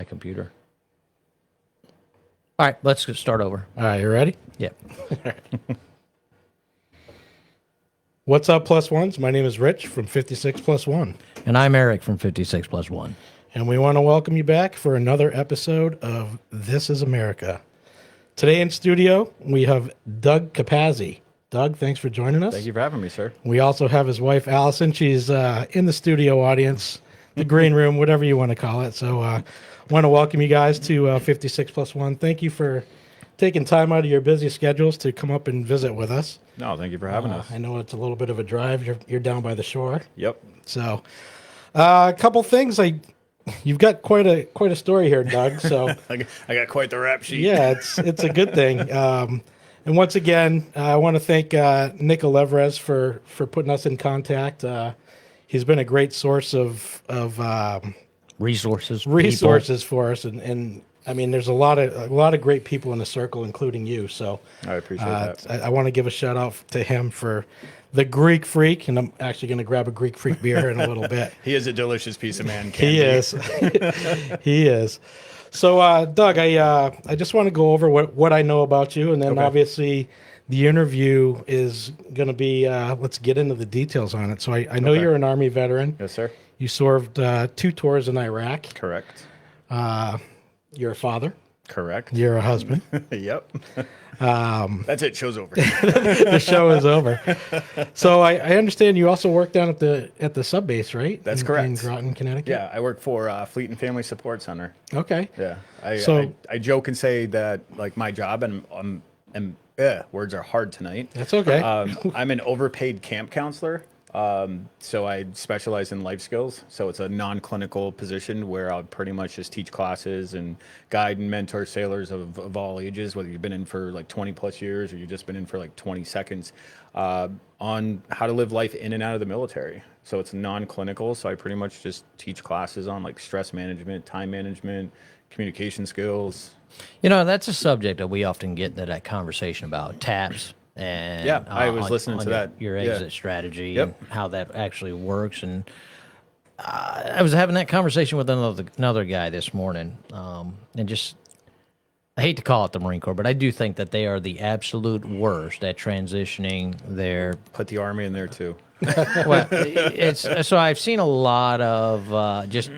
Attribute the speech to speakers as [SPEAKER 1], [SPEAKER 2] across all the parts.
[SPEAKER 1] my computer. All right, let's start over.
[SPEAKER 2] All right, you ready?
[SPEAKER 1] Yep.
[SPEAKER 2] What's up, Plus Ones? My name is Rich from 56 Plus One,
[SPEAKER 1] And I'm Eric from 56 Plus One.
[SPEAKER 2] and we want to welcome you back for another episode of This is America. Today in studio, we have Doug Capazzi. Doug, thanks for joining us.
[SPEAKER 3] Thank you for having me, sir.
[SPEAKER 2] We also have his wife, Allison. She's in the studio audience, the green room, whatever you want to call it. So I want to welcome you guys to 56 Plus One. Thank you for taking time out of your busy schedules to come up and visit with us.
[SPEAKER 3] No, thank you for having us.
[SPEAKER 2] I know it's a little bit of a drive. You're down by the shore.
[SPEAKER 3] Yep.
[SPEAKER 2] So a couple things. You've got quite a story here, Doug. So
[SPEAKER 3] I got quite the rap sheet.
[SPEAKER 2] yeah, it's a good thing. And once again, I want to thank Nick Alevres for putting us in contact. He's been a great source of
[SPEAKER 1] Resources.
[SPEAKER 2] resources for us, and I mean, there's a lot of great people in the circle, including you. So
[SPEAKER 3] I appreciate that.
[SPEAKER 2] I want to give a shout out to him for the Greek Freak, and I'm actually going to grab a Greek Freak beer in a little bit.
[SPEAKER 3] He is a delicious piece of man
[SPEAKER 2] He
[SPEAKER 3] candy.
[SPEAKER 2] is. He is. So, Doug, I just want to go over what I know about you, and then
[SPEAKER 3] Okay.
[SPEAKER 2] obviously the interview is going to be, let's get into the details on it. So I know
[SPEAKER 3] Okay.
[SPEAKER 2] you're an Army veteran.
[SPEAKER 3] Yes, sir.
[SPEAKER 2] You served 2 tours in Iraq.
[SPEAKER 3] Correct.
[SPEAKER 2] You're a father.
[SPEAKER 3] Correct.
[SPEAKER 2] You're a husband.
[SPEAKER 3] Yep. That's it. Show's over.
[SPEAKER 2] The show is over. So I understand you also work down at the sub base, right?
[SPEAKER 3] That's
[SPEAKER 2] in
[SPEAKER 3] correct.
[SPEAKER 2] Groton, Connecticut.
[SPEAKER 3] Yeah, I work for Fleet and Family Support Center.
[SPEAKER 2] Okay.
[SPEAKER 3] Yeah.
[SPEAKER 2] So-
[SPEAKER 3] I joke and say that like my job and words are hard tonight.
[SPEAKER 2] That's okay.
[SPEAKER 3] I'm an overpaid camp counselor. So I specialize in life skills. So it's a non-clinical position where I'll pretty much just teach classes and guide and mentor sailors of all ages, whether you've been in for like 20 plus years or you've just been in for like 20 seconds, on how to live life in and out of the military. So it's non-clinical. So I pretty much just teach classes on like stress management, time management, communication skills.
[SPEAKER 1] You know, that's a subject that we often get into that conversation about TAPS. And
[SPEAKER 3] Yeah, I was listening to that.
[SPEAKER 1] Your
[SPEAKER 3] Yeah.
[SPEAKER 1] exit strategy
[SPEAKER 3] Yep.
[SPEAKER 1] and how that actually works. And I was having that conversation with another guy this morning, and just I hate to call it the Marine Corps, but I do think that they are the absolute worst at transitioning their.
[SPEAKER 3] Put the Army in there too.
[SPEAKER 1] Well, it's so I've seen a lot of just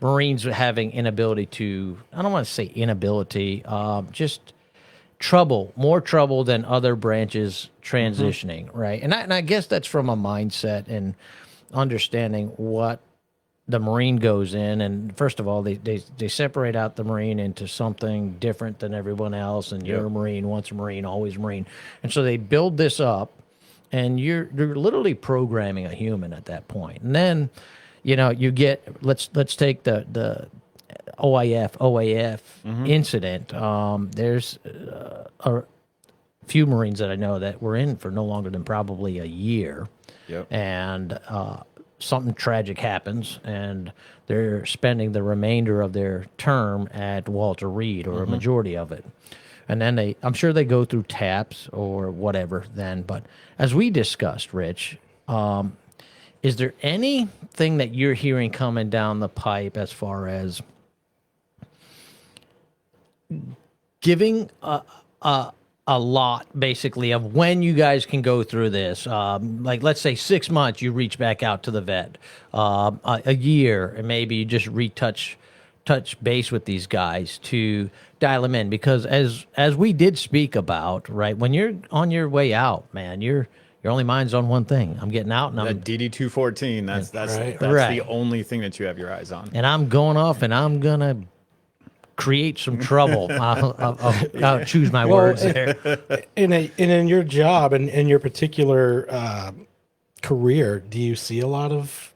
[SPEAKER 1] Marines having inability to. I don't want to say inability, just more trouble than other branches transitioning, right? And I guess that's from a mindset and understanding what the Marine goes in. And first of all, they separate out the Marine into something different than everyone else. And you're a Marine, once a Marine, always Marine. And so they build this up, and you're literally programming a human at that point. And then, you know, you get let's take the OAF incident. There's a few Marines that I know that were in for no longer than probably a year.
[SPEAKER 3] Yep.
[SPEAKER 1] And something tragic happens, and they're spending the remainder of their term at Walter Reed, or a majority of it. And then I'm sure they go through TAPS or whatever then. But as we discussed, Rich, is there anything that you're hearing coming down the pipe as far as giving a lot, basically, of when you guys can go through this? Like, let's say 6 months, you reach back out to the vet. A year, and maybe you just touch base with these guys to dial them in. Because as we did speak about, right, when you're on your way out, man, your only mind's on one thing. I'm getting out, and
[SPEAKER 3] That DD-214, that's
[SPEAKER 2] Right.
[SPEAKER 1] Right.
[SPEAKER 3] the only thing that you have your eyes on.
[SPEAKER 1] I'm going off, and I'm gonna create some trouble. I'll choose my words there.
[SPEAKER 2] In your job and in your particular career, do you see a lot of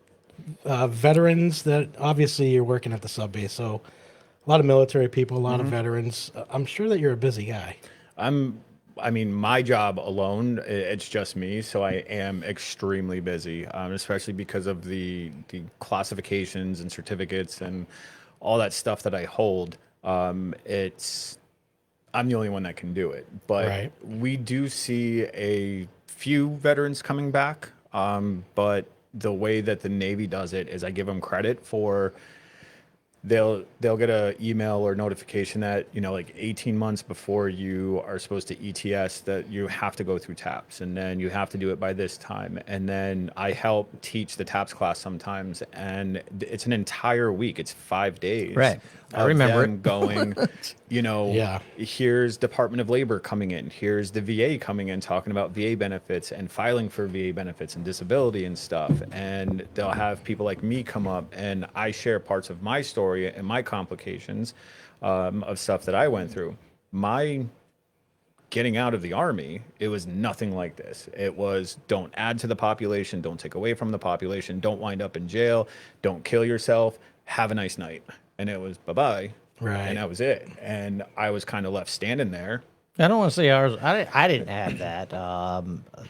[SPEAKER 2] veterans? That obviously you're working at the sub base, so a lot of military people, a lot of veterans. I'm sure that you're a busy guy.
[SPEAKER 3] I mean, my job alone, it's just me, so I am extremely busy, especially because of the classifications and certificates and all that stuff that I hold. I'm the only one that can do it, but
[SPEAKER 2] Right.
[SPEAKER 3] we do see a few veterans coming back. But the way that the Navy does it is I give them credit for they'll get a email or notification that, like 18 months before you are supposed to ETS, that you have to go through TAPS, and then you have to do it by this time. And then I help teach the TAPS class sometimes, and it's an entire week. It's 5 days.
[SPEAKER 1] Right. I
[SPEAKER 3] of
[SPEAKER 1] remember
[SPEAKER 3] them
[SPEAKER 1] it.
[SPEAKER 3] going,
[SPEAKER 2] Yeah.
[SPEAKER 3] here's Department of Labor coming in, here's the VA coming in talking about VA benefits and filing for VA benefits and disability and stuff. And they'll have people like me come up, and I share parts of my story and my complications of stuff that I went through. My getting out of the Army, it was nothing like this. It was, don't add to the population, don't take away from the population, don't wind up in jail, don't kill yourself, have a nice night. And it was bye-bye.
[SPEAKER 2] Right.
[SPEAKER 3] And that was it. And I was kind of left standing there.
[SPEAKER 1] I don't want to say ours. I didn't have that.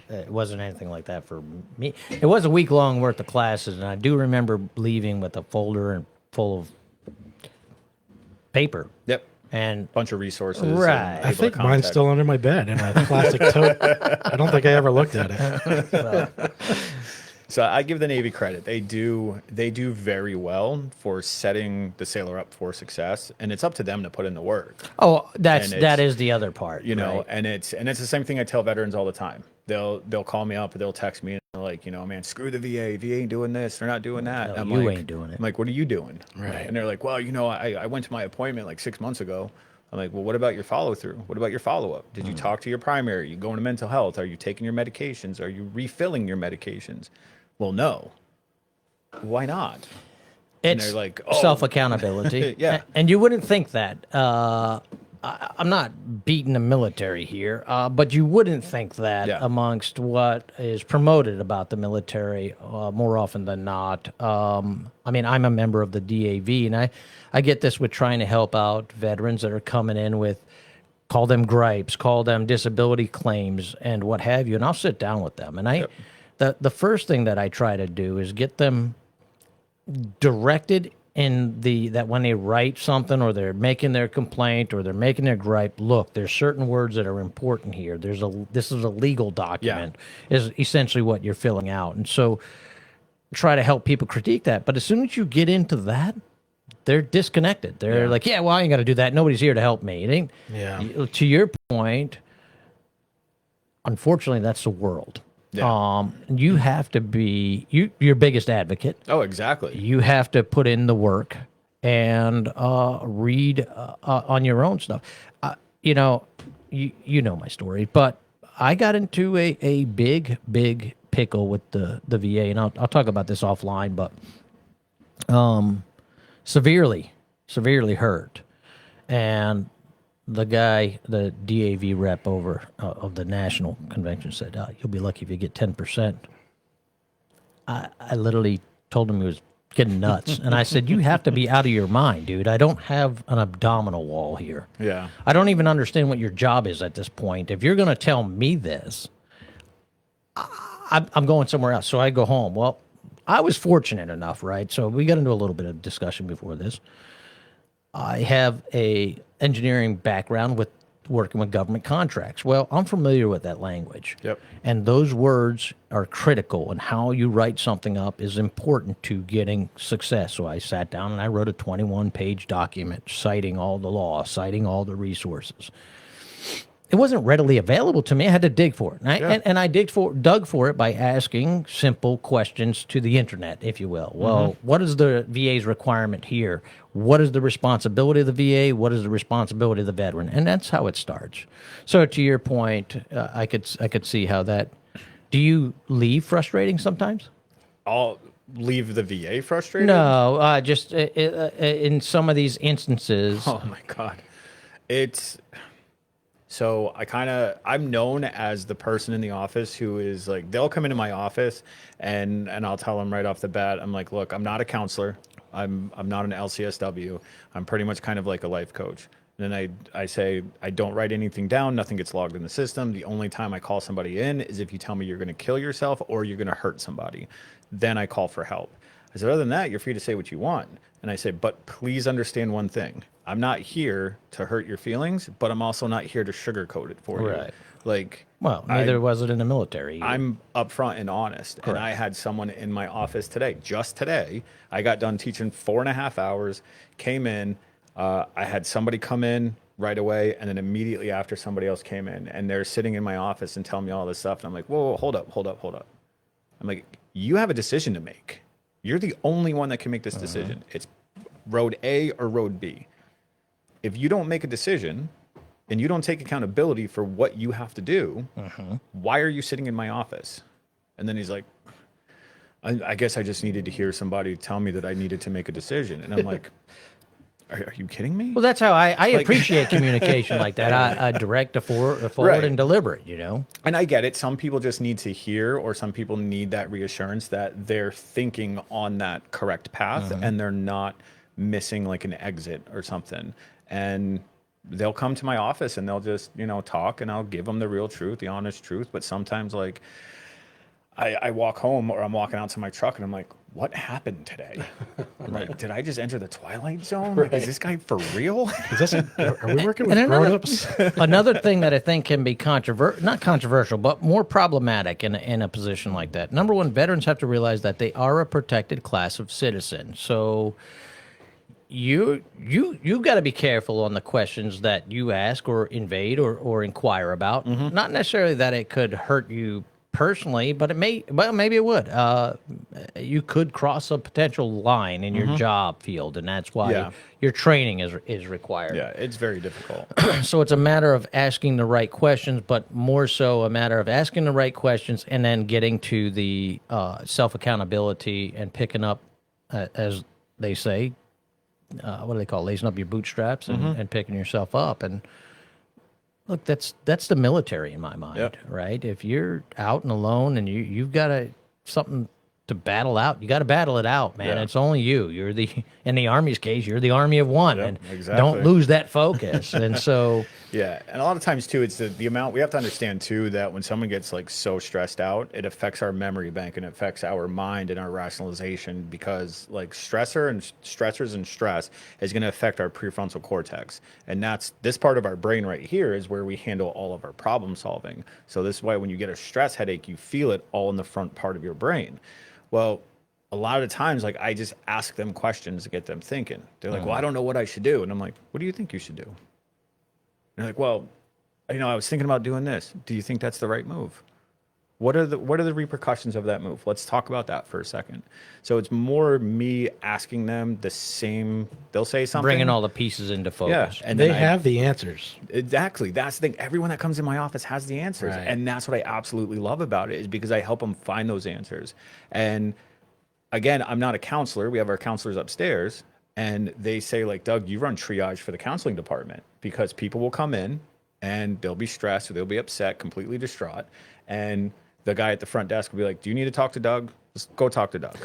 [SPEAKER 1] It wasn't anything like that for me. It was a week long worth of classes, and I do remember leaving with a folder and full of paper.
[SPEAKER 3] Yep.
[SPEAKER 1] And
[SPEAKER 3] Bunch of resources.
[SPEAKER 1] Right.
[SPEAKER 3] And
[SPEAKER 2] I
[SPEAKER 3] able to
[SPEAKER 2] think mine's
[SPEAKER 3] contact.
[SPEAKER 2] still under my bed in a plastic tote. I don't think I ever looked at it.
[SPEAKER 3] So I give the Navy credit. They do very well for setting the sailor up for success, and it's up to them to put in the work.
[SPEAKER 1] oh,
[SPEAKER 3] And
[SPEAKER 1] that
[SPEAKER 3] it's,
[SPEAKER 1] is the other part. Right?
[SPEAKER 3] and it's the same thing I tell veterans all the time. They'll call me up, or they'll text me, and they're like, man, screw the VA. VA ain't doing this. They're not doing that.
[SPEAKER 1] No,
[SPEAKER 3] And I'm
[SPEAKER 1] you
[SPEAKER 3] like,
[SPEAKER 1] ain't doing it.
[SPEAKER 3] I'm like, what are you doing?
[SPEAKER 2] Right.
[SPEAKER 3] And they're like, well, I went to my appointment like 6 months ago. I'm like, well, what about your follow through? What about your follow up? Did you talk to your primary? Are you going to mental health? Are you taking your medications? Are you refilling your medications? Well, no. Why not? And
[SPEAKER 1] It's
[SPEAKER 3] they're like, oh.
[SPEAKER 1] self accountability.
[SPEAKER 3] Yeah.
[SPEAKER 1] And you wouldn't think that. I'm not beating the military here, but you wouldn't think that
[SPEAKER 3] Yeah.
[SPEAKER 1] amongst what is promoted about the military more often than not. I mean, I'm a member of the DAV, and I get this with trying to help out veterans that are coming in with, call them gripes, call them disability claims, and what have you. And I'll sit down with them. And the first thing that I try to do is get them directed in that when they write something or they're making their complaint or they're making their gripe, look, there's certain words that are important here. This is a legal document, is essentially what you're filling out. And so try to help people critique that. But as soon as you get into that, they're disconnected. They're like, yeah, well, I ain't got to do that. Nobody's here to help me. It ain't.
[SPEAKER 2] Yeah.
[SPEAKER 1] To your point, unfortunately, that's the world.
[SPEAKER 3] Yeah.
[SPEAKER 1] You have to be your biggest advocate.
[SPEAKER 3] Oh, exactly.
[SPEAKER 1] You have to put in the work and read on your own stuff. You know my story, but I got into a big pickle with the VA, and I'll talk about this offline, but severely hurt. And the guy, the DAV rep over of the national convention said, you'll be lucky if you get 10%. I literally told him he was getting nuts. And I said, you have to be out of your mind, dude. I don't have an abdominal wall here.
[SPEAKER 3] Yeah.
[SPEAKER 1] I don't even understand what your job is at this point. If you're going to tell me this, I'm going somewhere else. So I go home. Well, I was fortunate enough, right? So we got into a little bit of discussion before this. I have a engineering background with working with government contracts. Well, I'm familiar with that language.
[SPEAKER 3] Yep.
[SPEAKER 1] And those words are critical, and how you write something up is important to getting success. So I sat down and I wrote a 21-page document citing all the law, citing all the resources. It wasn't readily available to me. I had to dig for it. And I dug for it by asking simple questions to the internet, if you will. Well, what is the VA's requirement here? What is the responsibility of the VA? What is the responsibility of the veteran? And that's how it starts. So to your point, I could see how that. Do you leave frustrating sometimes?
[SPEAKER 3] I'll leave the VA frustrated.
[SPEAKER 1] No, just in some of these instances.
[SPEAKER 3] Oh my God. So I'm known as the person in the office who is like, they'll come into my office and I'll tell them right off the bat, I'm like, look, I'm not a counselor. I'm not an LCSW. I'm pretty much kind of like a life coach. And then I say, I don't write anything down. Nothing gets logged in the system. The only time I call somebody in is if you tell me you're going to kill yourself or you're going to hurt somebody. Then I call for help. I said, other than that, you're free to say what you want. And I said, but please understand one thing. I'm not here to hurt your feelings, but I'm also not here to sugarcoat it for you.
[SPEAKER 1] Right.
[SPEAKER 3] Like,
[SPEAKER 1] Well, neither was it in the military.
[SPEAKER 3] I'm upfront and honest. And I had someone in my office today, just today. I got done teaching 4.5 hours, came in. I had somebody come in right away, and then immediately after somebody else came in, and they're sitting in my office and telling me all this stuff. And I'm like, whoa, hold up. I'm like, you have a decision to make. You're the only one that can make this decision. It's road A or road B. If you don't make a decision and you don't take accountability for what you have to do, why are you sitting in my office? And then he's like, I guess I just needed to hear somebody tell me that I needed to make a decision. And I'm like, are you kidding me?
[SPEAKER 1] Well, that's how I appreciate communication like that. I direct, a forward,
[SPEAKER 3] Right.
[SPEAKER 1] and deliberate, you know?
[SPEAKER 3] And I get it. Some people just need to hear, or some people need that reassurance that they're thinking on that correct path and they're not missing like an exit or something. And they'll come to my office and they'll just, talk, and I'll give them the real truth, the honest truth. But sometimes, like, I walk home or I'm walking out to my truck and I'm like, what happened today? I'm like, did I just enter the Twilight Zone? Like, is this guy for real?
[SPEAKER 2] Are we working with
[SPEAKER 1] And another,
[SPEAKER 2] grown-ups?
[SPEAKER 1] another thing that I think can be not controversial, but more problematic in a position like that. Number one, veterans have to realize that they are a protected class of citizen. So you got to be careful on the questions that you ask or invade or inquire about. Not necessarily that it could hurt you personally, but maybe it would. You could cross a potential line in your job field, and that's why your training is required.
[SPEAKER 3] Yeah, it's very difficult.
[SPEAKER 1] So it's a matter of asking the right questions, but more so a matter of asking the right questions and then getting to the self-accountability and picking up, as they say, what do they call it? Lacing up your bootstraps and picking yourself up. And look, that's the military in my mind, right? If you're out and alone and you've got something to battle out, you got to battle it out, man. It's only you. You're in the Army's case, you're the Army of one, and don't lose that focus. And so,
[SPEAKER 3] yeah, and a lot of times too, it's the amount. We have to understand too that when someone gets like so stressed out, it affects our memory bank and it affects our mind and our rationalization, because like stressors and stress is going to affect our prefrontal cortex, and that's this part of our brain right here is where we handle all of our problem solving. So this is why when you get a stress headache, you feel it all in the front part of your brain. Well, a lot of the times, like, I just ask them questions to get them thinking. They're like, well, I don't know what I should do. And I'm like, what do you think you should do? And they're like, well, I was thinking about doing this. Do you think that's the right move? What are the repercussions of that move? Let's talk about that for a second. So it's more me asking them the same. They'll say something.
[SPEAKER 1] bringing all the pieces into focus.
[SPEAKER 3] And
[SPEAKER 2] They
[SPEAKER 3] then
[SPEAKER 2] have the answers.
[SPEAKER 3] Exactly. That's the thing. Everyone that comes in my office has the answers.
[SPEAKER 2] Right.
[SPEAKER 3] And that's what I absolutely love about it, is because I help them find those answers. And again, I'm not a counselor. We have our counselors upstairs, and they say, like, Doug, you run triage for the counseling department, because people will come in and they'll be stressed or they'll be upset, completely distraught. And the guy at the front desk will be like, do you need to talk to Doug? Just go talk to Doug.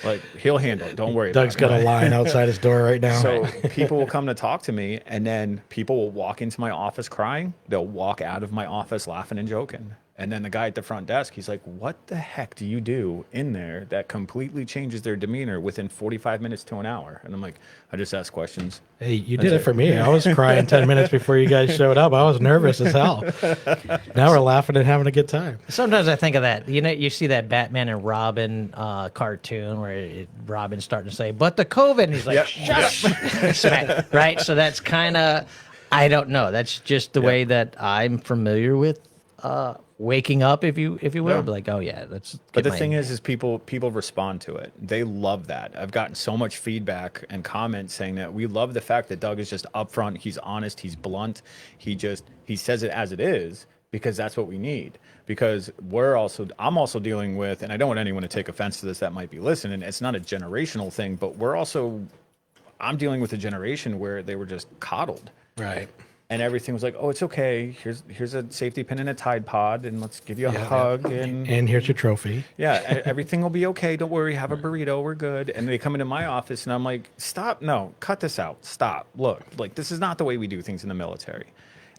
[SPEAKER 3] Like, he'll handle it. Don't worry
[SPEAKER 2] Doug's
[SPEAKER 3] about
[SPEAKER 2] got
[SPEAKER 3] it.
[SPEAKER 2] a line outside his door right now.
[SPEAKER 3] So people will come to talk to me, and then people will walk into my office crying. They'll walk out of my office laughing and joking. And then the guy at the front desk, he's like, what the heck do you do in there that completely changes their demeanor within 45 minutes to an hour? And I'm like, I just ask questions.
[SPEAKER 2] Hey, you did it for me. I was crying 10 minutes before you guys showed up. I was nervous as hell. Now we're laughing and having a good time.
[SPEAKER 1] Sometimes I think of that. You see that Batman and Robin cartoon where Robin's starting to say, but the COVID, and he's like, shut up. Right? So that's kind of, I don't know. That's just the way that I'm familiar with waking up, if you will. Be like, oh yeah, let's.
[SPEAKER 3] But the thing is people respond to it. They love that. I've gotten so much feedback and comments saying that we love the fact that Doug is just upfront. He's honest. He's blunt. He says it as it is, because that's what we need. Because I'm also dealing with, and I don't want anyone to take offense to this that might be listening. It's not a generational thing, but I'm dealing with a generation where they were just coddled.
[SPEAKER 2] Right.
[SPEAKER 3] And everything was like, oh, it's okay. Here's a safety pin and a Tide Pod, and let's give you a hug. And
[SPEAKER 2] here's your trophy.
[SPEAKER 3] yeah, everything will be okay. Don't worry. Have a burrito. We're good. And they come into my office, and I'm like, stop. No, cut this out. Stop. Look, like, this is not the way we do things in the military.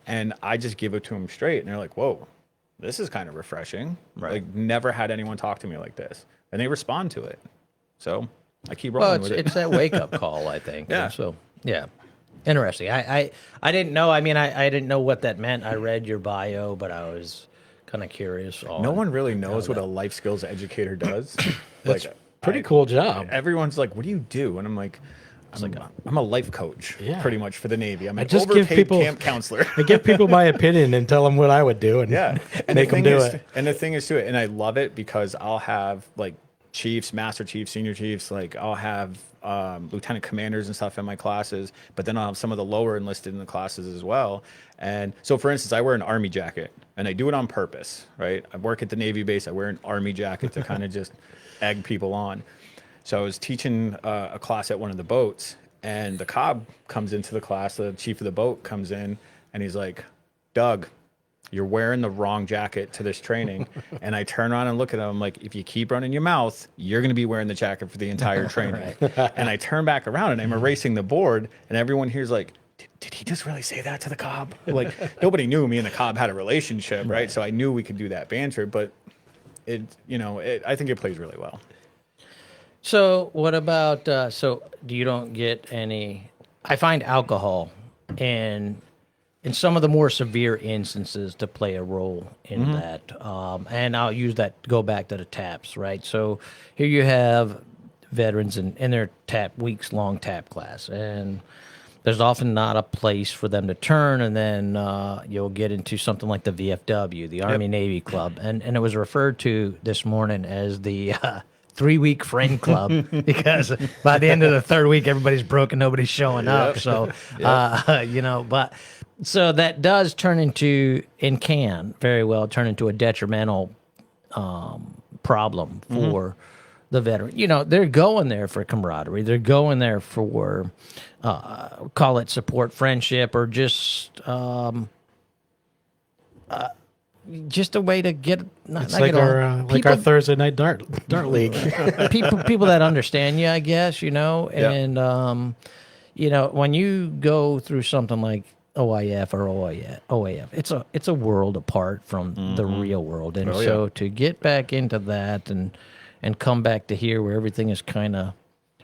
[SPEAKER 3] And I just give it to them straight. And they're like, whoa, this is kind of refreshing. Right. Like, never had anyone talk to me like this. And they respond to it. So I keep rolling with it.
[SPEAKER 1] It's that wake up call, I think.
[SPEAKER 3] Yeah.
[SPEAKER 1] And so, yeah. Interesting. I didn't know. I mean, I didn't know what that meant. I read your bio, but I was kind of curious.
[SPEAKER 3] No one really knows what a life skills educator does.
[SPEAKER 2] That's
[SPEAKER 3] like,
[SPEAKER 2] pretty cool job.
[SPEAKER 3] Everyone's like, "What do you do?" And I'm like, I'm a life coach,
[SPEAKER 2] Yeah.
[SPEAKER 3] pretty much for the Navy. I'm an
[SPEAKER 2] just give
[SPEAKER 3] overpaid
[SPEAKER 2] people-
[SPEAKER 3] camp counselor.
[SPEAKER 2] I give people my opinion and tell them what I would do, and
[SPEAKER 3] Yeah, and
[SPEAKER 2] make them do it.
[SPEAKER 3] And the thing is, to it, and I love it because I'll have like chiefs, master chiefs, senior chiefs. Like I'll have lieutenant commanders and stuff in my classes, but then I'll have some of the lower enlisted in the classes as well. And so, for instance, I wear an Army jacket, and I do it on purpose, right? I work at the Navy base. I wear an Army jacket to kind of just egg people on. So I was teaching a class at one of the boats, and the cobb comes into the class. The chief of the boat comes in, and he's like, "Doug, you're wearing the wrong jacket to this training." And I turn around and look at him. I'm like, "If you keep running your mouth, you're going to be wearing the jacket for the entire training." And I turn back around, and I'm erasing the board, and everyone here's like, did he just really say that to the cobb? Like, nobody knew me and the cobb had a relationship, right? So I knew we could do that banter, but I think it plays really well.
[SPEAKER 1] So what about so you don't get any? I find alcohol in some of the more severe instances to play a role in that, and I'll use that to go back to the taps, right? So here you have veterans in their weeks long tap class, and there's often not a place for them to turn, and then you'll get into something like the VFW, the Army Navy Club, and it was referred to this morning as the 3-week friend club because by the end of the third week, everybody's broke and nobody's showing up. So, but so that does turn into, and can very well turn into a detrimental problem for the veteran. They're going there for camaraderie. They're going there for, call it support, friendship, or just a way to get.
[SPEAKER 2] It's like our Thursday night dart league.
[SPEAKER 1] people that understand you, I guess, and when you go through something like OIF or OAF, it's a world apart from the real world, and to get back into that and come back to here where everything is kind of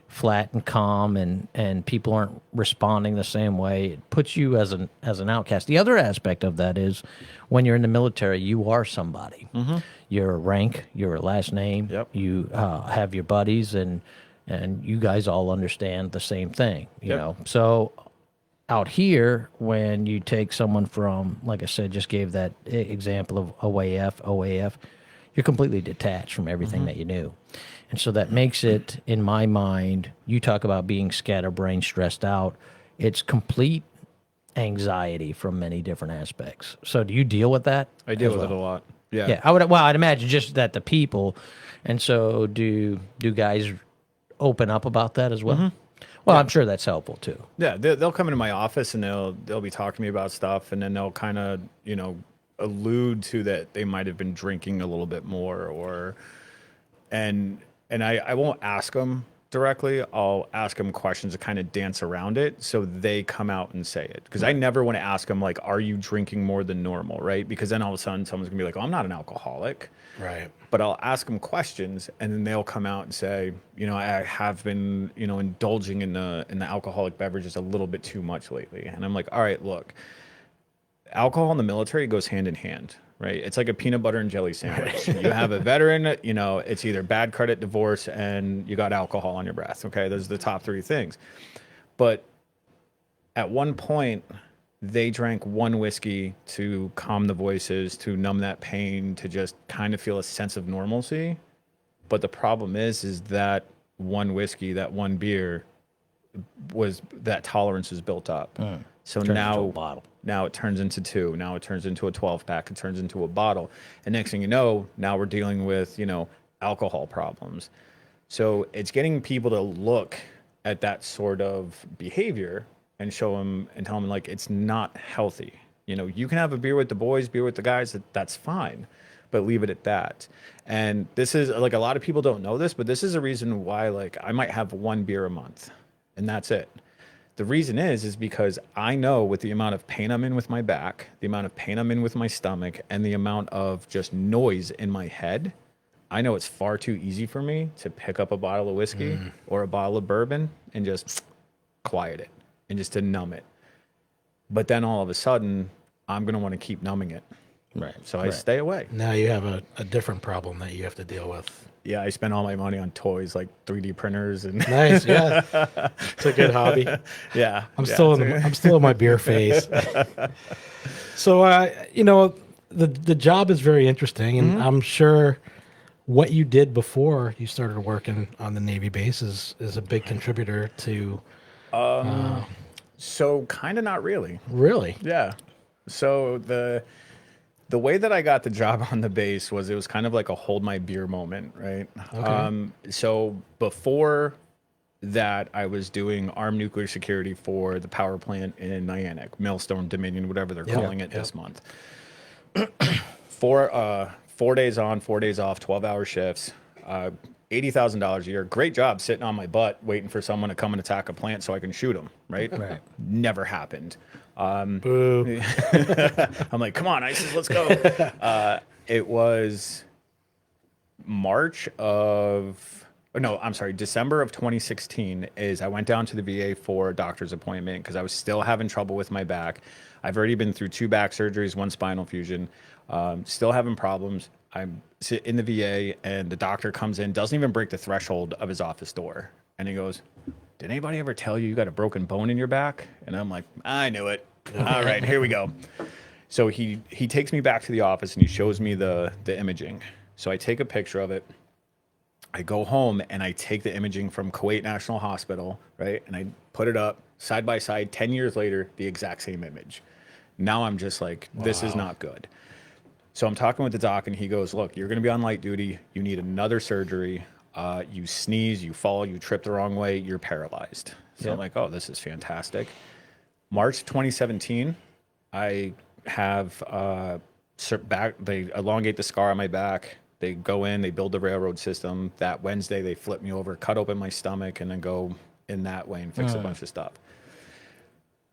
[SPEAKER 1] flat and calm and people aren't responding the same way, it puts you as an outcast. The other aspect of that is when you're in the military, you are somebody. You're a rank, you're a last name, you have your buddies, and you guys all understand the same thing, you know. So out here, when you take someone from, like I said, just gave that example of OAF, you're completely detached from everything that you knew. And so that makes it, in my mind, you talk about being scatterbrained, stressed out. It's complete anxiety from many different aspects. So do you deal with that?
[SPEAKER 3] I deal with it a lot. Yeah.
[SPEAKER 1] Yeah. I'd imagine just that the people. And so do guys open up about that as well? Well, I'm sure that's helpful too.
[SPEAKER 3] Yeah. They'll come into my office and they'll be talking to me about stuff, and then they'll kind of, allude to that they might have been drinking a little bit more and I won't ask them directly. I'll ask them questions to kind of dance around it so they come out and say it. Because I never want to ask them, like, are you drinking more than normal, right? Because then all of a sudden someone's going to be like, oh, I'm not an alcoholic.
[SPEAKER 2] Right.
[SPEAKER 3] But I'll ask them questions, and then they'll come out and say, I have been, indulging in the alcoholic beverages a little bit too much lately. And I'm like, all right, look, alcohol in the military goes hand in hand. Right. It's like a peanut butter and jelly sandwich. You have a veteran, it's either bad credit, divorce, and you got alcohol on your breath. Okay. Those are the top 3 things. But at one point, they drank one whiskey to calm the voices, to numb that pain, to just kind of feel a sense of normalcy. But the problem is that one whiskey, that one beer, that tolerance is built up. So now it turns into 2. Now it turns into a 12-pack. It turns into a bottle. And next thing you know, now we're dealing with, alcohol problems. So it's getting people to look at that sort of behavior and show them and tell them, like, it's not healthy. You can have a beer with the boys, beer with the guys, that's fine, but leave it at that. And this is, like, a lot of people don't know this, but this is a reason why, like, I might have 1 beer a month, and that's it. The reason is because I know with the amount of pain I'm in with my back, the amount of pain I'm in with my stomach, and the amount of just noise in my head, I know it's far too easy for me to pick up a bottle of whiskey or a bottle of bourbon and just quiet it. and just to numb it. But then all of a sudden, I'm going to want to keep numbing it.
[SPEAKER 1] Right.
[SPEAKER 3] So I stay away.
[SPEAKER 2] Now you have a different problem that you have to deal with.
[SPEAKER 3] Yeah, I spend all my money on toys like 3D printers and
[SPEAKER 2] Nice, yeah. It's a good hobby.
[SPEAKER 3] yeah.
[SPEAKER 2] I'm still in my beer phase. So, the job is very interesting, and I'm sure what you did before you started working on the Navy base is a big contributor to.
[SPEAKER 3] So kind of not really.
[SPEAKER 2] Really?
[SPEAKER 3] Yeah. So the way that I got the job on the base was it was kind of like a hold my beer moment, right?
[SPEAKER 2] Okay.
[SPEAKER 3] So before that, I was doing armed nuclear security for the power plant in Niantic, Millstone Dominion, whatever they're calling it this month. 4 days on, 4 days off, 12-hour shifts, $80,000 a year. Great job sitting on my butt waiting for someone to come and attack a plant so I can shoot them, right?
[SPEAKER 1] Right.
[SPEAKER 3] Never happened.
[SPEAKER 2] Boo.
[SPEAKER 3] I'm like, come on, ISIS, let's go. It was December of 2016 is I went down to the VA for a doctor's appointment because I was still having trouble with my back. I've already been through 2 back surgeries, 1 spinal fusion, still having problems. I'm in the VA and the doctor comes in, doesn't even break the threshold of his office door. And he goes, did anybody ever tell you got a broken bone in your back? And I'm like, I knew it. All right, here we go. So he takes me back to the office and he shows me the imaging. So I take a picture of it. I go home and I take the imaging from Kuwait National Hospital, right? And I put it up side by side, 10 years later, the exact same image. Now I'm just like, this is not good. So I'm talking with the doc and he goes, look, you're going to be on light duty. You need another surgery. You sneeze, you fall, you trip the wrong way, you're paralyzed. So I'm like, oh, this is fantastic. March 2017, I have they elongate the scar on my back. They go in, they build the railroad system. That Wednesday, they flip me over, cut open my stomach, and then go in that way and fix a bunch of stuff.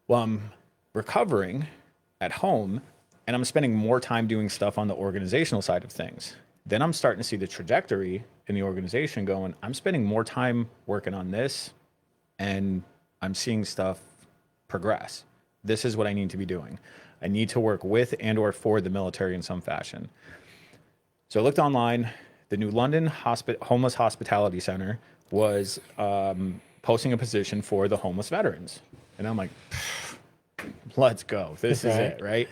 [SPEAKER 3] Well, I'm recovering at home, and I'm spending more time doing stuff on the organizational side of things. Then I'm starting to see the trajectory in the organization going, I'm spending more time working on this, and I'm seeing stuff progress. This is what I need to be doing. I need to work with and or for the military in some fashion. So I looked online. The New London Homeless Hospitality Center was posting a position for the homeless veterans. And I'm like, let's go. This is it, right?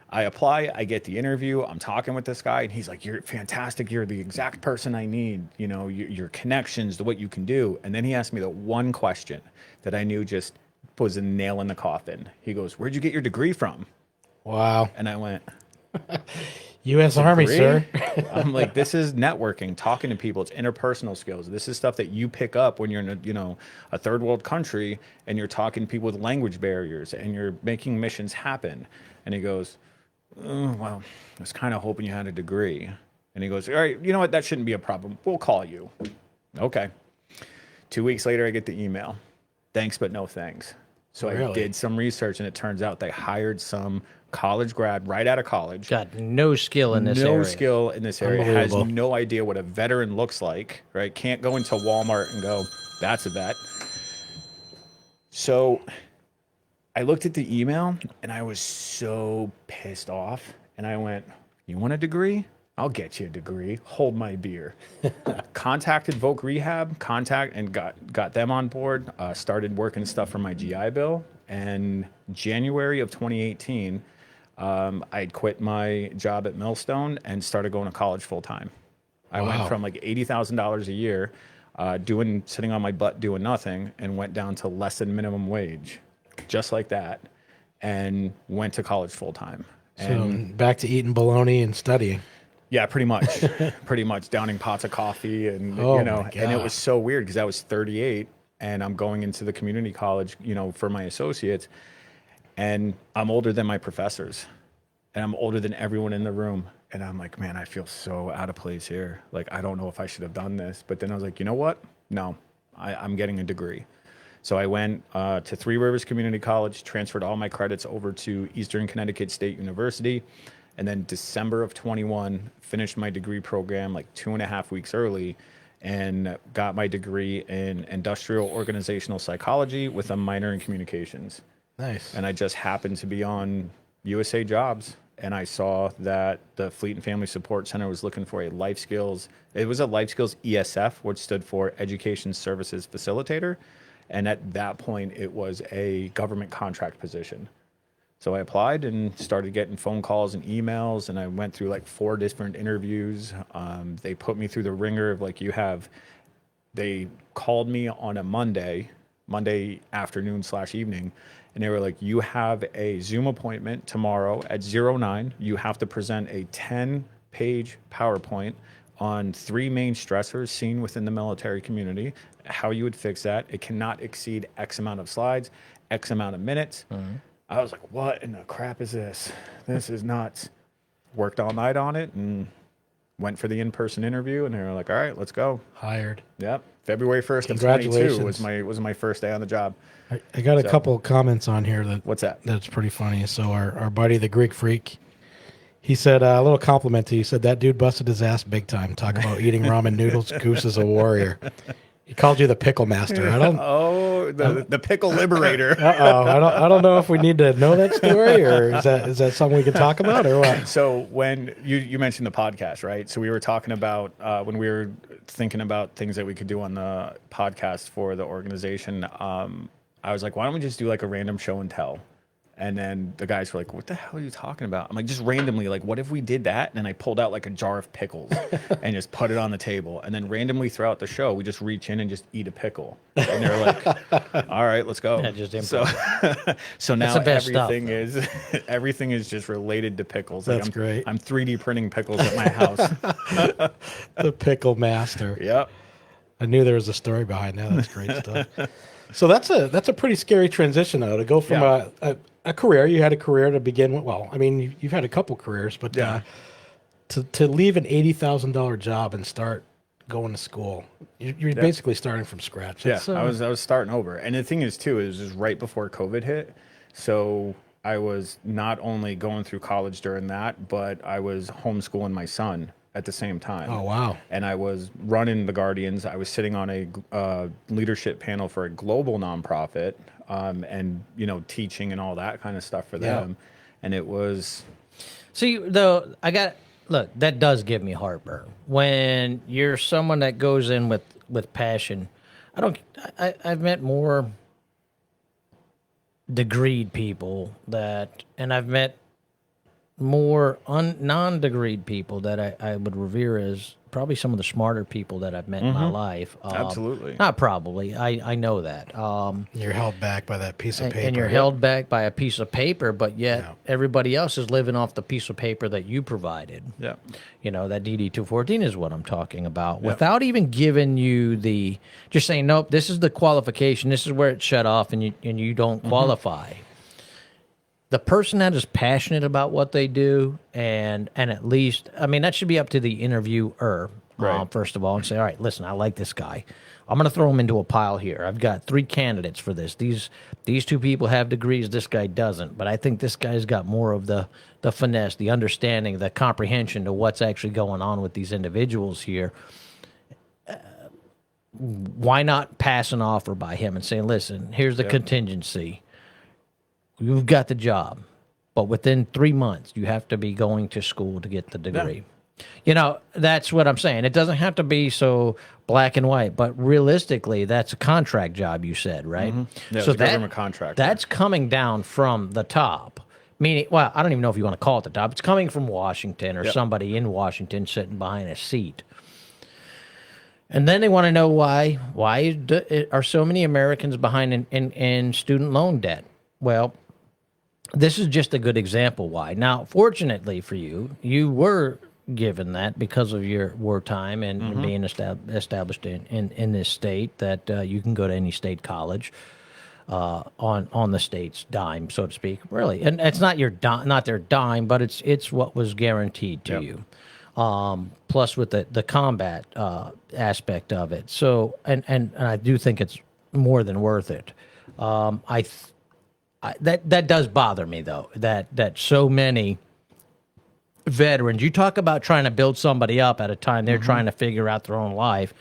[SPEAKER 3] I apply, I get the interview, I'm talking with this guy, and he's like, you're fantastic, you're the exact person I need, you know, your connections, what you can do. And then he asked me the one question that I knew just was a nail in the coffin. He goes, where'd you get your degree from?
[SPEAKER 2] Wow.
[SPEAKER 3] And I went,
[SPEAKER 2] U.S. Army, sir.
[SPEAKER 3] I'm like, this is networking, talking to people. It's interpersonal skills. This is stuff that you pick up when you're in a third world country and you're talking to people with language barriers and you're making missions happen. And he goes, oh, well, I was kind of hoping you had a degree. And he goes, all right, you know what? That shouldn't be a problem. We'll call you. Okay. 2 weeks later, I get the email. Thanks, but no thanks. So
[SPEAKER 2] Really?
[SPEAKER 3] I did some research, and it turns out they hired some college grad right out of college.
[SPEAKER 1] Got no skill in this area.
[SPEAKER 3] No skill in this area. Has
[SPEAKER 2] Unbelievable.
[SPEAKER 3] no idea what a veteran looks like, right? Can't go into Walmart and go, that's a vet. So I looked at the email, and I was so pissed off. And I went, you want a degree? I'll get you a degree. Hold my beer. Contacted Voc Rehab, and got them on board. Started working stuff for my GI Bill. And January of 2018, I quit my job at Millstone and started going to college full time. I went from like $80,000 a year, sitting on my butt doing nothing, and went down to less than minimum wage, just like that, and went to college full time.
[SPEAKER 2] So back to eating bologna and studying.
[SPEAKER 3] Yeah, pretty much downing pots of coffee and
[SPEAKER 2] Oh
[SPEAKER 3] you know,
[SPEAKER 2] my
[SPEAKER 3] and it
[SPEAKER 2] God.
[SPEAKER 3] was so weird because I was 38 and I'm going into the community college, you know, for my associates, and I'm older than my professors, and I'm older than everyone in the room, and I'm like, man, I feel so out of place here. Like, I don't know if I should have done this, but then I was like, you know what? No, I'm getting a degree. So I went to Three Rivers Community College, transferred all my credits over to Eastern Connecticut State University. And then December of 21, finished my degree program like 2.5 weeks early and got my degree in industrial organizational psychology with a minor in communications.
[SPEAKER 2] Nice.
[SPEAKER 3] And I just happened to be on USA Jobs, and I saw that the Fleet and Family Support Center was looking for a life skills. It was a life skills ESF, which stood for Education Services Facilitator. And at that point, it was a government contract position. So I applied and started getting phone calls and emails, and I went through like 4 different interviews. They put me through the ringer of like, they called me on a Monday afternoon/evening, and they were like, you have a Zoom appointment tomorrow at 09. You have to present a 10-page PowerPoint on 3 main stressors seen within the military community, how you would fix that. It cannot exceed X amount of slides, X amount of minutes. Mm-hmm. I was like, what in the crap is this? This is nuts. Worked all night on it and went for the in-person interview, and they were like, all right, let's go.
[SPEAKER 2] Hired.
[SPEAKER 3] Yep. February 1st of 22 was my first day on the job.
[SPEAKER 2] I got a couple of comments on here
[SPEAKER 3] What's that?
[SPEAKER 2] That's pretty funny. So our buddy, the Greek Freak, he said a little compliment to you. He said that dude busted his ass big time. Talk about eating ramen noodles. Goose is a warrior. He called you the pickle master.
[SPEAKER 3] The pickle liberator.
[SPEAKER 2] I don't know if we need to know that story, or is that something we can talk about, or what?
[SPEAKER 3] So when you mentioned the podcast, right? So we were talking about when we were thinking about things that we could do on the podcast for the organization. I was like, why don't we just do like a random show and tell? And then the guys were like, what the hell are you talking about? I'm like, just randomly, like, what if we did that? And then I pulled out like a jar of pickles and just put it on the table. And then randomly throughout the show, we just reach in and just eat a pickle. And they're like, all right, let's go.
[SPEAKER 1] Yeah, just
[SPEAKER 3] so now
[SPEAKER 1] everything
[SPEAKER 3] is everything is just related to pickles.
[SPEAKER 2] That's
[SPEAKER 3] like
[SPEAKER 2] great.
[SPEAKER 3] I'm 3D printing pickles at my house.
[SPEAKER 2] The pickle master.
[SPEAKER 3] Yep.
[SPEAKER 2] I knew there was a story behind that. That's great stuff. So that's a pretty scary transition, though, to go from a career. You had a career to begin with. Well, I mean, you've had a couple careers, but to leave an $80,000 job and start going to school, you're basically starting from scratch.
[SPEAKER 3] Yeah, I was starting over. And the thing is, too, it was just right before COVID hit. So I was not only going through college during that, but I was homeschooling my son at the same time.
[SPEAKER 2] Oh, wow.
[SPEAKER 3] And I was running the Guardians. I was sitting on a leadership panel for a global nonprofit, and, teaching and all that kind of stuff for them. And it was...
[SPEAKER 1] See, though, look, that does give me heartburn. When you're someone that goes in with passion, I've met more degreed people and I've met more non-degreed people that I would revere as probably some of the smarter people that I've met in my life.
[SPEAKER 3] Absolutely.
[SPEAKER 1] Not probably. I know that.
[SPEAKER 2] You're held back by that piece of paper.
[SPEAKER 1] And you're held back by a piece of paper, but yet everybody else is living off the piece of paper that you provided.
[SPEAKER 3] Yeah.
[SPEAKER 1] That DD-214 is what I'm talking about. Without even giving you just saying, nope, this is the qualification, this is where it's shut off, and you don't qualify. The person that is passionate about what they do, and at least, I mean, that should be up to the interviewer, first of all, and say, all right, listen, I like this guy. I'm going to throw him into a pile here. I've got 3 candidates for this. These 2 people have degrees. This guy doesn't. But I think this guy's got more of the finesse, the understanding, the comprehension to what's actually going on with these individuals here. Why not pass an offer by him and say, listen, here's the contingency. You've got the job, but within 3 months, you have to be going to school to get the degree. Yeah. That's what I'm saying. It doesn't have to be so black and white, but realistically, that's a contract job, you said, right?
[SPEAKER 3] Mm-hmm. Yeah, so that government contract.
[SPEAKER 1] That's coming down from the top. Meaning, well, I don't even know if you want to call it the top. It's coming from Washington or somebody in Washington sitting behind a seat. And then they want to know why are so many Americans behind in student loan debt? Well, this is just a good example why. Now, fortunately for you, you were given that because of your wartime and being established in this state that you can go to any state college on the state's dime, so to speak. Really, and it's not not their dime, but it's what was guaranteed to you. Plus with the combat aspect of it. So and I do think it's more than worth it. That does bother me, though, that so many veterans, you talk about trying to build somebody up at a time they're trying to figure out their own life.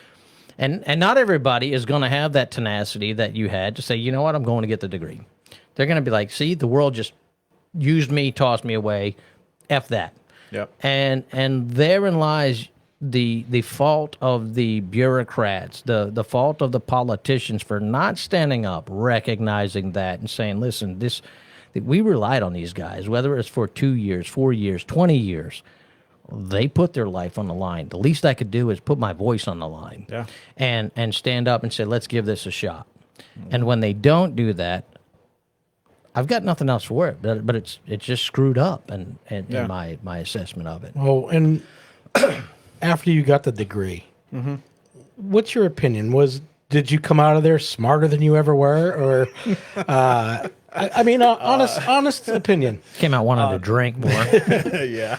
[SPEAKER 1] And not everybody is going to have that tenacity that you had to say, you know what, I'm going to get the degree. They're going to be like, see, the world just used me, tossed me away. F that.
[SPEAKER 3] Yep.
[SPEAKER 1] And therein lies the fault of the bureaucrats, the fault of the politicians for not standing up, recognizing that, and saying, listen, we relied on these guys, whether it's for 2 years, 4 years, 20 years. They put their life on the line. The least I could do is put my voice on the line,
[SPEAKER 3] Yeah.
[SPEAKER 1] and stand up and say, let's give this a shot. And when they don't do that, I've got nothing else for it, but it's just screwed up, and
[SPEAKER 3] Yeah.
[SPEAKER 1] in my assessment of it.
[SPEAKER 2] Well, and after you got the degree, what's your opinion? Did you come out of there smarter than you ever were, or I mean, honest opinion?
[SPEAKER 1] Came out wanting to drink more.
[SPEAKER 3] Yeah.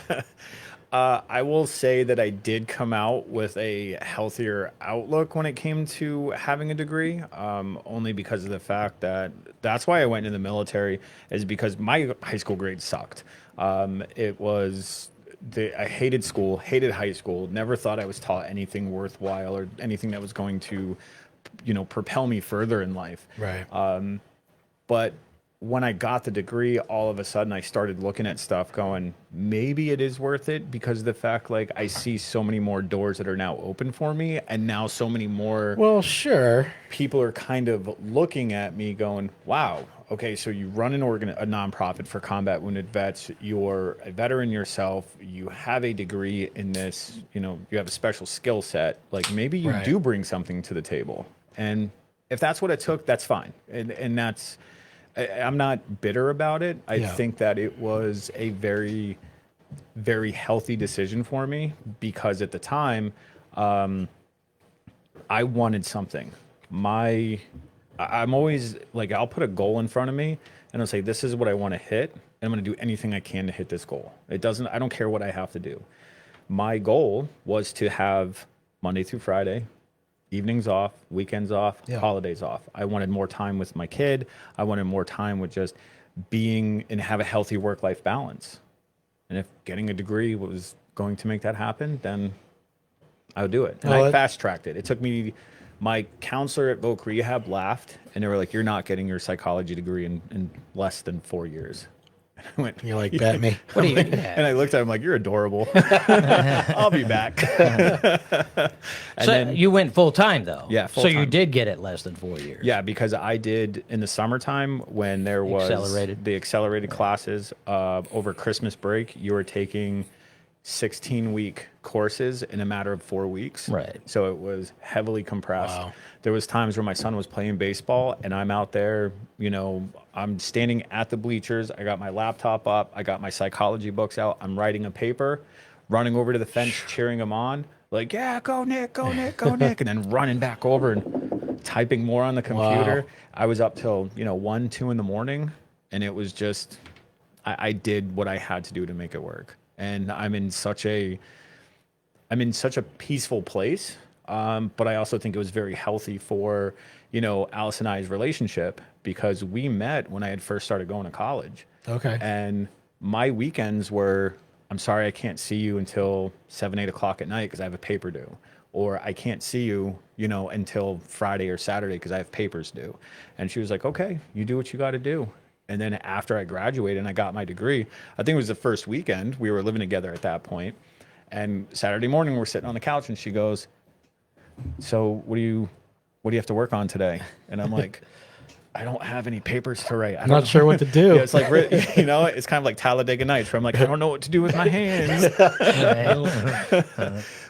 [SPEAKER 3] I will say that I did come out with a healthier outlook when it came to having a degree, only because of the fact that that's why I went into the military, is because my high school grades sucked. It was I hated school, hated high school, never thought I was taught anything worthwhile or anything that was going to, propel me further in life.
[SPEAKER 2] Right.
[SPEAKER 3] But when I got the degree, all of a sudden I started looking at stuff going, maybe it is worth it, because of the fact, like, I see so many more doors that are now open for me, and now so many more
[SPEAKER 2] Well, sure.
[SPEAKER 3] people are kind of looking at me going, wow, okay, so you run a nonprofit for combat wounded vets, you're a veteran yourself, you have a degree in this, you have a special skill set, like maybe you
[SPEAKER 2] Right.
[SPEAKER 3] do bring something to the table. And if that's what it took, that's fine. And that's, I'm not bitter about it. I
[SPEAKER 2] Yeah.
[SPEAKER 3] think that it was a very, very healthy decision for me, because at the time, I wanted something. I'm always like, I'll put a goal in front of me and I'll say, this is what I want to hit, and I'm going to do anything I can to hit this goal. I don't care what I have to do. My goal was to have Monday through Friday, evenings off, weekends off,
[SPEAKER 2] Yeah.
[SPEAKER 3] holidays off. I wanted more time with my kid. I wanted more time with just being and have a healthy work-life balance. And if getting a degree was going to make that happen, then I would do it. And
[SPEAKER 2] Well,
[SPEAKER 3] I fast-tracked it. It took me, my counselor at Voc Rehab laughed, and they were like, you're not getting your psychology degree in less than 4 years. And I went,
[SPEAKER 2] You're like, bet me.
[SPEAKER 1] What do you?
[SPEAKER 3] and I looked at him like, you're adorable. I'll be back. And
[SPEAKER 1] So
[SPEAKER 3] then,
[SPEAKER 1] you went full time though.
[SPEAKER 3] Yeah,
[SPEAKER 1] So you
[SPEAKER 3] full-time.
[SPEAKER 1] did get it less than 4 years.
[SPEAKER 3] yeah, because I did in the summertime when there was
[SPEAKER 1] Accelerated.
[SPEAKER 3] the accelerated classes over Christmas break, you were taking 16-week courses in a matter of 4 weeks.
[SPEAKER 1] Right.
[SPEAKER 3] So it was heavily compressed.
[SPEAKER 2] Wow.
[SPEAKER 3] There was times where my son was playing baseball and I'm out there, I'm standing at the bleachers. I got my laptop up. I got my psychology books out. I'm writing a paper, running over to the fence, cheering him on. Like, yeah, go Nick, go Nick, go Nick. And then running back over and typing more on the computer.
[SPEAKER 2] Wow.
[SPEAKER 3] I was up till, 1, 2 in the morning. And it was just, I did what I had to do to make it work. And I'm in such a peaceful place. But I also think it was very healthy for, Alice and I's relationship, because we met when I had first started going to college.
[SPEAKER 2] Okay.
[SPEAKER 3] And my weekends were, I'm sorry, I can't see you until 7, 8 o'clock at night because I have a paper due. Or I can't see you, until Friday or Saturday because I have papers due. And she was like, okay, you do what you got to do. And then after I graduated and I got my degree, I think it was the first weekend, we were living together at that point. And Saturday morning, we're sitting on the couch and she goes, so what do you have to work on today? And I'm like, I don't have any papers to write.
[SPEAKER 2] I'm not sure what to do.
[SPEAKER 3] Yeah, it's like, it's kind of like Talladega Nights where I'm like, I don't know what to do with my hands.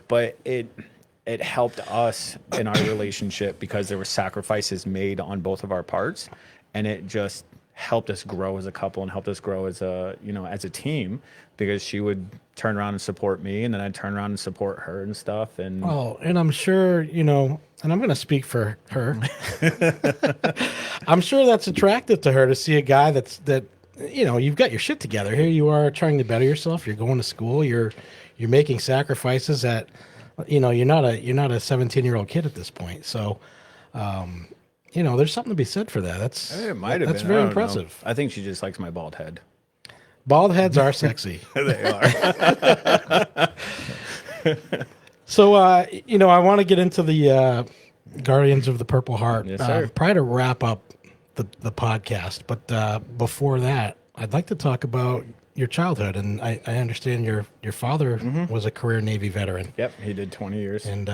[SPEAKER 3] But it helped us in our relationship because there were sacrifices made on both of our parts. And it just helped us grow as a couple and helped us grow as a team, because she would turn around and support me and then I'd turn around and support her and stuff. And
[SPEAKER 2] Oh, and I'm sure, and I'm going to speak for her. I'm sure that's attractive to her to see a guy that you've got your shit together. Here you are trying to better yourself. You're going to school. You're making sacrifices that, you're not a 17-year-old kid at this point. So, there's something to be said for that.
[SPEAKER 3] it might have
[SPEAKER 2] That's
[SPEAKER 3] been.
[SPEAKER 2] very
[SPEAKER 3] I don't know.
[SPEAKER 2] impressive.
[SPEAKER 3] I think she just likes my bald head.
[SPEAKER 2] Bald heads are sexy.
[SPEAKER 3] They are.
[SPEAKER 2] So, I want to get into the Guardians of the Purple Heart.
[SPEAKER 3] Yes, sir.
[SPEAKER 2] Probably to wrap up the podcast, but before that, I'd like to talk about your childhood. And I understand your father was a career Navy veteran.
[SPEAKER 3] Yep, he did 20 years.
[SPEAKER 2] And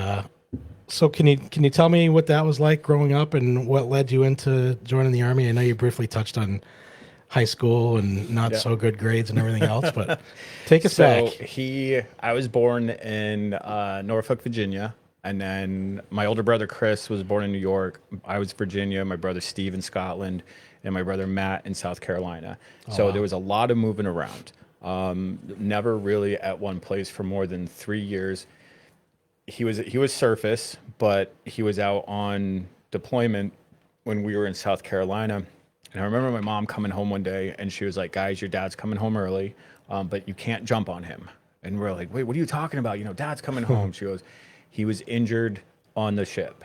[SPEAKER 2] so can you tell me what that was like growing up and what led you into joining the Army? I know you briefly touched on high school and not so good grades and everything else, but take us back.
[SPEAKER 3] I was born in Norfolk, Virginia. And then my older brother, Chris, was born in New York. I was Virginia, my brother, Steve, in Scotland, and my brother, Matt, in South Carolina. So there was a lot of moving around. Never really at one place for more than 3 years. He was surface, but he was out on deployment when we were in South Carolina. And I remember my mom coming home one day, and she was like, "Guys, your dad's coming home early, but you can't jump on him." And we're like, "Wait, what are you talking about? Dad's coming home." She goes, "He was injured on the ship."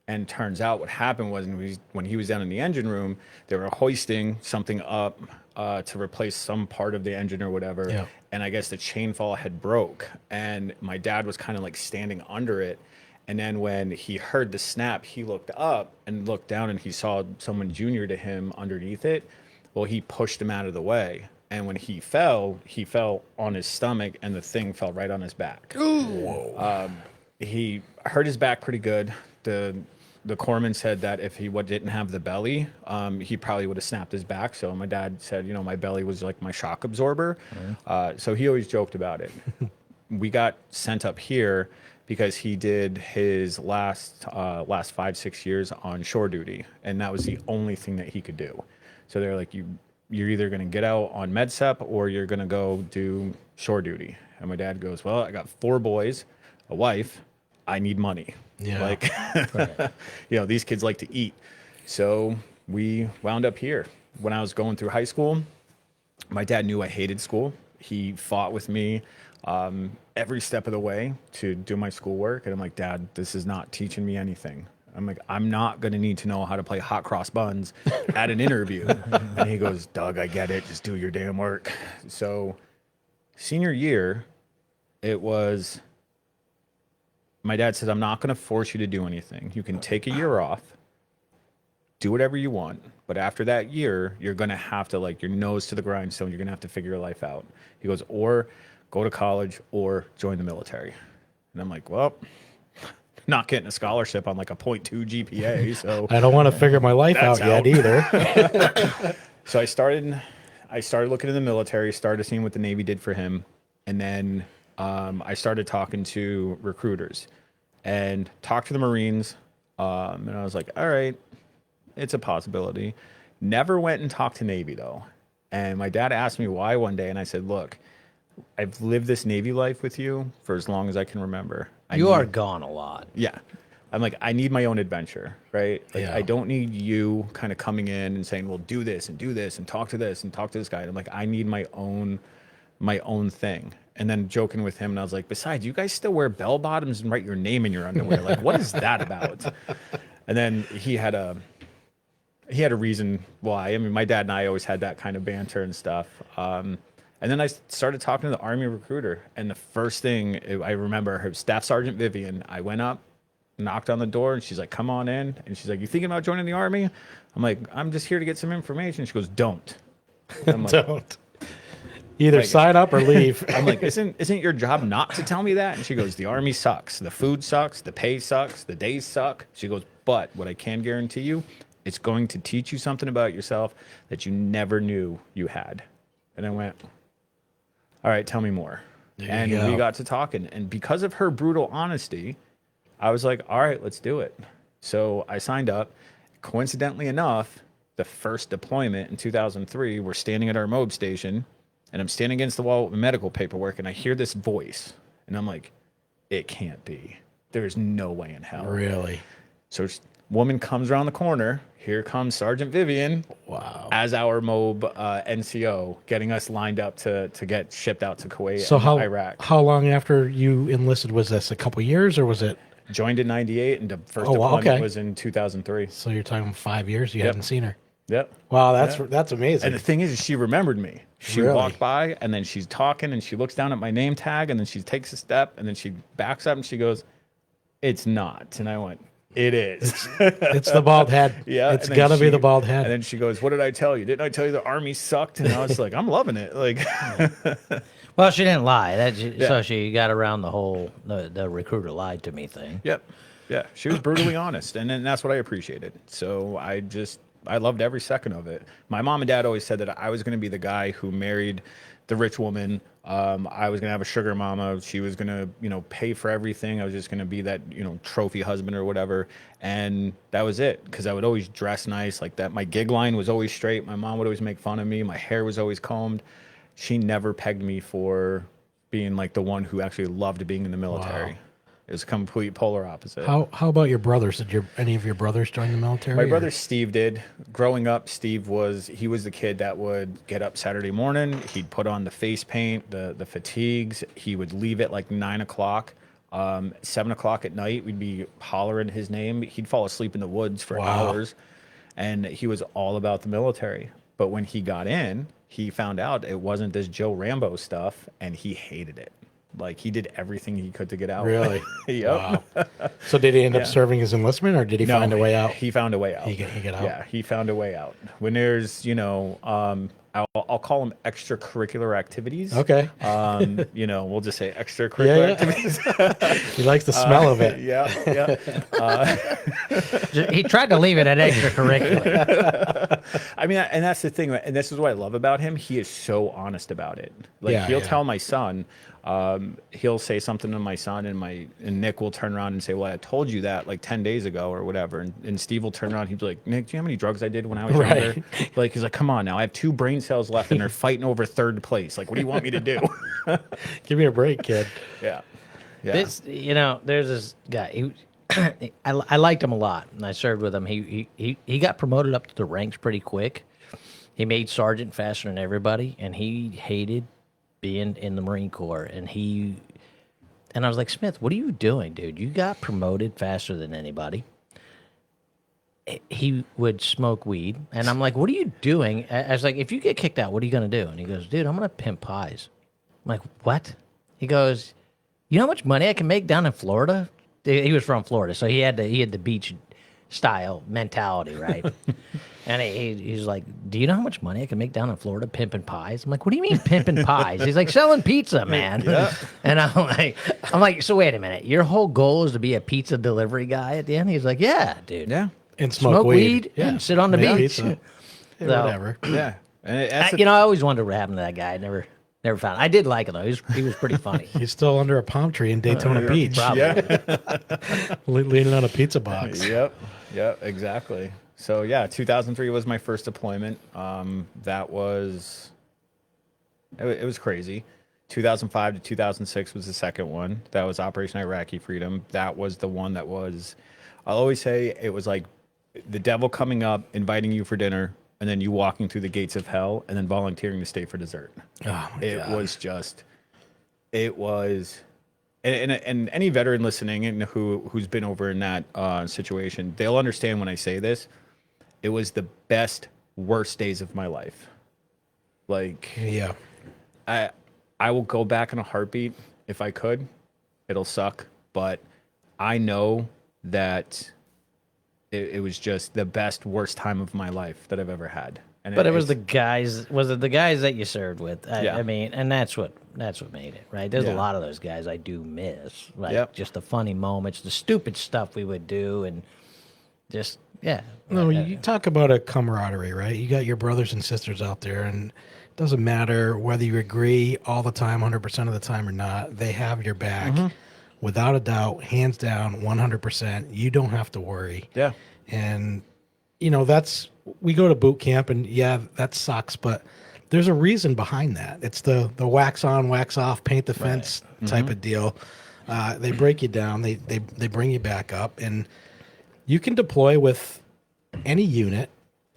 [SPEAKER 3] And turns out what happened was when he was down in the engine room, they were hoisting something up to replace some part of the engine or whatever.
[SPEAKER 2] Yeah.
[SPEAKER 3] And I guess the chain fall had broke. And my dad was kind of like standing under it. And then when he heard the snap, he looked up and looked down and he saw someone junior to him underneath it. Well, he pushed him out of the way. And when he fell on his stomach and the thing fell right on his back.
[SPEAKER 2] Whoa.
[SPEAKER 3] He hurt his back pretty good. The corpsman said that if he didn't have the belly, he probably would have snapped his back. So my dad said, my belly was like my shock absorber. So he always joked about it. We got sent up here because he did his last 5-6 years on shore duty, and that was the only thing that he could do. So they're like, you're either going to get out on MedSep or you're going to go do shore duty. And my dad goes, "Well, I got 4 boys, a wife. I need money."
[SPEAKER 2] Yeah.
[SPEAKER 3] Like, these kids like to eat. So we wound up here. When I was going through high school, my dad knew I hated school. He fought with me every step of the way to do my schoolwork. And I'm like, "Dad, this is not teaching me anything." I'm like, "I'm not going to need to know how to play hot cross buns at an interview." And he goes, "Doug, I get it. Just do your damn work." So senior year, my dad said, "I'm not going to force you to do anything. You can take a year off, do whatever you want. But after that year, you're going to have to, like, your nose to the grindstone. You're going to have to figure your life out." He goes, "Or go to college or join the military." And I'm like, "Well, not getting a scholarship on like a 0.2 GPA. So
[SPEAKER 2] I don't want to figure my life out yet either.
[SPEAKER 3] So I started looking in the military, started seeing what the Navy did for him. And then I started talking to recruiters and talked to the Marines. And I was like, all right, it's a possibility. Never went and talked to Navy though. And my dad asked me why one day. And I said, "Look, I've lived this Navy life with you for as long as I can remember.
[SPEAKER 1] You are gone a lot.
[SPEAKER 3] Yeah. I'm like, I need my own adventure, right? Like,
[SPEAKER 2] Yeah.
[SPEAKER 3] I don't need you kind of coming in and saying, well, do this and talk to this and talk to this guy. And I'm like, I need my own thing. And then joking with him, and I was like, besides, you guys still wear bell bottoms and write your name in your underwear. Like, what is that about? And then he had a reason why. I mean, my dad and I always had that kind of banter and stuff. And then I started talking to the Army recruiter. And the first thing I remember, her Staff Sergeant Vivian, I went up, knocked on the door, and she's like, "Come on in." And she's like, "You thinking about joining the Army?" I'm like, "I'm just here to get some information." She goes, "Don't." I'm like,
[SPEAKER 2] Don't. Either sign up or leave.
[SPEAKER 3] I'm like, isn't your job not to tell me that? And she goes, "The Army sucks. The food sucks. The pay sucks. The days suck." She goes, "But what I can guarantee you, it's going to teach you something about yourself that you never knew you had." And I went, "All right, tell me more." And we got to talking. And because of her brutal honesty, I was like, all right, let's do it. So I signed up. Coincidentally enough, the first deployment in 2003, we're standing at our MOB station, and I'm standing against the wall with medical paperwork, and I hear this voice. And I'm like, it can't be. There's no way in hell.
[SPEAKER 2] Really?
[SPEAKER 3] So woman comes around the corner. Here comes Sergeant Vivian.
[SPEAKER 2] Wow.
[SPEAKER 3] As our MOB NCO, getting us lined up to get shipped out to Kuwait
[SPEAKER 2] So
[SPEAKER 3] and Iraq.
[SPEAKER 2] how long after you enlisted was this? A couple years, or was it?
[SPEAKER 3] Joined in 98, and the first
[SPEAKER 2] Oh, wow,
[SPEAKER 3] deployment
[SPEAKER 2] okay.
[SPEAKER 3] was in 2003.
[SPEAKER 2] So you're talking 5 years. You hadn't seen her.
[SPEAKER 3] Yep.
[SPEAKER 2] Wow, that's amazing.
[SPEAKER 3] And the thing is, she remembered me. She
[SPEAKER 2] Really?
[SPEAKER 3] walked by, and then she's talking, and she looks down at my name tag, and then she takes a step, and then she backs up, and she goes, "It's not." And I went, It is.
[SPEAKER 2] It's the bald head.
[SPEAKER 3] Yeah,
[SPEAKER 2] It's
[SPEAKER 3] and then
[SPEAKER 2] got to be
[SPEAKER 3] she-
[SPEAKER 2] the bald head.
[SPEAKER 3] And then she goes, "What did I tell you? Didn't I tell you the army sucked?" And I was like, "I'm loving it." Like,
[SPEAKER 1] Well, she didn't lie.
[SPEAKER 3] Yeah.
[SPEAKER 1] So she got around the whole the recruiter lied to me thing.
[SPEAKER 3] yep, yeah, she was brutally honest, and then that's what I appreciated. So I loved every second of it. My mom and dad always said that I was going to be the guy who married the rich woman. I was going to have a sugar mama. She was going to, pay for everything. I was just going to be that, trophy husband or whatever. And that was it. Because I would always dress nice like that. My gig line was always straight. My mom would always make fun of me. My hair was always combed. She never pegged me for being like the one who actually loved being in the military.
[SPEAKER 2] Wow.
[SPEAKER 3] It was a complete polar opposite.
[SPEAKER 2] How about your brothers? Did any of your brothers join the military?
[SPEAKER 3] My
[SPEAKER 2] or-
[SPEAKER 3] brother Steve did. Growing up, Steve was the kid that would get up Saturday morning. He'd put on the face paint, the fatigues. He would leave at like 9 o'clock. 7 o'clock at night, we'd be hollering his name. He'd fall asleep in the woods for
[SPEAKER 2] Wow.
[SPEAKER 3] hours, and he was all about the military. But when he got in, he found out it wasn't this Joe Rambo stuff, and he hated it. Like, he did everything he could to get out.
[SPEAKER 2] Really?
[SPEAKER 3] Yep.
[SPEAKER 2] Wow. So did he end up
[SPEAKER 3] Yeah.
[SPEAKER 2] serving his enlistment, or did he find a way out?
[SPEAKER 3] He found a way out.
[SPEAKER 2] He get out?
[SPEAKER 3] Yeah, he found a way out. When there's, I'll call them extracurricular activities.
[SPEAKER 2] Okay.
[SPEAKER 3] We'll just say extracurricular activities.
[SPEAKER 2] He likes the smell of it.
[SPEAKER 3] Yeah, yeah.
[SPEAKER 1] He tried to leave it at extracurricular.
[SPEAKER 3] I mean, and that's the thing, and this is what I love about him. He is so honest about it. Like,
[SPEAKER 2] Yeah,
[SPEAKER 3] he'll
[SPEAKER 2] yeah.
[SPEAKER 3] tell my son, he'll say something to my son, and Nick will turn around and say, "Well, I told you that like 10 days ago or whatever." And Steve will turn around, he'd be like, "Nick, do you know how many drugs I did when I was
[SPEAKER 2] Right.
[SPEAKER 3] younger?" Like, he's like, "Come on now, I have 2 brain cells left, and they're fighting over 3rd place. Like, what do you want me to do?"
[SPEAKER 2] Give me a break, kid.
[SPEAKER 3] Yeah, yeah.
[SPEAKER 1] This, there's this guy. I liked him a lot, and I served with him. He got promoted up to the ranks pretty quick. He made sergeant faster than everybody, and he hated being in the Marine Corps. And I was like, Smith, what are you doing, dude? You got promoted faster than anybody. He would smoke weed, and I'm like, what are you doing? I was like, if you get kicked out, what are you gonna do? And he goes, dude, I'm gonna pimp pies. I'm like, what? He goes, you know how much money I can make down in Florida? He was from Florida, so he had the beach style mentality, right? And he's like, do you know how much money I can make down in Florida pimping pies? I'm like, what do you mean pimping pies? He's like, selling pizza, man.
[SPEAKER 3] Yeah.
[SPEAKER 1] And I'm like, so wait a minute, your whole goal is to be a pizza delivery guy at the end? He's like, yeah, dude.
[SPEAKER 3] Yeah,
[SPEAKER 2] And
[SPEAKER 1] Smoke weed and sit on the
[SPEAKER 2] Make
[SPEAKER 1] beach.
[SPEAKER 2] pizza. Yeah,
[SPEAKER 1] So-
[SPEAKER 2] whatever.
[SPEAKER 3] yeah. And that's the-
[SPEAKER 1] I always wondered what happened to that guy. I never found. I did like him though. He was pretty funny.
[SPEAKER 2] He's still under a palm tree in Daytona Beach,
[SPEAKER 1] Probably.
[SPEAKER 3] yeah.
[SPEAKER 2] leaning on a pizza box.
[SPEAKER 3] Yep, exactly. So yeah, 2003 was my first deployment. It was crazy. 2005 to 2006 was the second one. That was Operation Iraqi Freedom. That was the one that was, I'll always say it was like the devil coming up, inviting you for dinner, and then you walking through the gates of hell, and then volunteering to stay for dessert.
[SPEAKER 2] Oh my
[SPEAKER 3] It
[SPEAKER 2] God.
[SPEAKER 3] was just, it was, and any veteran listening and who's been over in that situation, they'll understand when I say this. It was the best, worst days of my life. Like,
[SPEAKER 2] Yeah.
[SPEAKER 3] I will go back in a heartbeat if I could. It'll suck, but I know that it was just the best, worst time of my life that I've ever had. And
[SPEAKER 1] But it was the guys. Was it the guys that you served with?
[SPEAKER 3] Yeah.
[SPEAKER 1] I mean, and that's what made it, right? There's
[SPEAKER 3] Yeah.
[SPEAKER 1] a lot of those guys I do miss, like
[SPEAKER 3] Yep.
[SPEAKER 1] just the funny moments, the stupid stuff we would do, and just yeah.
[SPEAKER 2] No, you talk about a camaraderie, right? You got your brothers and sisters out there, and it doesn't matter whether you agree all the time, 100% of the time or not. They have your back, without a doubt, hands down, 100%. You don't have to worry.
[SPEAKER 3] Yeah.
[SPEAKER 2] And, we go to boot camp, and yeah, that sucks, but there's a reason behind that. It's the wax on, wax off, paint the fence type of deal. They break you down, they bring you back up, and you can deploy with any unit,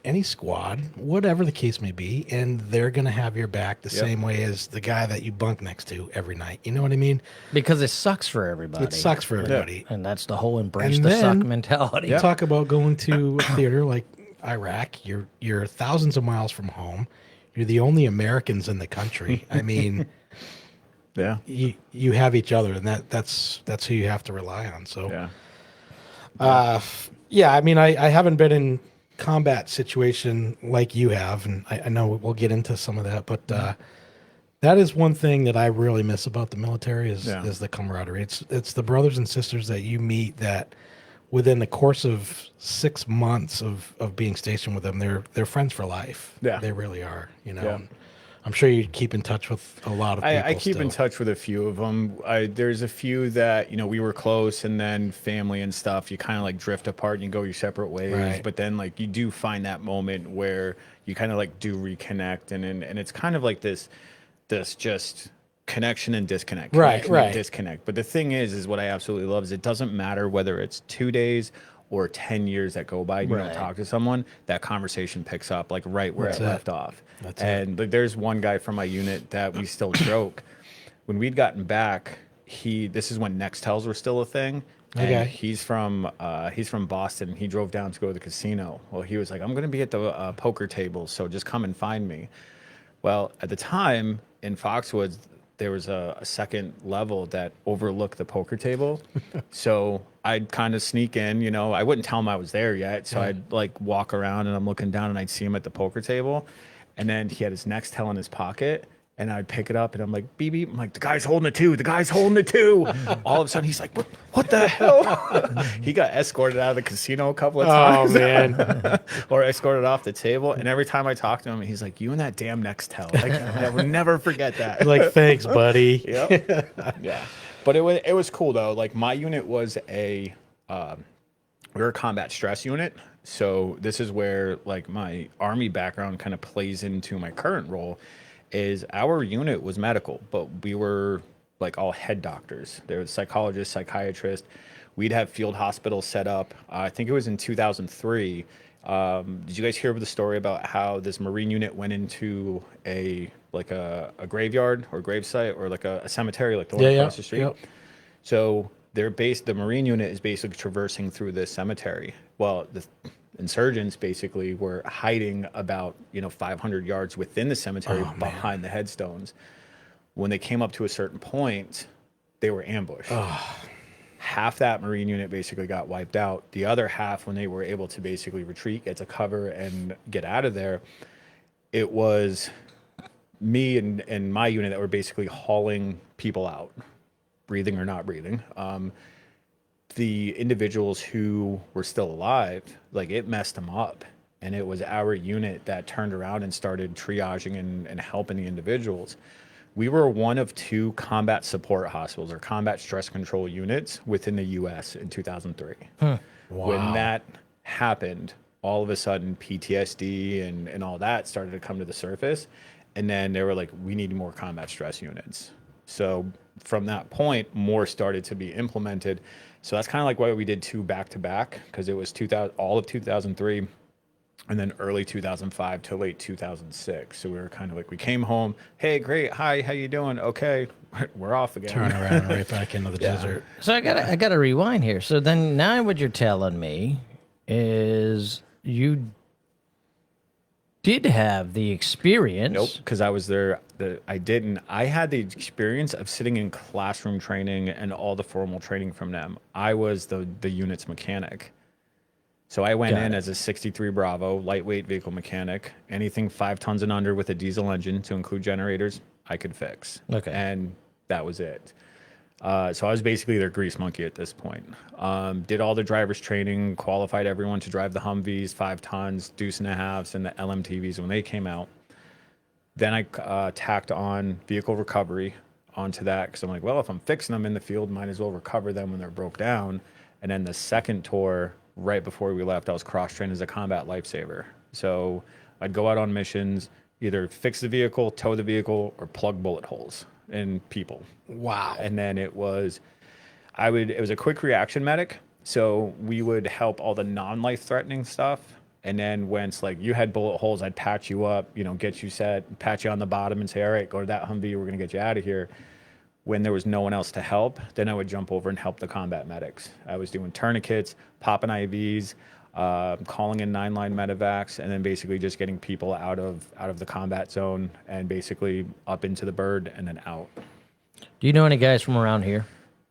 [SPEAKER 2] any squad, whatever the case may be, and they're going to have your back the same way as the guy that you bunk next to every night. You know what I mean?
[SPEAKER 1] because it sucks for everybody.
[SPEAKER 2] It sucks for everybody.
[SPEAKER 1] and that's the whole embrace
[SPEAKER 2] And
[SPEAKER 1] the suck
[SPEAKER 2] then-
[SPEAKER 1] mentality.
[SPEAKER 2] You talk about going to a theater like Iraq. You're thousands of miles from home. You're the only Americans in the country. I mean,
[SPEAKER 3] Yeah.
[SPEAKER 2] you have each other, and that's who you have to rely on. So
[SPEAKER 3] Yeah.
[SPEAKER 2] Yeah, I mean, I haven't been in combat situation like you have, and I know we'll get into some of that, but that is one thing that I really miss about the military
[SPEAKER 3] Yeah.
[SPEAKER 2] is the camaraderie. It's the brothers and sisters that you meet that within the course of 6 months of being stationed with them, they're friends for life.
[SPEAKER 3] Yeah.
[SPEAKER 2] They really are.
[SPEAKER 3] Yeah.
[SPEAKER 2] And I'm sure you keep in touch with a lot of people.
[SPEAKER 3] I keep in
[SPEAKER 2] still.
[SPEAKER 3] touch with a few of them. There's a few that, we were close, and then family and stuff, you kind of like drift apart and you go your separate ways.
[SPEAKER 2] Right.
[SPEAKER 3] But then like you do find that moment where you kind of like do reconnect, and it's kind of like this just connection and disconnect.
[SPEAKER 2] Right,
[SPEAKER 3] Connection and
[SPEAKER 2] right.
[SPEAKER 3] disconnect. But the thing is what I absolutely love is it doesn't matter whether it's 2 days or 10 years that go by and you don't
[SPEAKER 1] Right.
[SPEAKER 3] talk to someone, that conversation picks up like right where
[SPEAKER 2] That's
[SPEAKER 3] it
[SPEAKER 2] it.
[SPEAKER 3] left off.
[SPEAKER 2] That's it.
[SPEAKER 3] And like, there's one guy from my unit that we still joke. When we'd gotten back, this is when Nextels were still a thing. And
[SPEAKER 2] Okay.
[SPEAKER 3] he's from Boston, and he drove down to go to the casino. Well, he was like, I'm going to be at the poker table, so just come and find me. Well, at the time in Foxwoods, there was a second level that overlooked the poker table. So I'd kind of sneak in, I wouldn't tell him I was there yet. So I'd like walk around and I'm looking down and I'd see him at the poker table. And then he had his Nextel in his pocket. And I'd pick it up and I'm like, beep, beep. I'm like, the guy's holding it too. The guy's holding it too. All of a sudden he's like, what the hell? He got escorted out of the casino a couple of
[SPEAKER 2] Oh
[SPEAKER 3] times.
[SPEAKER 2] man,
[SPEAKER 3] Or escorted off the table. And every time I talk to him, he's like, you and that damn Nextel. Like, I will never forget that.
[SPEAKER 2] like thanks, buddy.
[SPEAKER 3] Yep. Yeah. But it was cool though. Like my unit was we were a combat stress unit. So this is where like my Army background kind of plays into my current role. Is our unit was medical, but we were like all head doctors. There was psychologists, psychiatrists. We'd have field hospitals set up. I think it was in 2003. Did you guys hear the story about how this Marine unit went into a graveyard or gravesite or like a cemetery, like the one across the street?
[SPEAKER 2] Yep.
[SPEAKER 3] So the Marine unit is basically traversing through this cemetery. Well, the insurgents basically were hiding about 500 yards within the cemetery behind the headstones. When they came up to a certain point, they were ambushed. Half that Marine unit basically got wiped out. The other half, when they were able to basically retreat, get to cover, and get out of there, it was me and my unit that were basically hauling people out, breathing or not breathing. The individuals who were still alive, like it messed them up. And it was our unit that turned around and started triaging and helping the individuals. We were one of 2 combat support hospitals or combat stress control units within the US in 2003.
[SPEAKER 2] Wow.
[SPEAKER 3] When that happened, all of a sudden PTSD and all that started to come to the surface. And then they were like, we need more combat stress units. So from that point, more started to be implemented. So that's kind of like why we did 2 back to back, because it was all of 2003 and then early 2005 to late 2006. So we were kind of like, we came home, hey, great, hi, how you doing? Okay, we're off again.
[SPEAKER 2] Turn around right back into the desert.
[SPEAKER 1] So I gotta rewind here. So then now what you're telling me is you did have the experience.
[SPEAKER 3] Nope, because I was there. I didn't. I had the experience of sitting in classroom training and all the formal training from them. I was the unit's mechanic. So I went in as a 63 Bravo lightweight vehicle mechanic. Anything 5 tons and under with a diesel engine, to include generators, I could fix.
[SPEAKER 1] Okay.
[SPEAKER 3] And that was it. So I was basically their grease monkey at this point. Did all the driver's training, qualified everyone to drive the Humvees, 5 tons, deuce and a halves, and the LMTVs when they came out. Then I tacked on vehicle recovery onto that, because I'm like, well, if I'm fixing them in the field, might as well recover them when they're broke down. And then the second tour, right before we left, I was cross-trained as a combat lifesaver. So I'd go out on missions, either fix the vehicle, tow the vehicle, or plug bullet holes in people.
[SPEAKER 2] Wow.
[SPEAKER 3] And then it was a quick reaction medic. So we would help all the non-life threatening stuff. And then once like you had bullet holes, I'd patch you up, get you set, pat you on the bottom and say, all right, go to that Humvee, we're going to get you out of here. When there was no one else to help, then I would jump over and help the combat medics. I was doing tourniquets, popping IVs, calling in 9-line medevacs, and then basically just getting people out of the combat zone and basically up into the bird and then out.
[SPEAKER 1] Do you know any guys from around here?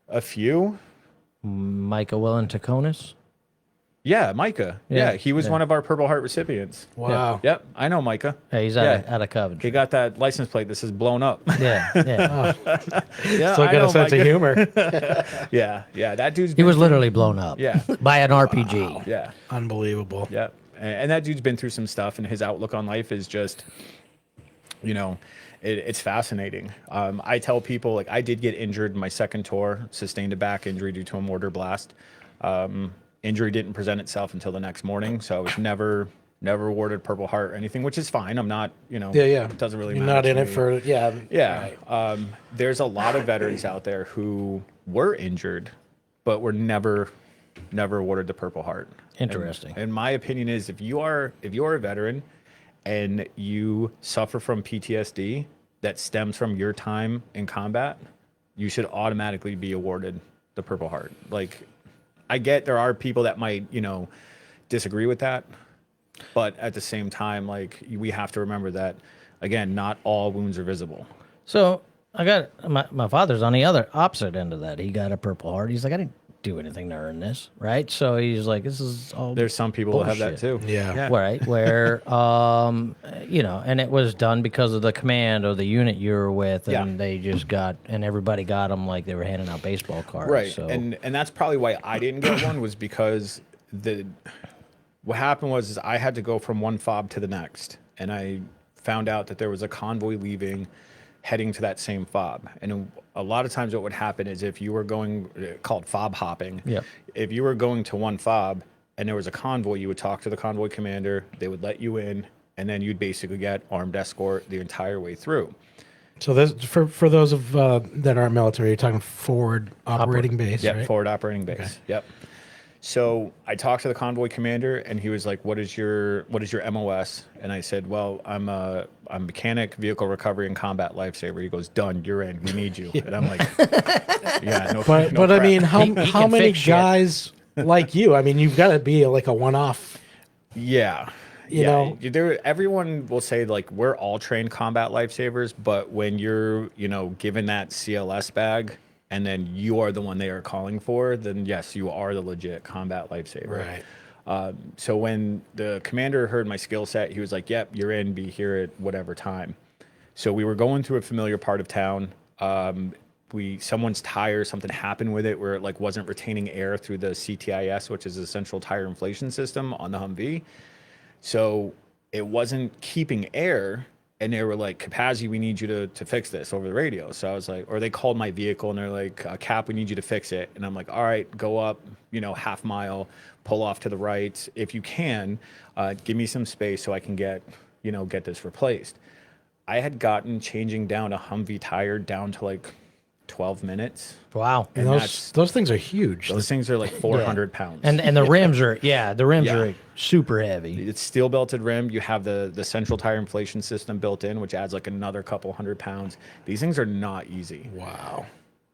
[SPEAKER 3] A few.
[SPEAKER 1] Micah Will and Taconis?
[SPEAKER 3] Yeah, Micah. Yeah, he was one of our Purple Heart recipients.
[SPEAKER 2] Wow.
[SPEAKER 3] Yep, I know Micah.
[SPEAKER 1] Yeah, he's out of Coventry.
[SPEAKER 3] He got that license plate that says blown up.
[SPEAKER 1] Yeah, yeah.
[SPEAKER 3] Yeah,
[SPEAKER 2] Still
[SPEAKER 3] I
[SPEAKER 2] got
[SPEAKER 3] know
[SPEAKER 2] a sense of
[SPEAKER 3] Micah.
[SPEAKER 2] humor.
[SPEAKER 3] Yeah, that dude's
[SPEAKER 1] He
[SPEAKER 3] been
[SPEAKER 1] was
[SPEAKER 3] through-
[SPEAKER 1] literally blown up.
[SPEAKER 3] Yeah.
[SPEAKER 1] By an RPG.
[SPEAKER 3] Yeah.
[SPEAKER 2] Unbelievable.
[SPEAKER 3] Yeah. And that dude's been through some stuff, and his outlook on life is just, it's fascinating. I tell people, like, I did get injured my second tour, sustained a back injury due to a mortar blast. Injury didn't present itself until the next morning, so I was never awarded Purple Heart or anything, which is fine. I'm not,
[SPEAKER 2] Yeah.
[SPEAKER 3] it doesn't really
[SPEAKER 2] You're
[SPEAKER 3] matter.
[SPEAKER 2] not
[SPEAKER 3] to
[SPEAKER 2] in it
[SPEAKER 3] me.
[SPEAKER 2] for, yeah.
[SPEAKER 3] Yeah.
[SPEAKER 2] Right.
[SPEAKER 3] There's a lot of veterans out there who were injured, but were never awarded the Purple Heart.
[SPEAKER 1] Interesting.
[SPEAKER 3] And my opinion is, if you are a veteran and you suffer from PTSD that stems from your time in combat, you should automatically be awarded the Purple Heart. Like, I get there are people that might, disagree with that, but at the same time, like, we have to remember that, again, not all wounds are visible.
[SPEAKER 1] So I got my father's on the other opposite end of that. He got a Purple Heart. He's like, I didn't do anything to earn this, right? So he's like, this is all
[SPEAKER 3] There's some people that have that too.
[SPEAKER 2] Yeah.
[SPEAKER 1] right where and it was done because of the command or the unit you were with, and
[SPEAKER 3] Yeah.
[SPEAKER 1] they just got, and everybody got them like they were handing out baseball cards.
[SPEAKER 3] Right.
[SPEAKER 1] So
[SPEAKER 3] And that's probably why I didn't get one, was because what happened was I had to go from one fob to the next, and I found out that there was a convoy leaving, heading to that same fob. And a lot of times what would happen is, if you were going, called fob hopping,
[SPEAKER 1] Yep.
[SPEAKER 3] if you were going to one fob and there was a convoy, you would talk to the convoy commander, they would let you in, and then you'd basically get armed escort the entire way through.
[SPEAKER 2] So this for those of that aren't military, you're talking forward operating base,
[SPEAKER 3] Yep,
[SPEAKER 2] right?
[SPEAKER 3] forward operating base. Yep. So I talked to the convoy commander, and he was like, "What is your MOS?" And I said, "Well, I'm mechanic, vehicle recovery, and combat lifesaver." He goes, "Done, you're in. We need you." And I'm like, "Yeah, no."
[SPEAKER 2] But
[SPEAKER 3] no
[SPEAKER 2] but I
[SPEAKER 3] crap."
[SPEAKER 2] mean, how
[SPEAKER 1] He
[SPEAKER 2] how
[SPEAKER 1] can
[SPEAKER 2] many
[SPEAKER 1] fix shit.
[SPEAKER 2] guys like you? I mean, you've got to be like a one-off.
[SPEAKER 3] Yeah.
[SPEAKER 2] You know?
[SPEAKER 3] Everyone will say, like, we're all trained combat lifesavers, but when you're, given that CLS bag, and then you are the one they are calling for, then yes, you are the legit combat lifesaver.
[SPEAKER 2] Right.
[SPEAKER 3] So when the commander heard my skill set, he was like, "Yep, you're in. Be here at whatever time." So we were going through a familiar part of town. Someone's tire, something happened with it where it like wasn't retaining air through the CTIS, which is the central tire inflation system on the Humvee. So it wasn't keeping air. And they were like, "Capazzi, we need you to fix this," over the radio. So I was like, or they called my vehicle and they're like, "Cap, we need you to fix it." And I'm like, "All right, go up, half mile, pull off to the right. If you can, give me some space so I can get this replaced." I had gotten changing down a Humvee tire down to like 12 minutes.
[SPEAKER 1] wow.
[SPEAKER 2] And those things are huge.
[SPEAKER 3] Those things are like 400 pounds.
[SPEAKER 1] And the rims are are super heavy.
[SPEAKER 3] It's steel belted rim. You have the central tire inflation system built in, which adds like another couple 100 pounds. These things are not easy.
[SPEAKER 2] Wow.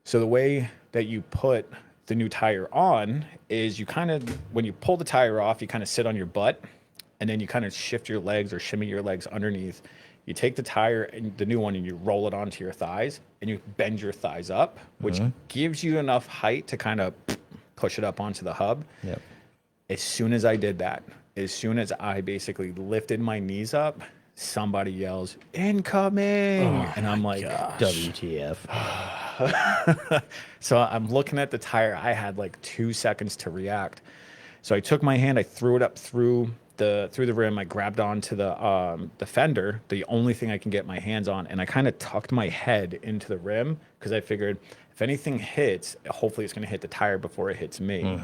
[SPEAKER 3] So the way that you put the new tire on is you kind of, when you pull the tire off, you kind of sit on your butt, and then you kind of shift your legs or shimmy your legs underneath. You take the tire and the new one and you roll it onto your thighs, and you bend your thighs up, which gives you enough height to kind of push it up onto the hub.
[SPEAKER 1] Yep.
[SPEAKER 3] As soon as I did that, as soon as I basically lifted my knees up, somebody yells, "Incoming!" And I'm like,
[SPEAKER 1] WTF.
[SPEAKER 3] So I'm looking at the tire. I had like 2 seconds to react. So I took my hand, I threw it up through the rim. I grabbed onto the fender, the only thing I can get my hands on, and I kind of tucked my head into the rim because I figured if anything hits, hopefully it's going to hit the tire before it hits me.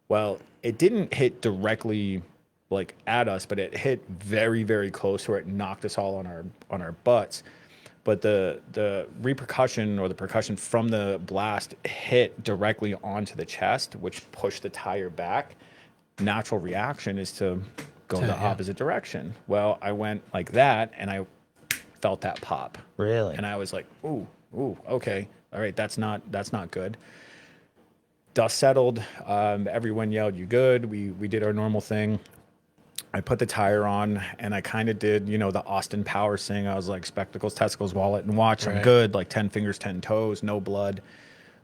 [SPEAKER 3] Well, it didn't hit directly like at us, but it hit very, very close where it knocked us all on our butts. But the repercussion or the percussion from the blast hit directly onto the chest, which pushed the tire back. Natural reaction is to go the opposite direction. Well, I went like that, and I felt that pop.
[SPEAKER 1] Really?
[SPEAKER 3] And I was like, ooh, okay, all right, that's not good. Dust settled. Everyone yelled, "You good?" We did our normal thing. I put the tire on, and I kind of did, the Austin Powers thing. I was like, spectacles, testicles, wallet, and watch. I'm good. Like 10 fingers, 10 toes, no blood.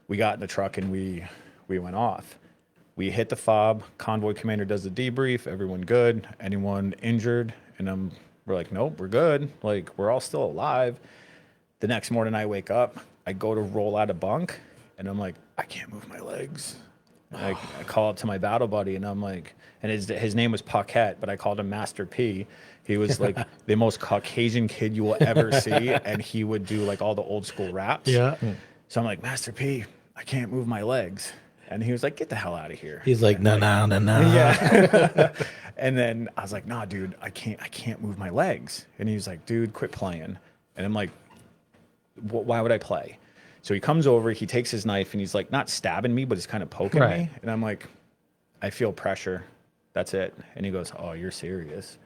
[SPEAKER 3] We got in the truck and we went off. We hit the fob. Convoy commander does the debrief. Everyone good. Anyone injured? And we're like, nope, we're good. Like, we're all still alive. The next morning I wake up, I go to roll out of bunk, and I'm like, I can't move my legs. I call up to my battle buddy, and I'm like, and his name was Paquette, but I called him Master P. He was like the most Caucasian kid you will ever see, and he would do like all the old school raps.
[SPEAKER 2] Yeah.
[SPEAKER 3] So I'm like, Master P, I can't move my legs. And he was like, get the hell out of here.
[SPEAKER 2] He's like, no.
[SPEAKER 3] Yeah. And then I was like, nah, dude, I can't move my legs. And he was like, dude, quit playing. And I'm like, why would I play? So he comes over, he takes his knife, and he's like, not stabbing me, but he's kind of poking me. And I'm like, I feel pressure. That's it. And he goes, oh, you're serious.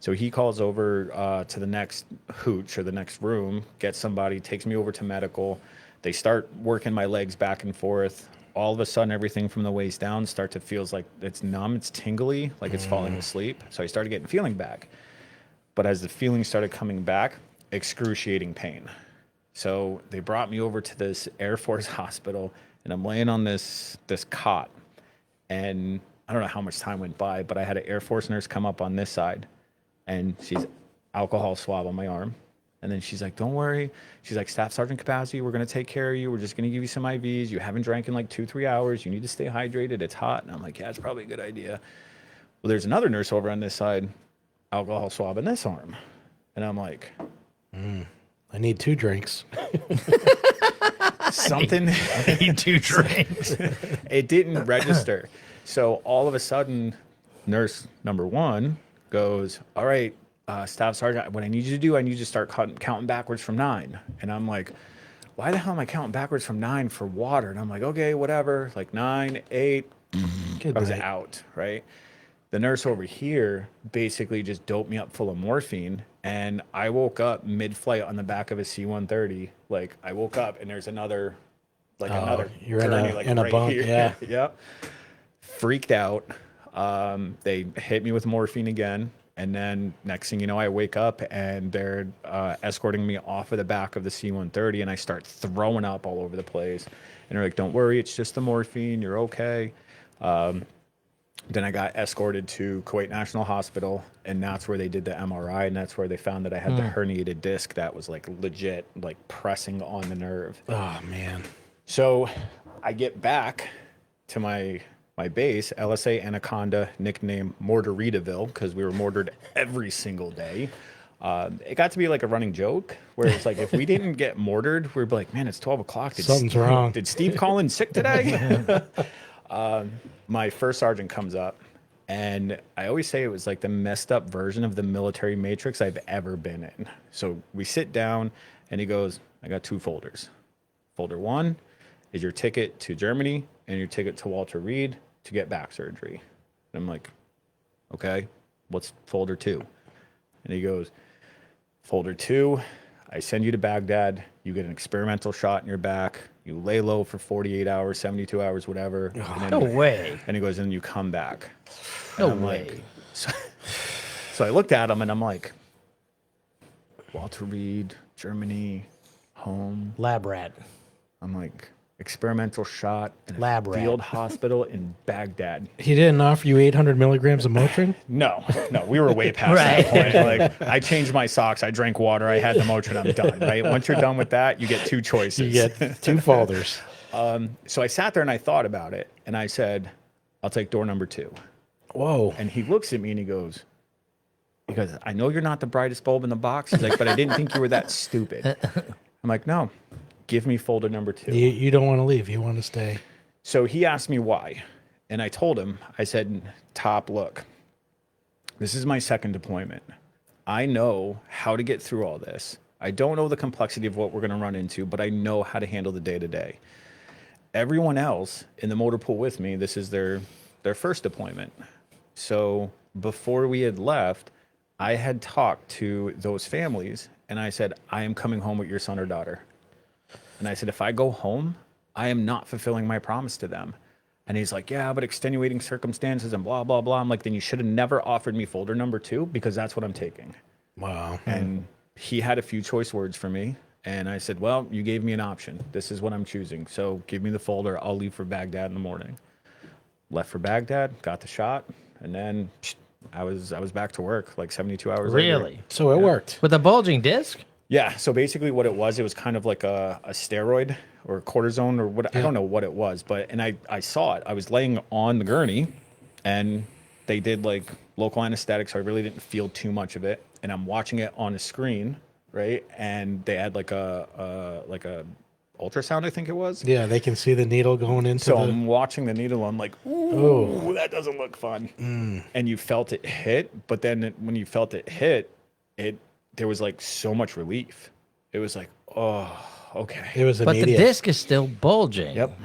[SPEAKER 3] So he calls over to the next hooch or the next room, gets somebody, takes me over to medical. They start working my legs back and forth. All of a sudden, everything from the waist down starts to feels like it's numb, it's tingly, like it's falling asleep. So I started getting feeling back. But as the feeling started coming back, excruciating pain. So they brought me over to this Air Force hospital, and I'm laying on this cot. And I don't know how much time went by, but I had an Air Force nurse come up on this side, and she's alcohol swab on my arm. And then she's like, don't worry. She's like, Staff Sergeant Capazzi, we're going to take care of you. We're just going to give you some IVs. You haven't drank in like 2-3 hours. You need to stay hydrated. It's hot. And I'm like, yeah, it's probably a good idea. Well, there's another nurse over on this side, alcohol swab in this arm. And I'm like,
[SPEAKER 2] I need 2 drinks.
[SPEAKER 3] something.
[SPEAKER 1] I need 2 drinks.
[SPEAKER 3] It didn't register. So all of a sudden, nurse number 1 goes, all right, Staff Sergeant, what I need you to do, I need you to start counting backwards from 9. And I'm like, why the hell am I counting backwards from 9 for water? And I'm like, okay, whatever. Like 9, 8, I was out, right? The nurse over here basically just doped me up full of morphine. And I woke up mid-flight on the back of a C-130. Like, I woke up and there's another
[SPEAKER 2] you're
[SPEAKER 3] gurney,
[SPEAKER 2] in a bunk,
[SPEAKER 3] here.
[SPEAKER 2] yeah.
[SPEAKER 3] Yep. Freaked out. They hit me with morphine again. And then next thing you know, I wake up and they're escorting me off of the back of the C-130, and I start throwing up all over the place. And they're like, don't worry, it's just the morphine. You're okay. Then I got escorted to Kuwait National Hospital, and that's where they did the MRI, and that's where they found that I had the herniated disc that was like legit, like pressing on the nerve.
[SPEAKER 2] Oh, man.
[SPEAKER 3] So I get back to my base, LSA Anaconda, nicknamed Mortaritaville, because we were mortared every single day. It got to be like a running joke where it's like, if we didn't get mortared, we'd be like, man, it's 12 o'clock.
[SPEAKER 2] Something's wrong.
[SPEAKER 3] Did Steve call in sick today? My first sergeant comes up, and I always say it was like the messed up version of the military matrix I've ever been in. So we sit down, and he goes, I got 2 folders. Folder 1 is your ticket to Germany and your ticket to Walter Reed to get back surgery. And I'm like, okay, what's folder 2? And he goes, folder 2, I send you to Baghdad. You get an experimental shot in your back. You lay low for 48 hours, 72 hours, whatever.
[SPEAKER 1] No way.
[SPEAKER 3] And he goes, and you come back.
[SPEAKER 1] No
[SPEAKER 3] And I'm
[SPEAKER 1] way.
[SPEAKER 3] like, so I looked at him and I'm like, Walter Reed, Germany, home.
[SPEAKER 1] Lab rat.
[SPEAKER 3] I'm like, experimental shot in a
[SPEAKER 1] Lab rat.
[SPEAKER 3] field hospital in Baghdad.
[SPEAKER 2] He didn't offer you 800 milligrams of Motrin?
[SPEAKER 3] No, we were way past
[SPEAKER 1] Right.
[SPEAKER 3] that point. Like, I changed my socks, I drank water, I had the Motrin, I'm done, right? Once you're done with that, you get 2 choices.
[SPEAKER 2] You get 2 folders.
[SPEAKER 3] So I sat there and I thought about it, and I said, I'll take door number 2.
[SPEAKER 2] Whoa.
[SPEAKER 3] And he looks at me and he goes, I know you're not the brightest bulb in the box. He's like, but I didn't think you were that stupid. I'm like, no, give me folder number 2.
[SPEAKER 2] You don't want to leave. You want to stay.
[SPEAKER 3] So he asked me why. And I told him, I said, Top, look, this is my second deployment. I know how to get through all this. I don't know the complexity of what we're going to run into, but I know how to handle the day-to-day. Everyone else in the motor pool with me, this is their first deployment. So before we had left, I had talked to those families, and I said, I am coming home with your son or daughter. And I said, if I go home, I am not fulfilling my promise to them. And he's like, yeah, but extenuating circumstances and blah, blah, blah. I'm like, then you should have never offered me folder number 2, because that's what I'm taking.
[SPEAKER 2] Wow.
[SPEAKER 3] And he had a few choice words for me. And I said, well, you gave me an option. This is what I'm choosing. So give me the folder. I'll leave for Baghdad in the morning. left for Baghdad, got the shot, and then I was back to work like 72 hours later.
[SPEAKER 1] Really?
[SPEAKER 2] So it worked.
[SPEAKER 1] With a bulging disc?
[SPEAKER 3] Yeah. So basically, what it was kind of like a steroid or cortisone or what I don't know what it was, but and I saw it. I was laying on the gurney, and they did like local anesthetic, so I really didn't feel too much of it. And I'm watching it on a screen, right? And they had like a ultrasound, I think it was.
[SPEAKER 2] Yeah, they can see the needle going into
[SPEAKER 3] So
[SPEAKER 2] the...
[SPEAKER 3] I'm watching the needle. I'm like, ooh, that doesn't look fun. And you felt it hit, but then when you felt it hit, there was like so much relief. It was like, oh, okay.
[SPEAKER 2] It was
[SPEAKER 1] But
[SPEAKER 2] immediate.
[SPEAKER 1] the disc is still bulging.
[SPEAKER 3] Yep.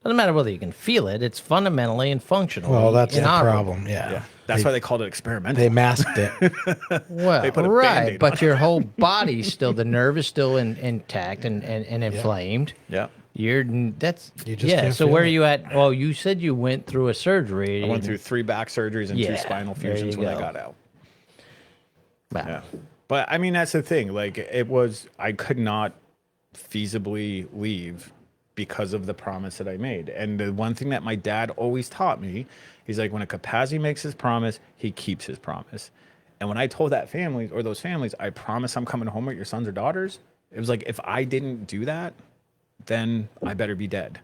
[SPEAKER 1] Doesn't matter whether you can feel it. It's fundamentally and functionally
[SPEAKER 2] Well, that's the
[SPEAKER 1] inoperable.
[SPEAKER 2] problem. Yeah.
[SPEAKER 3] Yeah. That's why they called it experimental.
[SPEAKER 2] They masked it.
[SPEAKER 1] Well,
[SPEAKER 3] They put a
[SPEAKER 1] right,
[SPEAKER 3] Band-Aid
[SPEAKER 1] but
[SPEAKER 3] on
[SPEAKER 1] your whole body's still, the nerve is still intact and inflamed.
[SPEAKER 3] Yeah.
[SPEAKER 2] You just
[SPEAKER 1] yeah.
[SPEAKER 2] can't
[SPEAKER 1] So
[SPEAKER 2] feel
[SPEAKER 1] where
[SPEAKER 2] it.
[SPEAKER 1] are you at? Well, you said you went through a surgery.
[SPEAKER 3] I went through 3 back surgeries and 2
[SPEAKER 1] Yeah,
[SPEAKER 3] spinal
[SPEAKER 1] there
[SPEAKER 3] fusions
[SPEAKER 1] you
[SPEAKER 3] when I
[SPEAKER 1] go.
[SPEAKER 3] got out.
[SPEAKER 1] Wow.
[SPEAKER 3] Yeah. But I mean, that's the thing. Like, I could not feasibly leave because of the promise that I made. And the one thing that my dad always taught me, he's like, when a Capazzi makes his promise, he keeps his promise. And when I told that family or those families, I promise I'm coming home with your sons or daughters, it was like, if I didn't do that, then I better be dead.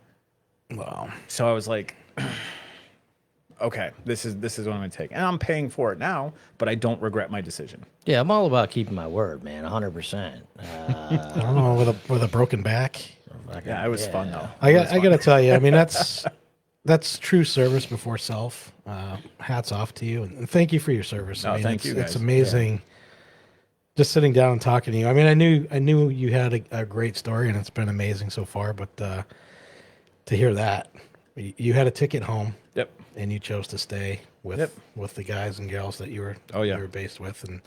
[SPEAKER 2] Wow.
[SPEAKER 3] So I was like, okay, this is what I'm going to take. And I'm paying for it now, but I don't regret my decision.
[SPEAKER 1] Yeah, I'm all about keeping my word, man. 100%.
[SPEAKER 2] I don't know, with a broken back.
[SPEAKER 3] Yeah, it was fun though.
[SPEAKER 2] I got to tell you, I mean, that's true service before self. Hats off to you, and thank you for your service.
[SPEAKER 3] No,
[SPEAKER 2] I mean,
[SPEAKER 3] thank you,
[SPEAKER 2] It's
[SPEAKER 3] guys.
[SPEAKER 2] amazing. Just sitting down and talking to you. I mean, I knew you had a great story, and it's been amazing so far. But to hear that, you had a ticket home,
[SPEAKER 3] Yep.
[SPEAKER 2] and you chose to stay with the guys and gals that you were you were based with, and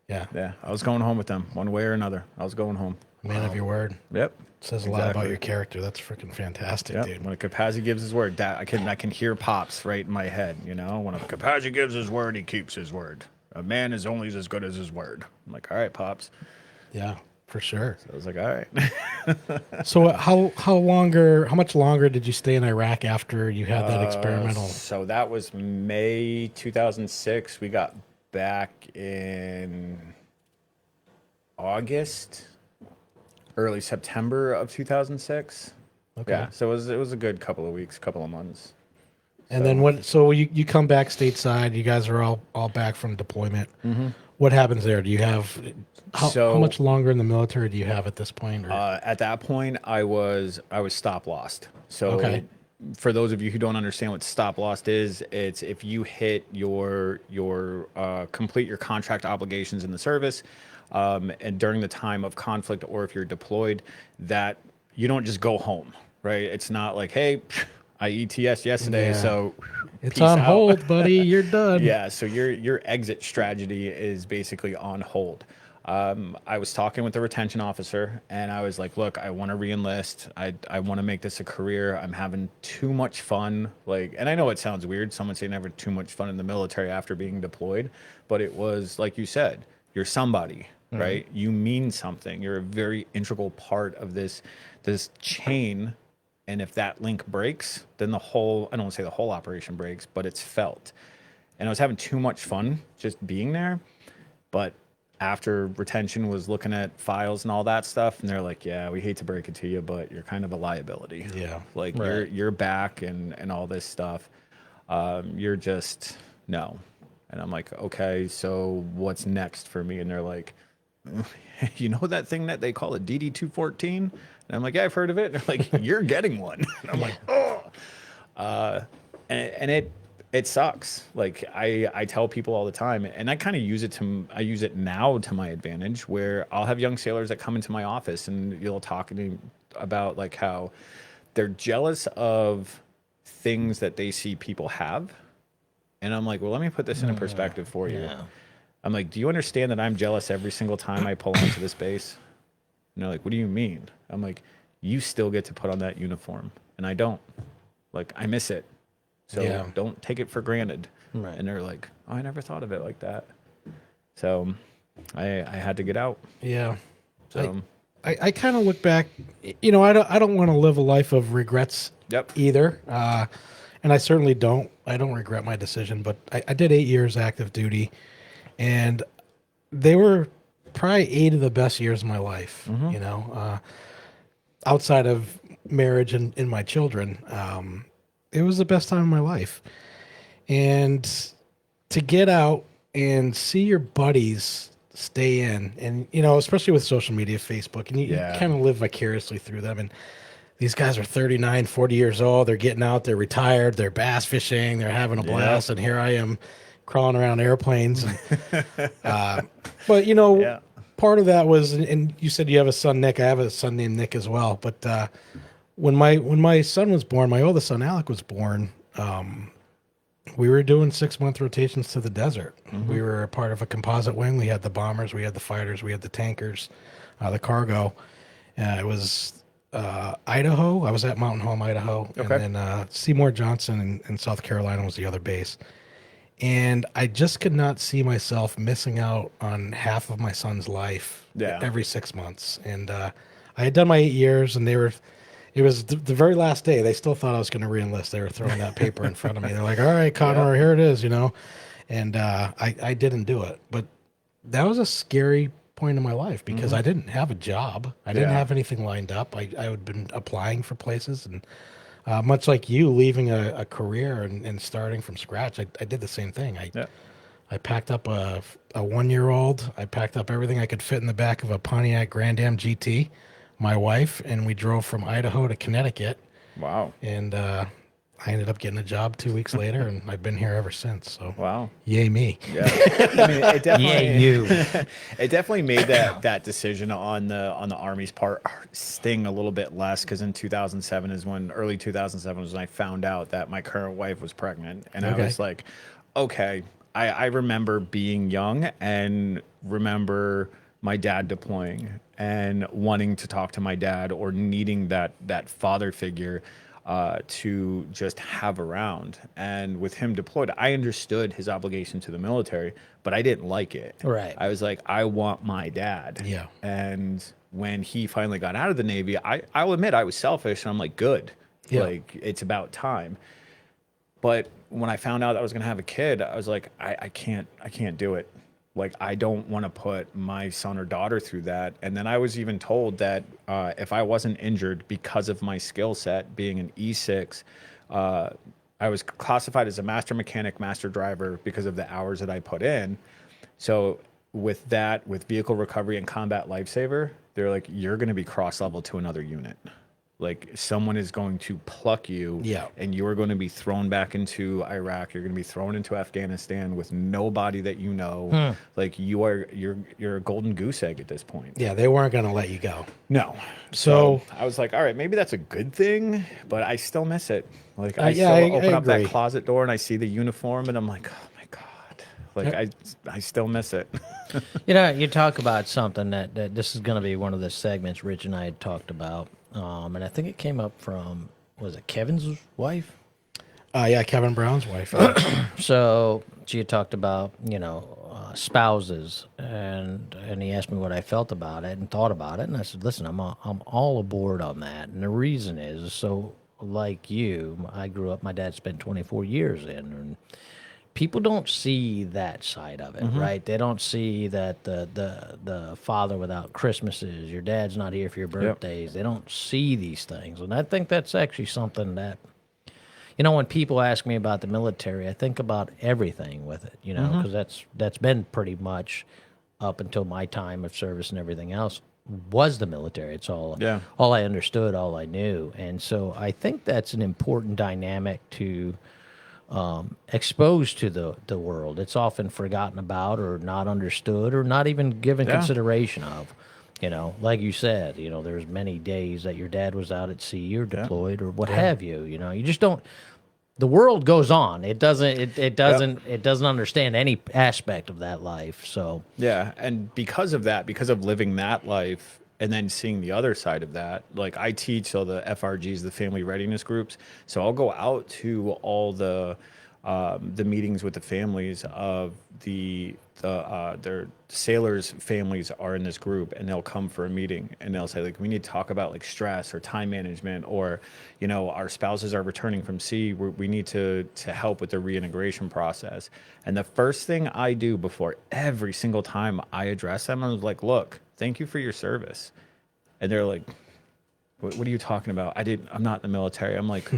[SPEAKER 3] Yeah, I was going home with them one way or another. I was going home.
[SPEAKER 2] man of your word.
[SPEAKER 3] Yep.
[SPEAKER 2] Says a lot about your character. That's freaking fantastic,
[SPEAKER 3] Yep.
[SPEAKER 2] dude.
[SPEAKER 3] When a Capazzi gives his word, I can hear pops right in my head. You know, when a Capazzi gives his word, he keeps his word. A man is only as good as his word. I'm like, all right, pops.
[SPEAKER 2] Yeah, for sure.
[SPEAKER 3] I was like, all right.
[SPEAKER 2] So how much longer did you stay in Iraq after you had that experimental?
[SPEAKER 3] So that was May 2006. We got back in August, early September of 2006.
[SPEAKER 2] Okay.
[SPEAKER 3] Yeah, so it was a good couple of weeks, couple of months.
[SPEAKER 2] And then what? So you come back stateside. You guys are all back from deployment.
[SPEAKER 3] Mm-hmm.
[SPEAKER 2] What happens there? Do you have how
[SPEAKER 3] So-
[SPEAKER 2] much longer in the military do you have at this point? Or?
[SPEAKER 3] At that point, I was stop lost. So
[SPEAKER 2] Okay.
[SPEAKER 3] for those of you who don't understand what stop lost is, it's if you hit your complete your contract obligations in the service, and during the time of conflict, or if you're deployed, that you don't just go home, right? It's not like, hey, I ETS yesterday,
[SPEAKER 2] Yeah.
[SPEAKER 3] so
[SPEAKER 2] It's
[SPEAKER 3] peace
[SPEAKER 2] on
[SPEAKER 3] out.
[SPEAKER 2] hold, buddy. You're done.
[SPEAKER 3] Yeah, so your exit strategy is basically on hold. I was talking with the retention officer, and I was like, look, I want to reenlist. I want to make this a career. I'm having too much fun. Like, and I know it sounds weird, someone saying never too much fun in the military after being deployed, but it was, like you said, you're somebody, right? You mean something. You're a very integral part of this chain. And if that link breaks, then the whole, I don't want to say the whole operation breaks, but it's felt. And I was having too much fun just being there. But after retention was looking at files and all that stuff, and they're like, yeah, we hate to break it to you, but you're kind of a liability.
[SPEAKER 2] Yeah.
[SPEAKER 3] Like
[SPEAKER 1] Right.
[SPEAKER 3] you're back and all this stuff. You're just, no. And I'm like, okay, so what's next for me? And they're like, you know that thing that they call a DD-214? And I'm like, yeah, I've heard of it. And they're like, you're getting one. And I'm like, oh. And it sucks. Like I tell people all the time, and I kind of use it now to my advantage, where I'll have young sailors that come into my office and you'll talk to me about like how they're jealous of things that they see people have. And I'm like, well, let me put this in perspective for you.
[SPEAKER 1] Yeah.
[SPEAKER 3] I'm like, do you understand that I'm jealous every single time I pull onto this base? And they're like, what do you mean? I'm like, you still get to put on that uniform, and I don't. Like, I miss it. So
[SPEAKER 2] Yeah.
[SPEAKER 3] don't take it for granted.
[SPEAKER 1] Right.
[SPEAKER 3] And they're like, oh, I never thought of it like that. So I had to get out.
[SPEAKER 2] Yeah.
[SPEAKER 3] So
[SPEAKER 2] I kind of look back, you know, I don't want to live a life of regrets
[SPEAKER 3] yep.
[SPEAKER 2] either. and I certainly don't. I don't regret my decision, but I did 8 years active duty, and they were probably 8 of the best years of my life. You know, outside of marriage and my children, it was the best time of my life. And to get out and see your buddies stay in, and you know, especially with social media, Facebook, and you kind of live vicariously through them. And these guys are 39, 40 years old. They're getting out, they're retired, they're bass fishing, they're having a blast. And here I am crawling around airplanes. And, but, you know, part of that was, and you said you have a son, Nick. I have a son named Nick as well. But when my son was born, my oldest son, Alec, was born, we were doing 6-month rotations to the desert. We were a part of a composite wing. We had the bombers, we had the fighters, we had the tankers, the cargo. It was Idaho. I was at Mountain Home, Idaho.
[SPEAKER 3] Okay.
[SPEAKER 2] And then Seymour Johnson in South Carolina was the other base. And I just could not see myself missing out on half of my son's life every 6 months. And I had done my 8 years, and it was the very last day. They still thought I was going to re-enlist. They were throwing that paper in front of me. They're like, all right, Connor, here it is, you know. And I didn't do it. But that was a scary point in my life because I didn't have a job. I didn't have anything lined up. I had been applying for places, and much like you, leaving a career and starting from scratch, I did the same thing. I packed up a 1-year-old. I packed up everything I could fit in the back of a Pontiac Grand Am GT, my wife, and we drove from Idaho to Connecticut.
[SPEAKER 3] Wow.
[SPEAKER 2] And I ended up getting a job 2 weeks later, and I've been here ever since. So
[SPEAKER 3] wow,
[SPEAKER 2] yay me.
[SPEAKER 3] Yeah, I mean, it definitely,
[SPEAKER 1] Yay you.
[SPEAKER 3] It definitely made that decision on the Army's part sting a little bit less, because in 2007 is when early 2007 was when I found out that my current wife was pregnant, and I was like, okay. I remember being young and remember my dad deploying and wanting to talk to my dad, or needing that father figure to just have around. And with him deployed, I understood his obligation to the military, but I didn't like it.
[SPEAKER 1] Right.
[SPEAKER 3] I was like, I want my dad.
[SPEAKER 2] Yeah.
[SPEAKER 3] And when he finally got out of the Navy, I'll admit I was selfish, and I'm like, good.
[SPEAKER 2] Yeah.
[SPEAKER 3] Like, it's about time. But when I found out I was going to have a kid, I was like, I can't do it. Like, I don't want to put my son or daughter through that. And then I was even told that if I wasn't injured because of my skill set being an E6, I was classified as a master mechanic, master driver because of the hours that I put in. So with that, with vehicle recovery and combat lifesaver, they're like, you're going to be cross-leveled to another unit. Like, someone is going to pluck you, and you are going to be thrown back into Iraq. You're going to be thrown into Afghanistan with nobody that you know. Like, you're a golden goose egg at this point.
[SPEAKER 2] Yeah, they weren't going to let you go.
[SPEAKER 3] No. So I was like, all right, maybe that's a good thing, but I still miss it. Like, I open up that closet door and I see the uniform, and I'm like, oh my God. Like, I still miss it.
[SPEAKER 1] You know, you talk about something that this is going to be one of the segments Rich and I had talked about. And I think it came up from, was it Kevin's wife?
[SPEAKER 2] Yeah, Kevin Brown's wife.
[SPEAKER 1] So she had talked about, you know, spouses, and he asked me what I felt about it and thought about it, and I said, listen, I'm all aboard on that, and the reason is, so like you, I grew up, my dad spent 24 years in, and people don't see that side of it, right? They don't see that the father without Christmases, your dad's not here for your birthdays. They don't see these things. And I think that's actually something that, you know, when people ask me about the military, I think about everything with it, you know, because that's been pretty much up until my time of service, and everything else was the military. It's all I understood, all I knew. And so I think that's an important dynamic to exposed to the world. It's often forgotten about, or not understood, or not even given consideration of. You know, like you said, you know, there's many days that your dad was out at sea or deployed or what have you. You know, you just don't. The world goes on. It doesn't. It doesn't understand any aspect of that life. So
[SPEAKER 3] and because of that, because of living that life, and then seeing the other side of that, like, I teach all the FRGs, the family readiness groups. So I'll go out to all the meetings with the families of the their sailors' families are in this group, and they'll come for a meeting, and they'll say like, we need to talk about like stress or time management, or our spouses are returning from sea. We need to help with the reintegration process. And the first thing I do before every single time I address them, I'm like, look, thank you for your service. And they're like, what are you talking about? I'm not in the military. I'm like,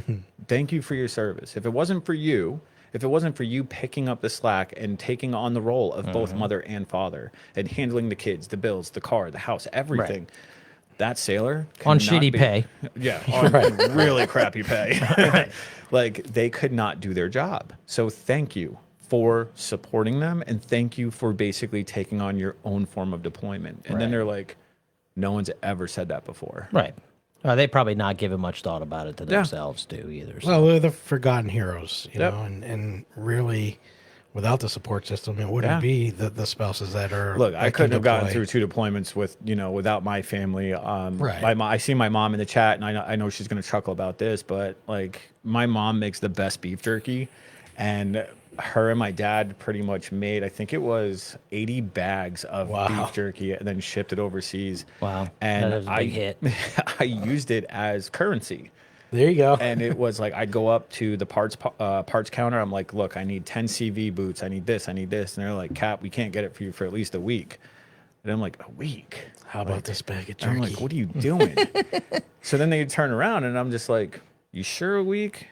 [SPEAKER 3] thank you for your service. If it wasn't for you picking up the slack and taking on the role of both mother and father and handling the kids, the bills, the car, the house, everything, that sailor
[SPEAKER 1] On
[SPEAKER 3] could not
[SPEAKER 1] shitty pay.
[SPEAKER 3] Yeah, on really crappy pay. Like, they could not do their job. So thank you for supporting them, and thank you for basically taking on your own form of deployment. And then they're like, no one's ever said that before.
[SPEAKER 1] Right. They probably not given much thought about it to themselves too either. So.
[SPEAKER 2] Well, they're the forgotten heroes, you know, and really, without the support system, it wouldn't be the spouses that are.
[SPEAKER 3] Look, I couldn't have gotten
[SPEAKER 2] deploy.
[SPEAKER 3] through 2 deployments without my family.
[SPEAKER 2] Right.
[SPEAKER 3] I see my mom in the chat, and I know she's going to chuckle about this, but like, my mom makes the best beef jerky, and her and my dad pretty much made, I think it was 80 bags of beef jerky, and then shipped it overseas.
[SPEAKER 1] Wow.
[SPEAKER 3] And
[SPEAKER 1] that was a big hit.
[SPEAKER 3] I used it as currency.
[SPEAKER 2] There you go.
[SPEAKER 3] And it was like, I'd go up to the parts counter. I'm like, look, I need 10 CV boots. I need this. And they're like, Cap, we can't get it for you for at least a week. And I'm like, a week?
[SPEAKER 2] How about this bag of jerky?
[SPEAKER 3] I'm like, what are you doing? So then they turn around, and I'm just like, you sure a week?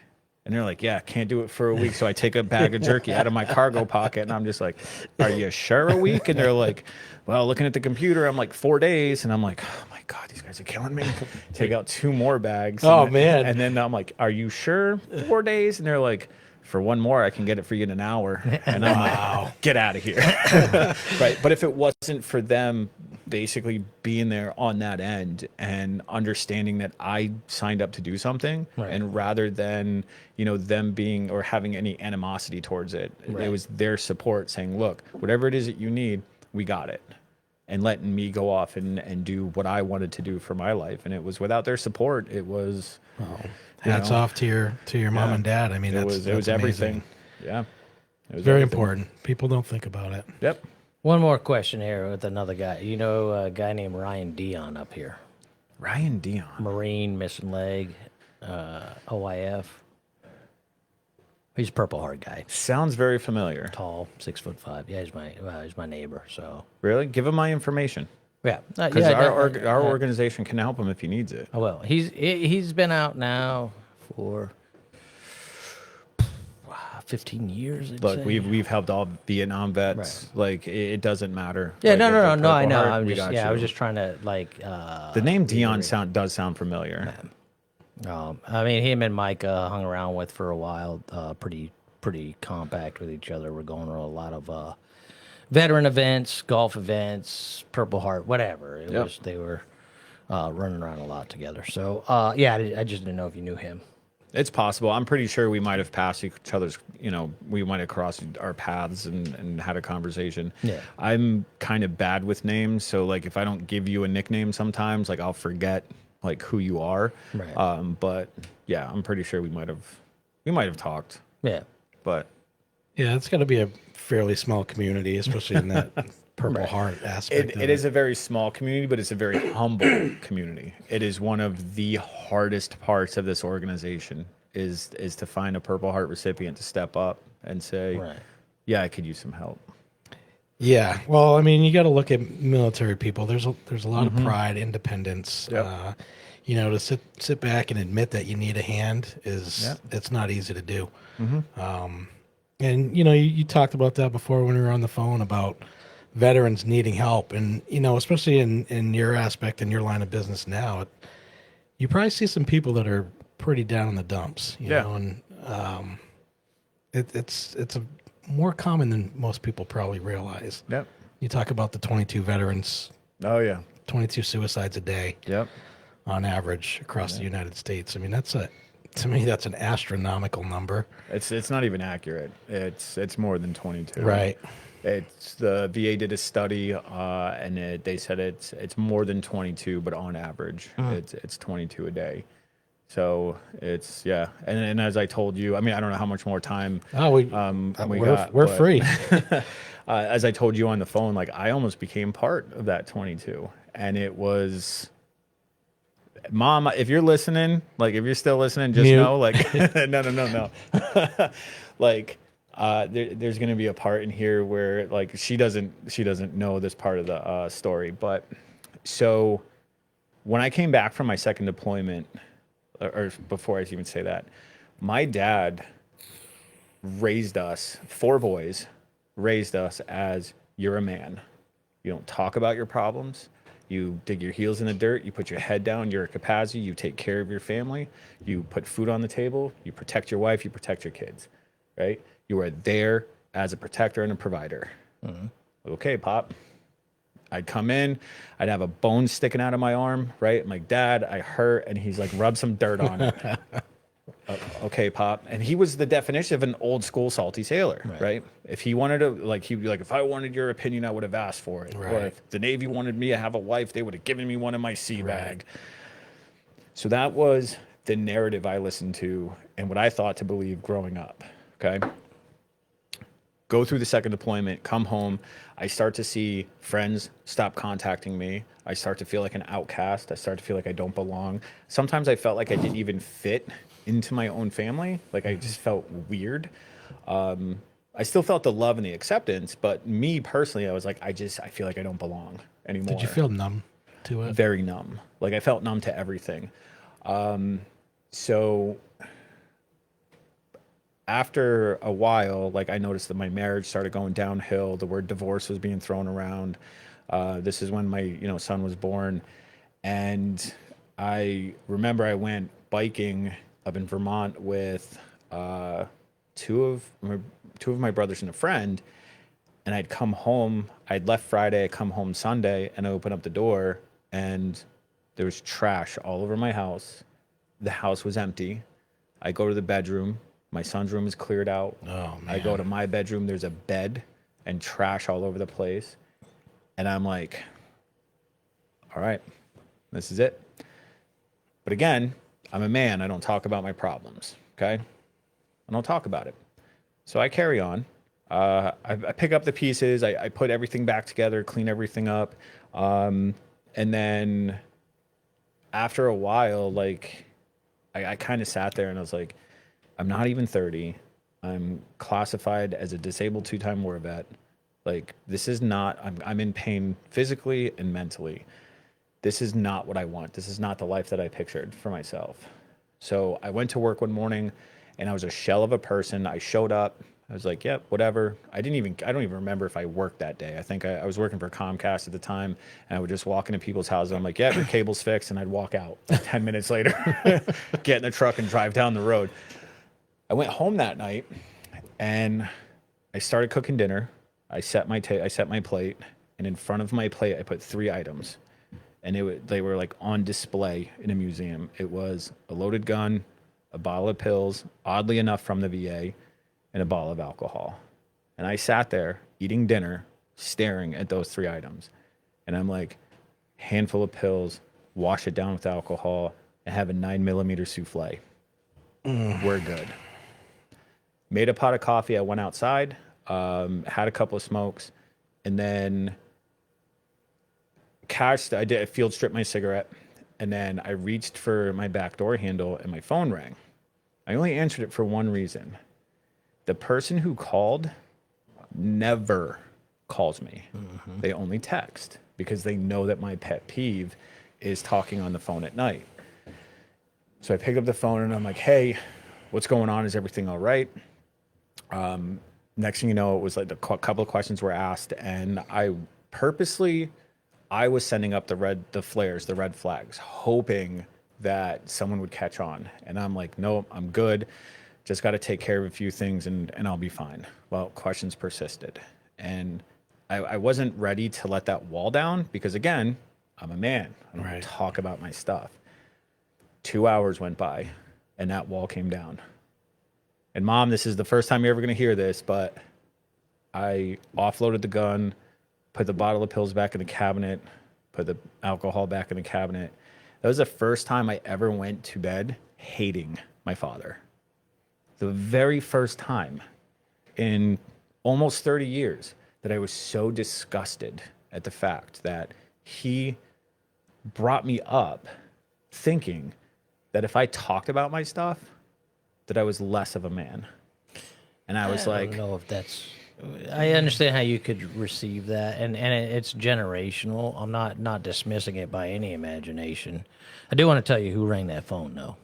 [SPEAKER 3] And they're like, yeah, can't do it for a week. So I take a bag of jerky out of my cargo pocket, and I'm just like, are you sure a week? And they're like, well, looking at the computer, I'm like, 4 days. And I'm like, oh my God, these guys are killing me. Take out 2 more bags.
[SPEAKER 2] Man.
[SPEAKER 3] And then I'm like, are you sure 4 days? And they're like, for 1 more, I can get it for you in an hour. And I'm like, get out of here. Right. But if it wasn't for them basically being there on that end and understanding that I signed up to do something, and rather than, them being or having any animosity towards it, it was their support saying, look, whatever it is that you need, we got it. And letting me go off and do what I wanted to do for my life. And it was without their support, it was...
[SPEAKER 2] Hats off to your mom and dad. I mean,
[SPEAKER 3] it was everything. Yeah. It was
[SPEAKER 2] very
[SPEAKER 3] everything.
[SPEAKER 2] important. People don't think about it.
[SPEAKER 3] Yep.
[SPEAKER 1] One more question here with another guy. You know a guy named Ryan Dion up here.
[SPEAKER 3] Ryan Dion.
[SPEAKER 1] Marine, missing leg, OIF. He's a Purple Heart guy.
[SPEAKER 3] Sounds very familiar.
[SPEAKER 1] Tall, 6'5". Yeah, he's my neighbor. So
[SPEAKER 3] really, give him my information.
[SPEAKER 1] Yeah,
[SPEAKER 3] because our organization can help him if he needs it.
[SPEAKER 1] Oh, well, he's been out now for 15 years.
[SPEAKER 3] Look, we've helped all Vietnam vets.
[SPEAKER 1] Right.
[SPEAKER 3] Like, it doesn't matter.
[SPEAKER 1] Yeah,
[SPEAKER 3] like,
[SPEAKER 1] no. I know.
[SPEAKER 3] Heart,
[SPEAKER 1] I was just trying to like.
[SPEAKER 3] The name Dion does sound familiar.
[SPEAKER 1] I mean, him and Mike hung around with for a while. Pretty compact with each other. We're going to a lot of veteran events, golf events, Purple Heart, whatever. They were running around a lot together. So I just didn't know if you knew him.
[SPEAKER 3] It's possible. I'm pretty sure we might have passed each other's, we might have crossed our paths and had a conversation.
[SPEAKER 1] Yeah.
[SPEAKER 3] I'm kind of bad with names. So, like, if I don't give you a nickname sometimes, like, I'll forget, like, who you are.
[SPEAKER 1] Right.
[SPEAKER 3] But, yeah, I'm pretty sure we might have talked.
[SPEAKER 1] Yeah.
[SPEAKER 3] But.
[SPEAKER 2] Yeah, it's got to be a fairly small community, especially in that Purple Heart aspect.
[SPEAKER 3] It is a very small community, but it's a very humble community. It is one of the hardest parts of this organization is to find a Purple Heart recipient to step up and say, yeah, I could use some help.
[SPEAKER 2] Yeah. Well, I mean, you got to look at military people. There's a lot of pride, independence.
[SPEAKER 3] Yep.
[SPEAKER 2] To sit back and admit that you need a hand it's not easy to do. And, you talked about that before when we were on the phone about veterans needing help. And, especially in your aspect, in your line of business now, you probably see some people that are pretty down in the dumps, you know, and it's more common than most people probably realize.
[SPEAKER 3] Yep.
[SPEAKER 2] You talk about the 22 veterans.
[SPEAKER 3] Oh, yeah.
[SPEAKER 2] 22 suicides a day.
[SPEAKER 3] Yep.
[SPEAKER 2] On average across the United States. I mean, to me, that's an astronomical number.
[SPEAKER 3] It's not even accurate. It's more than 22.
[SPEAKER 2] Right.
[SPEAKER 3] It's the VA did a study, and they said it's more than 22, but on average, it's 22 a day. So it's, yeah. And as I told you, I mean, I don't know how much more time
[SPEAKER 2] Oh, we we're
[SPEAKER 3] but
[SPEAKER 2] free.
[SPEAKER 3] as I told you on the phone, like I almost became part of that 22. And it was, Mom, if you're listening, like if you're still listening, just
[SPEAKER 2] Mute.
[SPEAKER 3] know, like, no. Like, there's going to be a part in here where like she doesn't know this part of the story. But so when I came back from my second deployment, or before I even say that, my dad raised us, 4 boys, raised us as you're a man. You don't talk about your problems. You dig your heels in the dirt. You put your head down. You're a Capazzi. You take care of your family. You put food on the table. You protect your wife. You protect your kids, right? You are there as a protector and a provider. Okay, Pop. I'd come in. I'd have a bone sticking out of my arm, right? I'm like, Dad, I hurt. And he's like, rub some dirt on it. Okay, Pop. And he was the definition of an old school salty sailor, right? If he wanted to, like, he'd be like, if I wanted your opinion, I would have asked for it. Or if the Navy wanted me to have a wife, they would have given me one in my sea bag. So that was the narrative I listened to and what I thought to believe growing up. Okay. Go through the second deployment, come home. I start to see friends stop contacting me. I start to feel like an outcast. I start to feel like I don't belong. Sometimes I felt like I didn't even fit into my own family. Like I just felt weird. I still felt the love and the acceptance, but me personally, I was like, I feel like I don't belong anymore.
[SPEAKER 2] Did you feel numb to it?
[SPEAKER 3] Very numb. Like I felt numb to everything. So after a while, like I noticed that my marriage started going downhill. The word divorce was being thrown around. This is when my son was born, and I remember I went biking up in Vermont with two of my brothers and a friend, and I'd come home. I'd left Friday. I come home Sunday, and I open up the door, and there was trash all over my house. The house was empty. I go to the bedroom. My son's room is cleared out.
[SPEAKER 2] Oh, man.
[SPEAKER 3] I go to my bedroom. There's a bed and trash all over the place. And I'm like, all right, this is it. But again, I'm a man. I don't talk about my problems. Okay. I don't talk about it. So I carry on. I pick up the pieces. I put everything back together, clean everything up. And then after a while, like I kind of sat there and I was like, I'm not even 30. I'm classified as a disabled 2-time war vet. Like this is not, I'm in pain physically and mentally. This is not what I want. This is not the life that I pictured for myself. So I went to work one morning and I was a shell of a person. I showed up. I was like, yep, whatever. I don't even remember if I worked that day. I think I was working for Comcast at the time, and I would just walk into people's houses. I'm like, yeah, your cable's fixed. And I'd walk out 10 minutes later, get in the truck and drive down the road. I went home that night and I started cooking dinner. I set my plate, and in front of my plate, I put 3 items, and they were like on display in a museum. It was a loaded gun, a bottle of pills, oddly enough from the VA, and a bottle of alcohol. And I sat there eating dinner, staring at those 3 items. And I'm like, handful of pills, wash it down with alcohol, and have a 9mm souffle. We're good. Made a pot of coffee. I went outside, had a couple of smokes, and then I did a field strip my cigarette, and then I reached for my back door handle and my phone rang. I only answered it for one reason. The person who called never calls me. They only text because they know that my pet peeve is talking on the phone at night. So I picked up the phone and I'm like, hey, what's going on? Is everything all right? Next thing you know, it was like a couple of questions were asked, and I was sending up the red flags, hoping that someone would catch on. And I'm like, nope, I'm good. Just got to take care of a few things and I'll be fine. Well, questions persisted. And I wasn't ready to let that wall down because, again, I'm a man. I don't talk about my stuff. 2 hours went by and that wall came down. And Mom, this is the first time you're ever going to hear this, but I offloaded the gun, put the bottle of pills back in the cabinet, put the alcohol back in the cabinet. That was the first time I ever went to bed hating my father. The very first time in almost 30 years that I was so disgusted at the fact that he brought me up thinking that if I talked about my stuff, that I was less of a man. And I was
[SPEAKER 1] I
[SPEAKER 3] like,
[SPEAKER 1] don't know if that's. I understand how you could receive that, and it's generational. I'm not dismissing it by any imagination. I do want to tell you who rang that phone, though.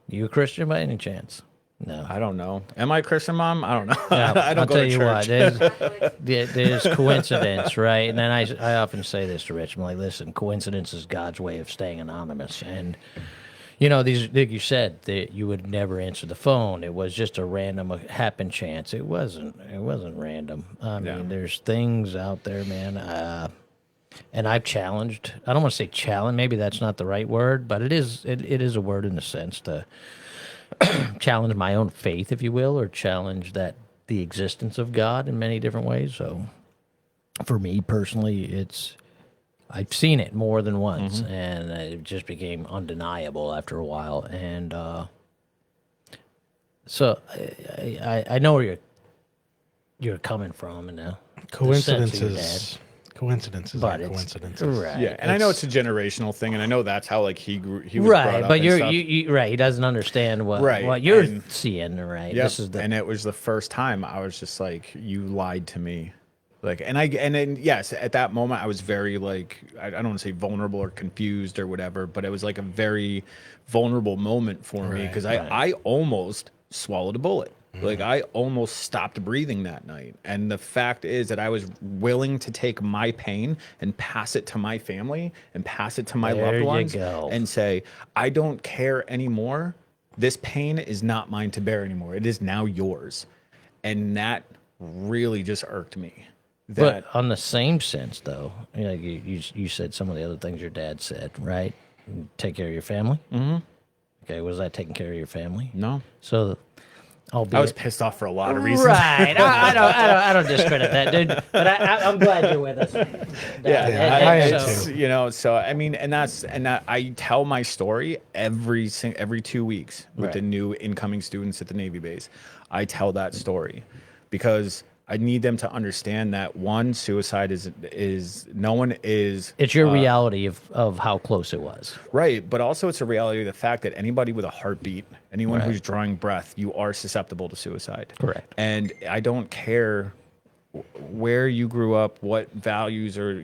[SPEAKER 1] You a Christian by any chance? No.
[SPEAKER 3] I don't know. Am I a Christian, Mom? I don't know.
[SPEAKER 1] Yeah,
[SPEAKER 3] I don't
[SPEAKER 1] I'll
[SPEAKER 3] go
[SPEAKER 1] tell
[SPEAKER 3] to
[SPEAKER 1] you
[SPEAKER 3] church.
[SPEAKER 1] what. There's coincidence, right? And then I often say this to Rich. I'm like, listen, coincidence is God's way of staying anonymous. And you know, these like you said that you would never answer the phone. It was just a random happen chance. It wasn't. It wasn't random. I mean, there's things out there, man. And I've challenged. I don't want to say challenge. Maybe that's not the right word, but it is. It is a word in a sense to challenge my own faith, if you will, or challenge that the existence of God in many different ways. So, for me personally, I've seen it more than once, and it just became undeniable after a while. And so I know where you're coming from, and
[SPEAKER 2] Coincidences. Coincidences
[SPEAKER 1] but
[SPEAKER 2] are
[SPEAKER 1] it's
[SPEAKER 2] coincidences.
[SPEAKER 1] right.
[SPEAKER 3] Yeah, and I know it's a generational thing, and I know that's how like he grew. He was brought
[SPEAKER 1] Right,
[SPEAKER 3] up
[SPEAKER 1] but
[SPEAKER 3] and
[SPEAKER 1] you're
[SPEAKER 3] stuff.
[SPEAKER 1] you right. He doesn't understand what
[SPEAKER 3] Right,
[SPEAKER 1] you're
[SPEAKER 3] and-
[SPEAKER 1] seeing. Right,
[SPEAKER 3] Yep.
[SPEAKER 1] this is the
[SPEAKER 3] And it was the first time I was just like, you lied to me. Like, and then yes, at that moment I was very like, I don't want to say vulnerable or confused or whatever, but it was like a very vulnerable moment for me because I almost swallowed a bullet. Like I almost stopped breathing that night. And the fact is that I was willing to take my pain and pass it to my family and pass it to my
[SPEAKER 1] There
[SPEAKER 3] loved
[SPEAKER 1] you
[SPEAKER 3] ones
[SPEAKER 1] go.
[SPEAKER 3] and say, I don't care anymore. This pain is not mine to bear anymore. It is now yours. And that really just irked me. That
[SPEAKER 1] But on the same sense, though, you know, you said some of the other things your dad said, right? Take care of your family. Mm-hmm. Okay, was that taking care of your family?
[SPEAKER 3] no.
[SPEAKER 1] So, albeit,
[SPEAKER 3] I was pissed off for a lot of reasons.
[SPEAKER 1] right. I don't discredit that, dude. But I'm glad you're with us.
[SPEAKER 3] Yeah,
[SPEAKER 2] Yeah, I am
[SPEAKER 3] it's,
[SPEAKER 2] too.
[SPEAKER 3] you know. So I mean, and that I tell my story every 2 weeks with the
[SPEAKER 1] Right.
[SPEAKER 3] new incoming students at the Navy base. I tell that story because I need them to understand that one, suicide is no one is
[SPEAKER 1] It's your reality of how close it was.
[SPEAKER 3] right, but also it's a reality of the fact that anybody with a heartbeat, anyone
[SPEAKER 1] Right.
[SPEAKER 3] who's drawing breath, you are susceptible to suicide.
[SPEAKER 1] Correct.
[SPEAKER 3] And I don't care where you grew up, what values or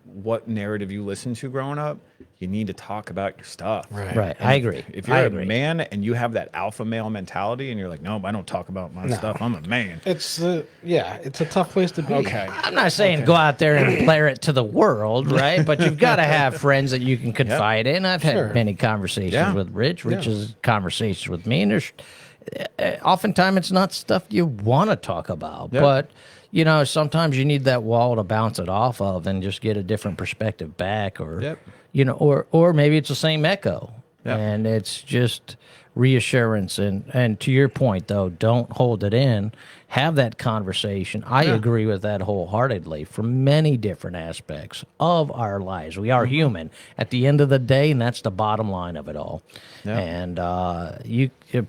[SPEAKER 3] what narrative you listened to growing up. You need to talk about your stuff.
[SPEAKER 2] Right.
[SPEAKER 1] Right. I agree.
[SPEAKER 3] If
[SPEAKER 1] I
[SPEAKER 3] you're
[SPEAKER 1] agree.
[SPEAKER 3] a man and you have that alpha male mentality, and you're like, no, I don't talk about my stuff. I'm a man.
[SPEAKER 2] It's it's a tough place to be.
[SPEAKER 3] Okay.
[SPEAKER 1] I'm not saying go out there and flare it to the world, right? But you've got to have friends that you can confide in. I've had
[SPEAKER 2] Sure.
[SPEAKER 1] many conversations
[SPEAKER 3] Yeah.
[SPEAKER 1] with Rich. Rich has conversations with me, and there's oftentimes it's not stuff you want to talk about, but you know, sometimes you need that wall to bounce it off of and just get a different perspective back, or
[SPEAKER 3] Yep.
[SPEAKER 1] you know, or maybe it's the same echo,
[SPEAKER 3] Yep.
[SPEAKER 1] and it's just reassurance. And to your point, though, don't hold it in. Have that conversation. I agree with that wholeheartedly for many different aspects of our lives. We are human at the end of the day, and that's the bottom line of it all.
[SPEAKER 3] Yeah.
[SPEAKER 1] And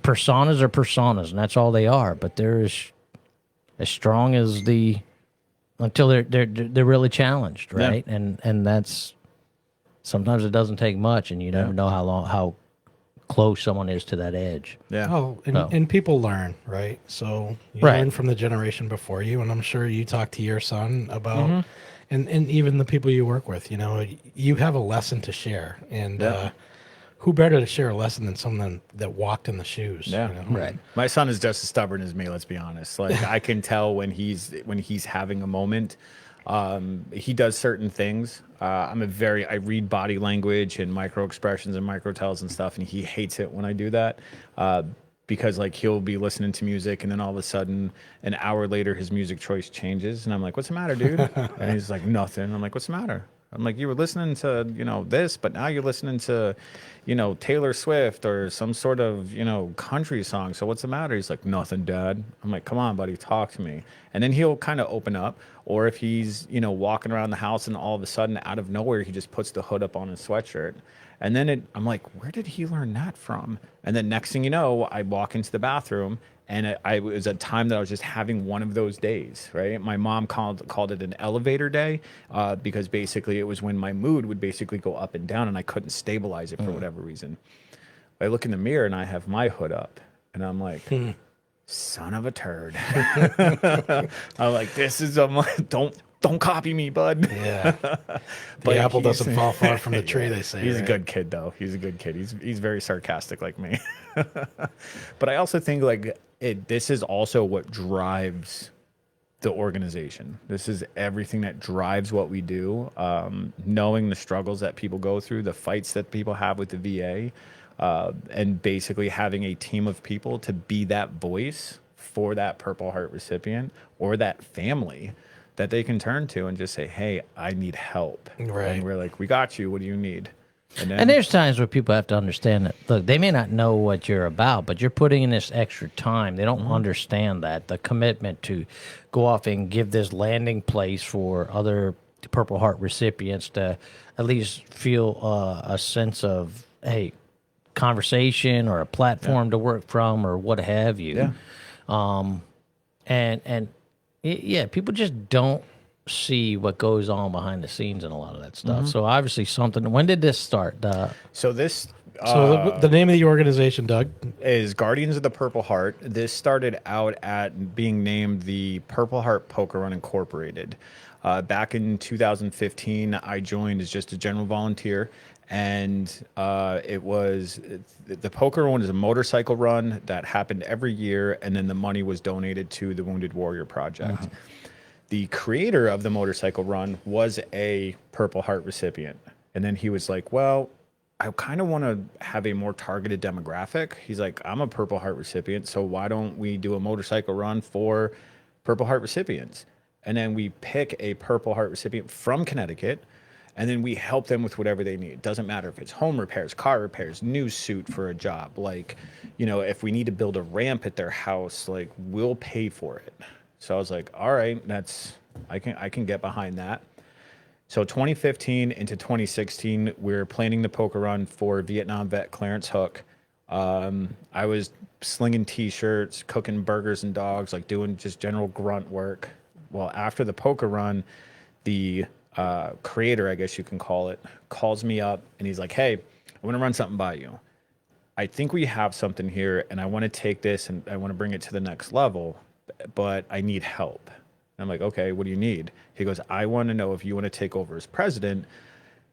[SPEAKER 1] personas are personas, and that's all they are. But they're as strong as until they're really challenged, right? And that's sometimes it doesn't take much, and you never know how close someone is to that edge.
[SPEAKER 3] Yeah.
[SPEAKER 2] Oh, and people learn, right? So you
[SPEAKER 1] Right.
[SPEAKER 2] learn from the generation before you, and I'm sure you talk to your son about, and even the people you work with. You know, you have a lesson to share, and who better to share a lesson than someone that walked in the shoes?
[SPEAKER 3] Yeah.
[SPEAKER 2] you know?
[SPEAKER 1] Right.
[SPEAKER 3] My son is just as stubborn as me. Let's be honest. Like I can tell when he's having a moment. He does certain things. I read body language and micro expressions and micro tells and stuff, and he hates it when I do that. Because like he'll be listening to music and then all of a sudden an hour later his music choice changes and I'm like, what's the matter, dude? And he's like, nothing. I'm like, what's the matter? I'm like, you were listening to, this, but now you're listening to, Taylor Swift or some sort of, country song. So what's the matter? He's like, nothing, Dad. I'm like, come on, buddy, talk to me. And then he'll kind of open up. Or if he's, walking around the house and all of a sudden out of nowhere, he just puts the hood up on his sweatshirt. And then I'm like, where did he learn that from? And then next thing you know, I walk into the bathroom and it was a time that I was just having one of those days, right? My mom called it an elevator day because basically it was when my mood would basically go up and down and I couldn't stabilize it for whatever reason. I look in the mirror and I have my hood up and I'm like, son of a turd. I'm like, don't copy me, bud.
[SPEAKER 2] Yeah. The apple doesn't fall far from the tree, they say.
[SPEAKER 3] He's
[SPEAKER 2] right?
[SPEAKER 3] a good kid, though. He's a good kid. He's very sarcastic like me. But I also think this is also what drives the organization. This is everything that drives what we do. Knowing the struggles that people go through, the fights that people have with the VA, and basically having a team of people to be that voice for that Purple Heart recipient or that family that they can turn to and just say, hey, I need help.
[SPEAKER 2] Right.
[SPEAKER 3] And we're like, we got you. What do you need?
[SPEAKER 1] And there's times where people have to understand that, look, they may not know what you're about, but you're putting in this extra time. They don't understand that, the commitment to go off and give this landing place for other Purple Heart recipients to at least feel a sense of, hey, conversation or a platform to work from or what have you.
[SPEAKER 3] Yeah.
[SPEAKER 1] Yeah, people just don't see what goes on behind the scenes and a lot of that stuff. So obviously when did this start?
[SPEAKER 3] So this
[SPEAKER 2] So the name of the organization, Doug?
[SPEAKER 3] is Guardians of the Purple Heart. This started out at being named the Purple Heart Poker Run Incorporated. Back in 2015, I joined as just a general volunteer. And it was the poker run is a motorcycle run that happened every year, and then the money was donated to the Wounded Warrior Project. The creator of the motorcycle run was a Purple Heart recipient, and then he was like, "Well, I kind of want to have a more targeted demographic." He's like, "I'm a Purple Heart recipient, so why don't we do a motorcycle run for Purple Heart recipients?" And then we pick a Purple Heart recipient from Connecticut. And then we help them with whatever they need. Doesn't matter if it's home repairs, car repairs, new suit for a job. Like, if we need to build a ramp at their house, like we'll pay for it. So I was like, all right, I can get behind that. So 2015 into 2016, we're planning the poker run for Vietnam vet Clarence Hook. I was slinging T-shirts, cooking burgers and dogs, like doing just general grunt work. Well, after the poker run, the creator, I guess you can call it, calls me up and he's like, hey, I want to run something by you. I think we have something here and I want to take this and I want to bring it to the next level, but I need help. And I'm like, okay, what do you need? He goes, I want to know if you want to take over as president,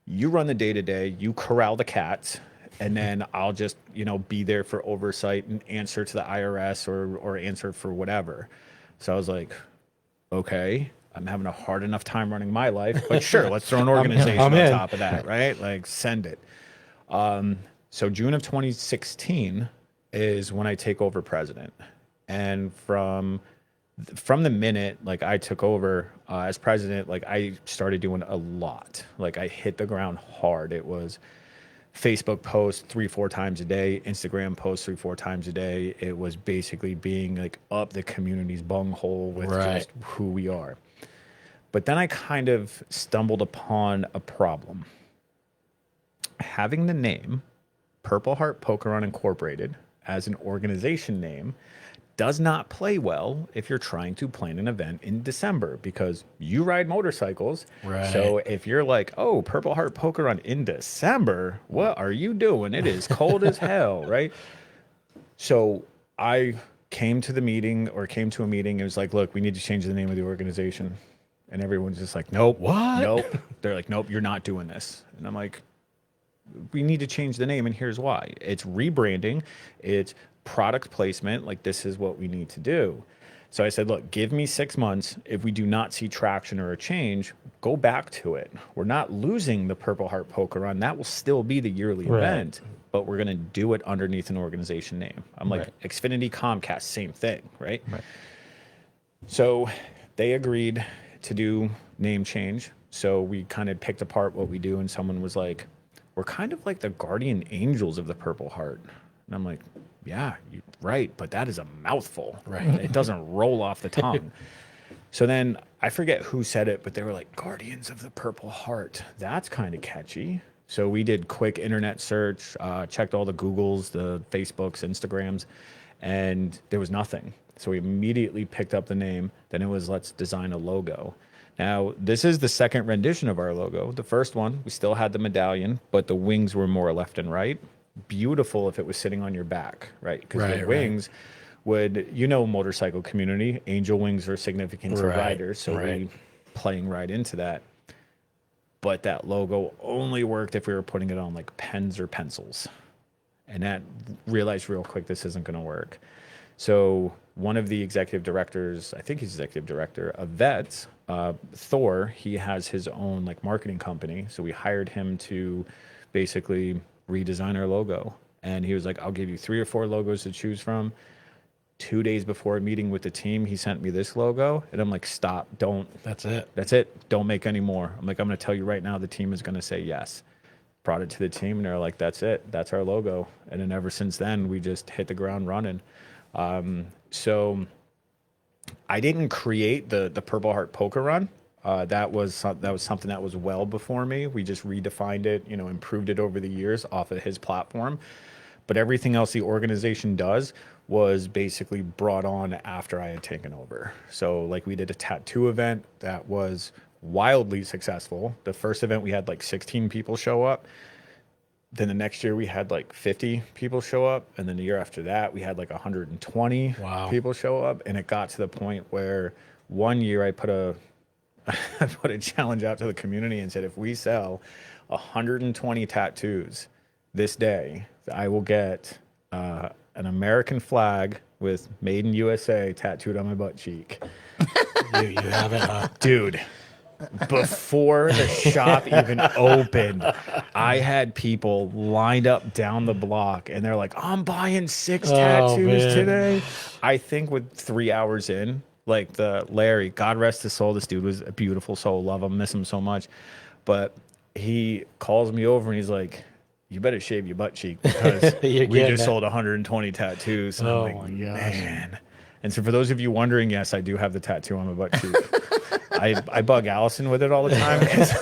[SPEAKER 3] you run the day-to-day, you corral the cats, and then I'll just, be there for oversight and answer to the IRS or answer for whatever. So I was like, okay. I'm having a hard enough time running my life, but sure, let's throw an organization on top of that, right? Like send it. So June of 2016 is when I take over president. And from the minute like I took over as president, like I started doing a lot. Like I hit the ground hard. It was Facebook posts 3-4 times a day, Instagram posts 3-4 times a day. It was basically being like up the community's bunghole with just who we are. But then I kind of stumbled upon a problem. Having the name Purple Heart Poker Run Incorporated as an organization name does not play well if you're trying to plan an event in December because you ride motorcycles.
[SPEAKER 2] Right.
[SPEAKER 3] So if you're like, oh, Purple Heart Poker Run in December, what are you doing? It is cold as hell, right? So I came to a meeting. It was like, look, we need to change the name of the organization. And everyone's just like, nope.
[SPEAKER 2] What?
[SPEAKER 3] Nope. They're like, nope, you're not doing this. And I'm like, we need to change the name, and here's why. It's rebranding. It's product placement. Like, this is what we need to do. So I said, look, give me 6 months. If we do not see traction or a change, go back to it. We're not losing the Purple Heart Poker Run. That will still be the yearly event, but we're going to do it underneath an organization name. I'm like, Xfinity, Comcast, same thing, right? So they agreed to do name change. So we kind of picked apart what we do, and someone was like, we're kind of like the guardian angels of the Purple Heart. And I'm like, yeah, you're right, but that is a mouthful.
[SPEAKER 2] Right.
[SPEAKER 3] It doesn't roll off the tongue. So then I forget who said it, but they were like, Guardians of the Purple Heart. That's kind of catchy. So we did quick internet search, checked all the Googles, the Facebooks, Instagrams, and there was nothing. So we immediately picked up the name. Then it was, let's design a logo. Now, this is the second rendition of our logo. The first one, we still had the medallion, but the wings were more left and right. Beautiful if it was sitting on your back, right? Because the wings would, motorcycle community, angel wings are significant to riders. So we playing right into that. But that logo only worked if we were putting it on like pens or pencils. And that realized real quick, this isn't going to work. So one of the executive directors, I think he's executive director of Vets, Thor, he has his own like marketing company. So we hired him to basically redesign our logo. And he was like, I'll give you 3 or 4 logos to choose from. 2 days before a meeting with the team, he sent me this logo. And I'm like, stop, don't.
[SPEAKER 2] That's it.
[SPEAKER 3] That's it. Don't make any more. I'm like, I'm going to tell you right now, the team is going to say yes. Brought it to the team and they're like, that's it. That's our logo. And then ever since then, we just hit the ground running. So I didn't create the Purple Heart Polka Run. That was something that was well before me. We just redefined it, improved it over the years off of his platform. But everything else the organization does was basically brought on after I had taken over. So like we did a tattoo event that was wildly successful. The first event we had like 16 people show up. Then the next year we had like 50 people show up. And then the year after that, we had like 120 people show up. And it got to the point where one year I put a challenge out to the community and said, if we sell 120 tattoos this day, I will get an American flag with Made in USA tattooed on my butt cheek.
[SPEAKER 2] You have it,
[SPEAKER 3] Dude. Before the shop even opened, I had people lined up down the block and they're like, I'm buying 6 tattoos today. I think with 3 hours in, like the Larry, God rest his soul, this dude was a beautiful soul, love him, miss him so much. But he calls me over and he's like, you better shave your butt cheek because we just sold 120 tattoos. And I'm like,
[SPEAKER 2] my gosh.
[SPEAKER 3] Man. And so for those of you wondering, yes, I do have the tattoo on my butt cheek. I bug Allison with it all the time. It's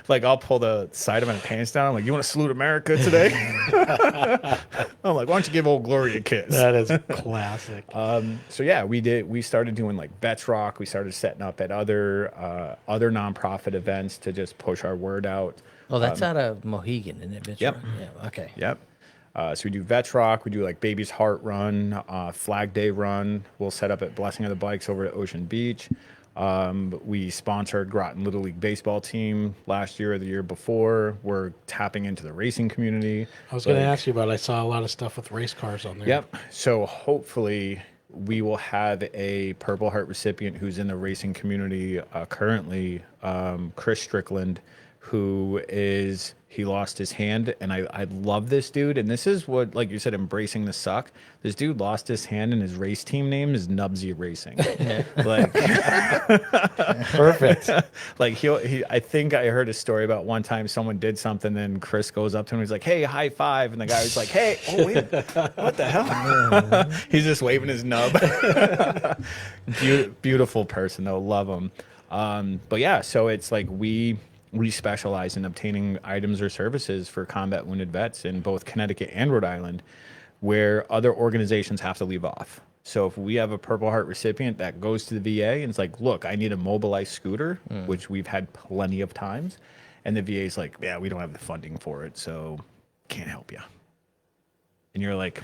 [SPEAKER 3] like I'll pull the side of my pants down. I'm like, you want to salute America today? I'm like, why don't you give old Glory a kiss?
[SPEAKER 2] That is classic.
[SPEAKER 3] So yeah, we started doing like Vets Rock. We started setting up at other nonprofit events to just push our word out.
[SPEAKER 1] Oh, that's out of Mohegan, isn't it?
[SPEAKER 3] Yep.
[SPEAKER 1] Yeah. Okay.
[SPEAKER 3] Yep. So we do Vets Rock. We do like Baby's Heart Run, Flag Day Run. We'll set up at Blessing of the Bikes over at Ocean Beach. We sponsored Groton Little League baseball team last year or the year before. We're tapping into the racing community.
[SPEAKER 2] I was going to ask you about, I saw a lot of stuff with race cars on there.
[SPEAKER 3] Yep. So hopefully we will have a Purple Heart recipient who's in the racing community currently, Chris Strickland, who is, he lost his hand, and I love this dude. And this is what, like you said, embracing the suck. This dude lost his hand, and his race team name is Nubsy Racing. Like,
[SPEAKER 2] perfect.
[SPEAKER 3] Like I think I heard a story about one time someone did something, then Chris goes up to him, he's like, "Hey, high five," and the guy was like, "Hey, oh wait, what the hell?" He's just waving his nub. Beautiful person though, love him. But yeah, so it's like we specialize in obtaining items or services for combat wounded vets in both Connecticut and Rhode Island, where other organizations have to leave off. So if we have a Purple Heart recipient that goes to the VA and it's like, look, I need a mobilized scooter, which we've had plenty of times, and the VA is like, yeah, we don't have the funding for it, so can't help you. And you're like,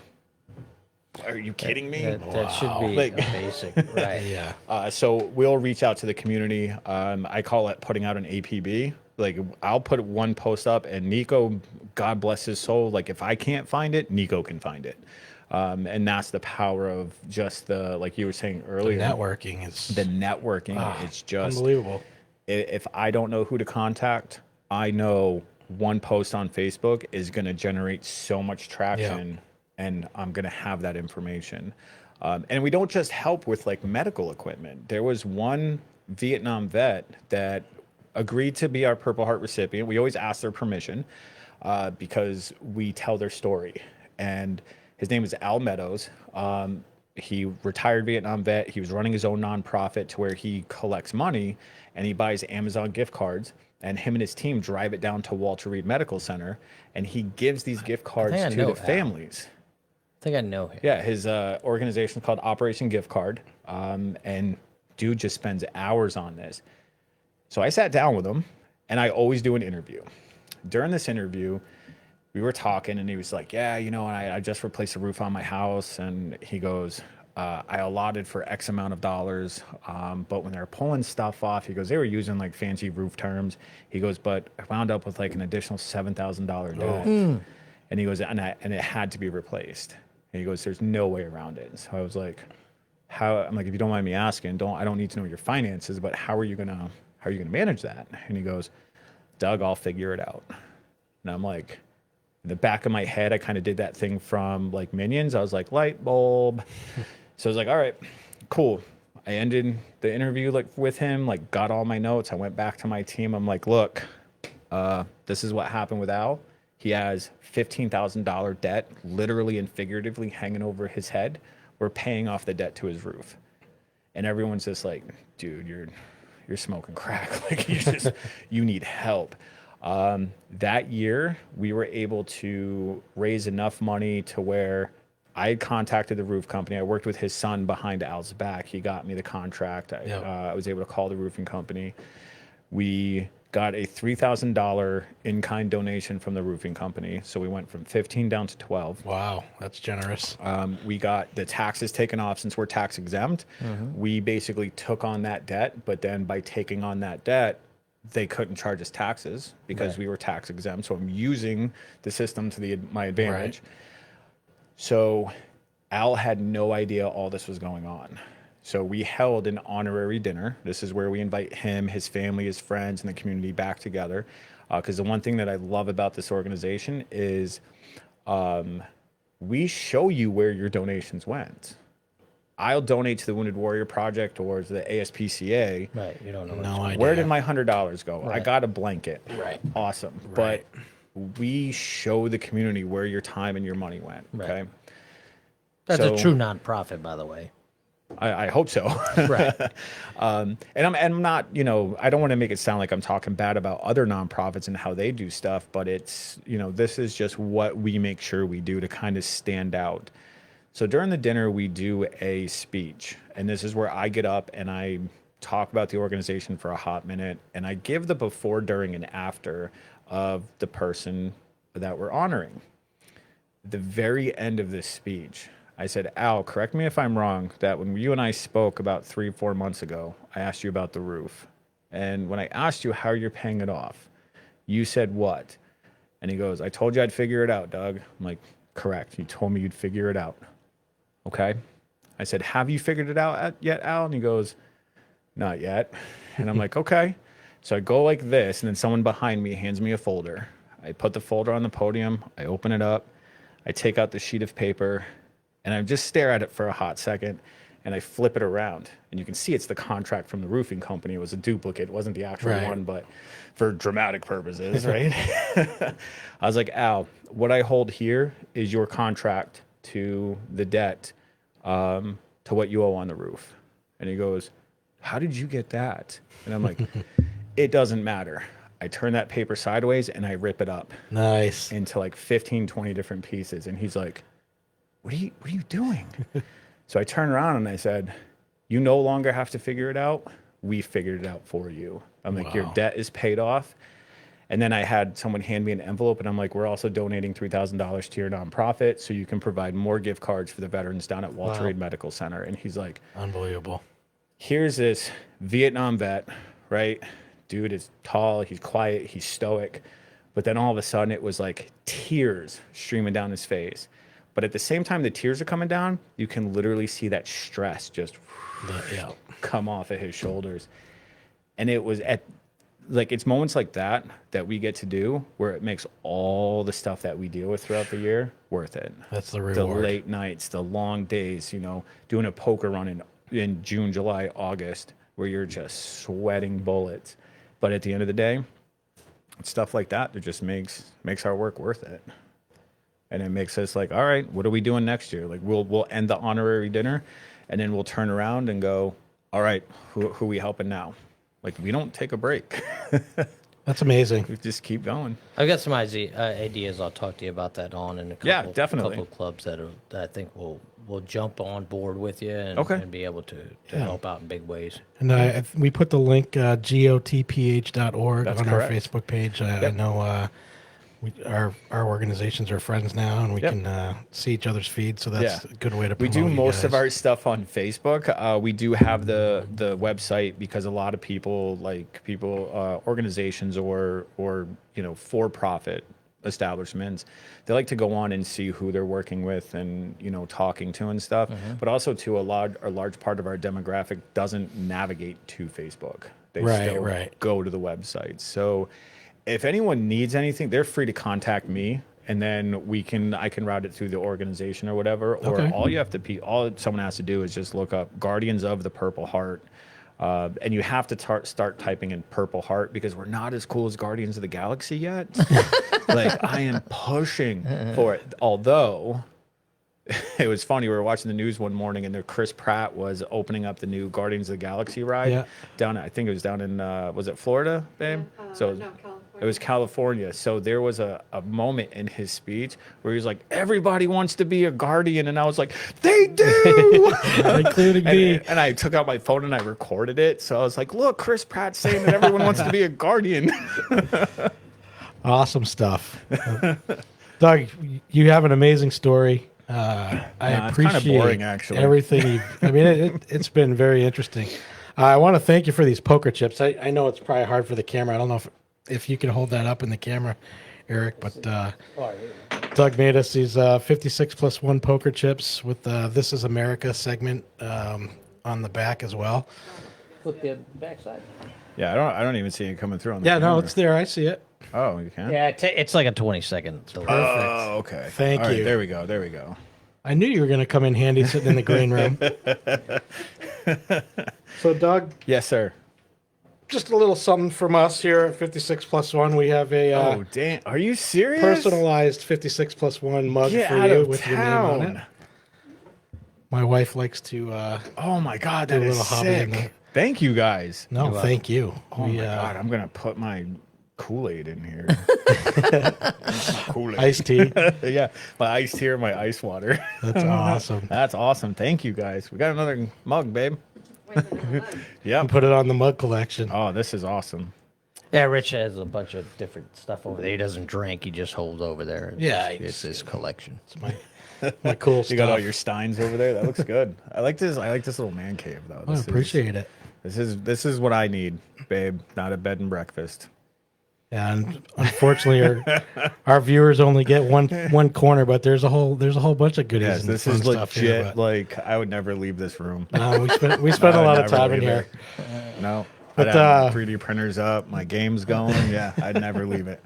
[SPEAKER 3] are you kidding me?
[SPEAKER 1] That should be
[SPEAKER 3] like,
[SPEAKER 1] basic, right?
[SPEAKER 2] Yeah.
[SPEAKER 3] So we'll reach out to the community. I call it putting out an APB. Like I'll put one post up, and Nico, God bless his soul, like if I can't find it, Nico can find it. And that's the power of just the, like you were saying earlier,
[SPEAKER 2] The networking.
[SPEAKER 3] It's just
[SPEAKER 2] unbelievable.
[SPEAKER 3] If I don't know who to contact, I know one post on Facebook is going to generate so much traction. And I'm going to have that information. And we don't just help with like medical equipment. There was one Vietnam vet that agreed to be our Purple Heart recipient. We always ask their permission because we tell their story. And his name is Al Meadows. He retired Vietnam vet. He was running his own nonprofit to where he collects money and he buys Amazon gift cards. And him and his team drive it down to Walter Reed Medical Center, and he gives these gift cards
[SPEAKER 1] I
[SPEAKER 3] to
[SPEAKER 1] know
[SPEAKER 3] the
[SPEAKER 1] Al.
[SPEAKER 3] families.
[SPEAKER 1] I think I know him.
[SPEAKER 3] Yeah, his organization is called Operation Gift Card, and dude just spends hours on this. So I sat down with him, and I always do an interview. During this interview, we were talking, and he was like, "Yeah, you know, I just replaced the roof on my house," and he goes, I allotted for X amount of dollars, but when they were pulling stuff off, he goes, they were using like fancy roof terms. He goes, but I wound up with like an additional $7,000 debt. And he goes, and it had to be replaced. And he goes, there's no way around it. So I was like, how? I'm like, if you don't mind me asking, I don't need to know your finances, but how are you gonna manage that? And he goes, Doug, I'll figure it out. And I'm like, in the back of my head, I kind of did that thing from like Minions. I was like, light bulb. So I was like, all right, cool. I ended the interview like with him, like got all my notes. I went back to my team. I'm like, look, this is what happened with Al. He has $15,000 debt, literally and figuratively hanging over his head. We're paying off the debt to his roof. And everyone's just like, dude, you're smoking crack. Like you need help. That year we were able to raise enough money to where I had contacted the roof company. I worked with his son behind Al's back. He got me the contract. I was able to call the roofing company. We got a $3,000 in-kind donation from the roofing company. So we went from 15 down to 12.
[SPEAKER 2] Wow, that's generous.
[SPEAKER 3] We got the taxes taken off since we're tax exempt. We basically took on that debt, but then by taking on that debt, they couldn't charge us taxes because we were tax exempt. So I'm using the system to my advantage.
[SPEAKER 2] Right.
[SPEAKER 3] So Al had no idea all this was going on. So we held an honorary dinner. This is where we invite him, his family, his friends, and the community back together. Because the one thing that I love about this organization is we show you where your donations went. I'll donate to the Wounded Warrior Project or to the ASPCA.
[SPEAKER 1] Right. You don't know.
[SPEAKER 2] No idea.
[SPEAKER 3] Where did my $100 go? I
[SPEAKER 1] Right.
[SPEAKER 3] got a blanket.
[SPEAKER 2] Right.
[SPEAKER 3] Awesome.
[SPEAKER 2] Right.
[SPEAKER 3] But we show the community where your time and your money went.
[SPEAKER 1] Right.
[SPEAKER 3] Okay.
[SPEAKER 1] That's
[SPEAKER 3] So-
[SPEAKER 1] a true nonprofit, by the way.
[SPEAKER 3] I hope so.
[SPEAKER 1] Right.
[SPEAKER 3] And I'm not, I don't want to make it sound like I'm talking bad about other nonprofits and how they do stuff, but it's, this is just what we make sure we do to kind of stand out. So during the dinner, we do a speech, and this is where I get up and I talk about the organization for a hot minute, and I give the before, during, and after of the person that we're honoring. At the very end of this speech, I said, Al, correct me if I'm wrong, that when you and I spoke about 3-4 months ago, I asked you about the roof. And when I asked you how you're paying it off, you said what? And he goes, I told you I'd figure it out, Doug. I'm like, correct. You told me you'd figure it out. Okay. I said, have you figured it out yet, Al? And he goes, not yet. And I'm like, okay. So I go like this, and then someone behind me hands me a folder. I put the folder on the podium. I open it up. I take out the sheet of paper, and I just stare at it for a hot second, and I flip it around. And you can see it's the contract from the roofing company. It was a duplicate. It wasn't the actual one, but for dramatic purposes, right? I was like, Al, what I hold here is your contract to the debt, to what you owe on the roof. And he goes, how did you get that? And I'm like, it doesn't matter. I turn that paper sideways and I rip it up
[SPEAKER 2] Nice.
[SPEAKER 3] into like 15, 20 different pieces. And he's like, what are you doing? So I turned around and I said, you no longer have to figure it out. We figured it out for you. I'm like, your debt is paid off. And then I had someone hand me an envelope, and I'm like, we're also donating $3,000 to your nonprofit so you can provide more gift cards for the veterans down at Walter Reed Medical Center. And he's like,
[SPEAKER 2] Unbelievable.
[SPEAKER 3] here's this Vietnam vet, right? Dude is tall, he's quiet, he's stoic. But then all of a sudden it was like tears streaming down his face. But at the same time the tears are coming down, you can literally see that stress just come off of his shoulders. And it was it's moments like that we get to do where it makes all the stuff that we deal with throughout the year worth it.
[SPEAKER 2] That's the
[SPEAKER 3] The
[SPEAKER 2] reward.
[SPEAKER 3] late nights, the long days, doing a poker run in June, July, August, where you're just sweating bullets. But at the end of the day, it's stuff like that that just makes our work worth it. And it makes us like, all right, what are we doing next year? Like we'll end the honorary dinner, and then we'll turn around and go, all right, who are we helping now? Like we don't take a break.
[SPEAKER 2] That's amazing.
[SPEAKER 3] We just keep going.
[SPEAKER 1] I've got some ideas. I'll talk to you about that in a couple,
[SPEAKER 3] definitely.
[SPEAKER 1] couple of clubs that I think will jump on board with you and,
[SPEAKER 3] Okay.
[SPEAKER 1] and be able to help out in big ways.
[SPEAKER 2] And we put the link gotph.org
[SPEAKER 3] That's
[SPEAKER 2] on
[SPEAKER 3] correct.
[SPEAKER 2] our Facebook page. I know our organizations are friends now, and we
[SPEAKER 3] Yep.
[SPEAKER 2] can see each other's feeds. So that's a good way to
[SPEAKER 3] We
[SPEAKER 2] promote
[SPEAKER 3] do
[SPEAKER 2] you
[SPEAKER 3] most of
[SPEAKER 2] guys.
[SPEAKER 3] our stuff on Facebook. We do have the website because a lot of people, organizations or for-profit establishments, they like to go on and see who they're working with and talking to and stuff. But also a large part of our demographic doesn't navigate to Facebook. They still go to the website. So if anyone needs anything, they're free to contact me, and then I can route it through the organization or whatever. Or all someone has to do is just look up Guardians of the Purple Heart, and you have to start typing in Purple Heart because we're not as cool as Guardians of the Galaxy yet. Like I am pushing for it, although. It was funny. We were watching the news one morning, and Chris Pratt was opening up the new Guardians of the Galaxy ride down. I think it was down in was it Florida, babe?
[SPEAKER 4] No, California.
[SPEAKER 3] It was California. So there was a moment in his speech where he was like, "Everybody wants to be a guardian," and I was like, "They do,"
[SPEAKER 2] including me.
[SPEAKER 3] And I took out my phone and I recorded it. So I was like, "Look, Chris Pratt saying that everyone wants to be a guardian."
[SPEAKER 2] Awesome stuff. Doug, you have an amazing story. I
[SPEAKER 3] it's
[SPEAKER 2] appreciate
[SPEAKER 3] kinda boring, actually.
[SPEAKER 2] everything. It's been very interesting. I want to thank you for these poker chips. I know it's probably hard for the camera. I don't know if you can hold that up in the camera, Eric, but Doug made us these 56+1 poker chips with This Is America segment on the back as well.
[SPEAKER 1] Flip the backside.
[SPEAKER 3] Yeah, I don't even see it coming through on the
[SPEAKER 2] Yeah, no,
[SPEAKER 3] camera.
[SPEAKER 2] it's there. I see it.
[SPEAKER 3] Oh, you can?
[SPEAKER 1] Yeah, it's like a 20-second delay.
[SPEAKER 3] Oh, okay.
[SPEAKER 2] Thank
[SPEAKER 3] All right,
[SPEAKER 2] you.
[SPEAKER 3] there we go. There we go.
[SPEAKER 2] I knew you were going to come in handy sitting in the green room. So, Doug,
[SPEAKER 3] Yes, sir.
[SPEAKER 2] just a little something from us here at 56+1. We have a
[SPEAKER 3] Oh, damn. Are you serious?
[SPEAKER 2] personalized 56+1 mug
[SPEAKER 3] Get
[SPEAKER 2] for
[SPEAKER 3] out
[SPEAKER 2] you
[SPEAKER 3] of
[SPEAKER 2] with your name on
[SPEAKER 3] town.
[SPEAKER 2] it. My wife likes to.
[SPEAKER 3] Oh, my God.
[SPEAKER 2] Do a
[SPEAKER 3] That is
[SPEAKER 2] little hobby in
[SPEAKER 3] sick.
[SPEAKER 2] there.
[SPEAKER 3] Thank you, guys.
[SPEAKER 2] No, thank you.
[SPEAKER 3] Oh, my God. I'm going to put my Kool-Aid in here. Kool-Aid.
[SPEAKER 2] Iced tea.
[SPEAKER 3] Yeah, my iced tea or my ice water.
[SPEAKER 2] That's awesome.
[SPEAKER 3] That's awesome. Thank you, guys. We got another mug, babe. Yeah.
[SPEAKER 2] Put it on the mug collection.
[SPEAKER 3] Oh, this is awesome.
[SPEAKER 1] Yeah, Rich has a bunch of different stuff over there. He doesn't drink. He just holds over there.
[SPEAKER 2] Yeah,
[SPEAKER 1] It's his collection.
[SPEAKER 2] It's my cool stuff.
[SPEAKER 3] You got all your steins over there. That looks good. I like this little man cave though.
[SPEAKER 2] I appreciate it.
[SPEAKER 3] This is what I need, babe. Not a bed and breakfast.
[SPEAKER 2] And unfortunately, our viewers only get one corner, but there's a whole bunch of goodies.
[SPEAKER 3] Yes,
[SPEAKER 2] and
[SPEAKER 3] this
[SPEAKER 2] fun
[SPEAKER 3] is
[SPEAKER 2] stuff
[SPEAKER 3] legit.
[SPEAKER 2] here, but,
[SPEAKER 3] like I would never leave this room.
[SPEAKER 2] we spent a
[SPEAKER 3] I
[SPEAKER 2] lot
[SPEAKER 3] would
[SPEAKER 2] of
[SPEAKER 3] never
[SPEAKER 2] time in
[SPEAKER 3] leave
[SPEAKER 2] here.
[SPEAKER 3] it. No.
[SPEAKER 2] But,
[SPEAKER 3] I'd have my 3D printers up, my games going. Yeah, I'd never leave it.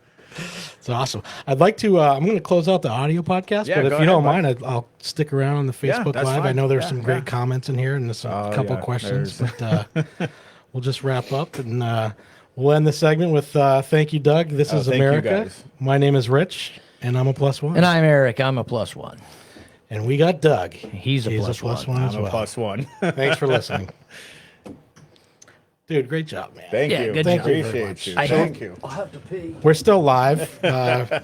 [SPEAKER 2] It's awesome. I'd like to. I'm going to close out the audio podcast,
[SPEAKER 3] Yeah,
[SPEAKER 2] but
[SPEAKER 3] go
[SPEAKER 2] if you don't
[SPEAKER 3] ahead,
[SPEAKER 2] mind, I'll stick around on the
[SPEAKER 3] Yeah,
[SPEAKER 2] Facebook
[SPEAKER 3] that's
[SPEAKER 2] Live. I
[SPEAKER 3] fine.
[SPEAKER 2] know there's
[SPEAKER 3] Yeah,
[SPEAKER 2] some great
[SPEAKER 3] yeah.
[SPEAKER 2] comments in here and there's a couple questions,
[SPEAKER 3] there's-
[SPEAKER 2] but we'll just wrap up and we'll end the segment with thank you, Doug. This is
[SPEAKER 3] thank you,
[SPEAKER 2] America.
[SPEAKER 3] guys.
[SPEAKER 2] My name is Rich, and I'm a +1.
[SPEAKER 1] And I'm Eric. I'm a +1.
[SPEAKER 2] And we got Doug.
[SPEAKER 1] He's a +1.
[SPEAKER 2] as
[SPEAKER 3] I'm a
[SPEAKER 2] well.
[SPEAKER 3] +1.
[SPEAKER 2] Thanks for listening. Dude, great job, man.
[SPEAKER 3] Thank
[SPEAKER 1] Yeah,
[SPEAKER 3] you.
[SPEAKER 1] good
[SPEAKER 2] job.
[SPEAKER 3] Appreciate you.
[SPEAKER 1] I
[SPEAKER 3] Thank
[SPEAKER 1] hope-
[SPEAKER 3] you.
[SPEAKER 1] I'll have to pee.
[SPEAKER 2] We're still live.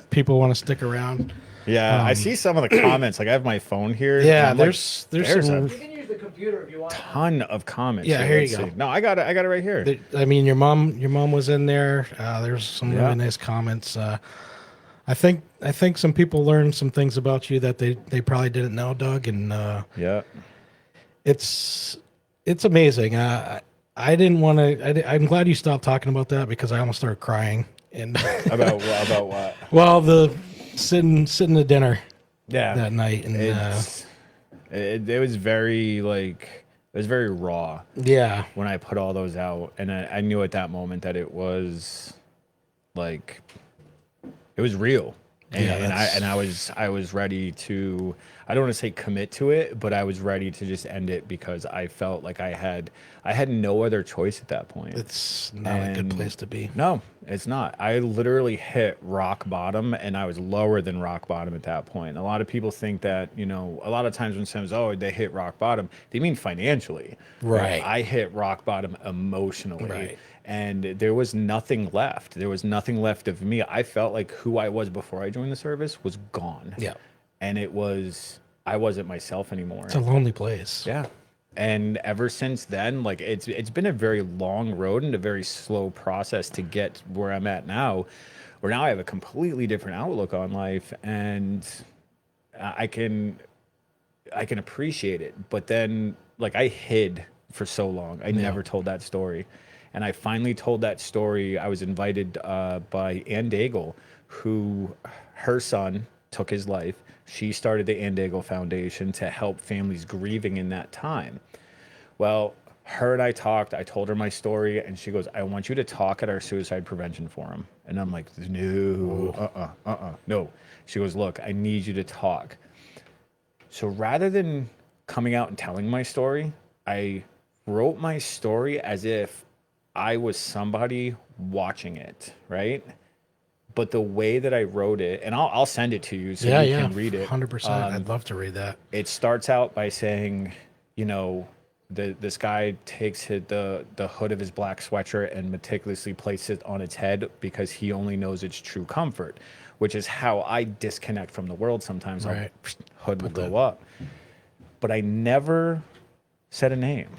[SPEAKER 2] People want to stick around.
[SPEAKER 3] Yeah, I see some of the comments. Like I have my phone here.
[SPEAKER 2] Yeah,
[SPEAKER 3] and I'm like,
[SPEAKER 2] there's some.
[SPEAKER 1] You can use the computer if you want.
[SPEAKER 3] ton of comments.
[SPEAKER 2] Yeah, here you
[SPEAKER 3] let's
[SPEAKER 2] go.
[SPEAKER 3] see. No, I got it. I got it right here.
[SPEAKER 2] I mean, your mom was in there. There's some
[SPEAKER 3] Yeah.
[SPEAKER 2] really nice comments. I think some people learned some things about you that they probably didn't know, Doug, and
[SPEAKER 3] Yeah.
[SPEAKER 2] it's amazing. I didn't want to. I'm glad you stopped talking about that because I almost started crying. And
[SPEAKER 3] About what?
[SPEAKER 2] well, the sitting at dinner
[SPEAKER 3] Yeah.
[SPEAKER 2] that night, and
[SPEAKER 3] It was very very raw
[SPEAKER 2] yeah,
[SPEAKER 3] when I put all those out, and I knew at that moment that it was like it was real. And I was ready to, I don't want to say commit to it, but I was ready to just end it because I felt like I had no other choice at that point.
[SPEAKER 2] It's not a good place to be.
[SPEAKER 3] No, it's not. I literally hit rock bottom, and I was lower than rock bottom at that point. A lot of people think that, a lot of times when someone says, oh, they hit rock bottom, they mean financially.
[SPEAKER 2] Right.
[SPEAKER 3] I hit rock bottom emotionally.
[SPEAKER 2] Right.
[SPEAKER 3] And there was nothing left. There was nothing left of me. I felt like who I was before I joined the service was gone.
[SPEAKER 2] Yeah.
[SPEAKER 3] And I wasn't myself anymore.
[SPEAKER 2] It's a lonely place.
[SPEAKER 3] Yeah. And ever since then, like it's been a very long road and a very slow process to get where I'm at now, where now I have a completely different outlook on life, and I can appreciate it. But then, like, I hid for so long. I never told that story. And I finally told that story. I was invited by Ann Daigle, who her son took his life. She started the Ann Daigle Foundation to help families grieving in that time. Well, her and I talked. I told her my story, and she goes, I want you to talk at our suicide prevention forum. And I'm like, no, no. She goes, look, I need you to talk. So rather than coming out and telling my story, I wrote my story as if I was somebody watching it, right? But the way that I wrote it, and I'll send it to you so you can read it.
[SPEAKER 2] 100%. I'd love to read that.
[SPEAKER 3] It starts out by saying, this guy takes the hood of his black sweatshirt and meticulously places it on its head because he only knows its true comfort, which is how I disconnect from the world sometimes.
[SPEAKER 2] Right.
[SPEAKER 3] Hood will go up. But I never said a name.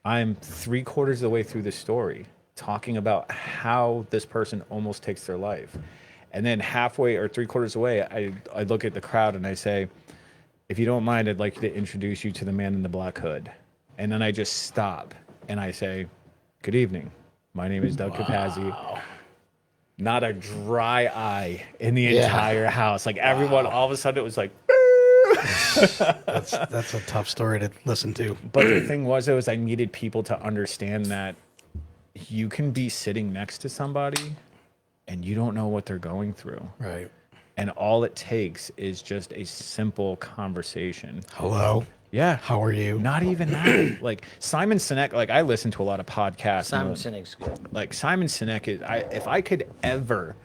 [SPEAKER 3] I'm 3/4 of the way through the story talking about how this person almost takes their life. And then halfway or 3/4 of the way, I look at the crowd and I say, if you don't mind, I'd like to introduce you to the man in the black hood. And then I just stop and I say, good evening. My name is Doug Capazzi. Not a dry eye in the entire house. Like everyone, all of a sudden it was like,
[SPEAKER 2] That's a tough story to listen to.
[SPEAKER 3] But the thing was, I needed people to understand that you can be sitting next to somebody and you don't know what they're going through.
[SPEAKER 2] Right.
[SPEAKER 3] And all it takes is just a simple conversation.
[SPEAKER 2] Hello.
[SPEAKER 3] Yeah.
[SPEAKER 2] How are you?
[SPEAKER 3] Not even that. Like Simon Sinek, like I listen to a lot of podcasts.
[SPEAKER 1] Simon Sinek's good.
[SPEAKER 3] Like Simon Sinek is, if I could ever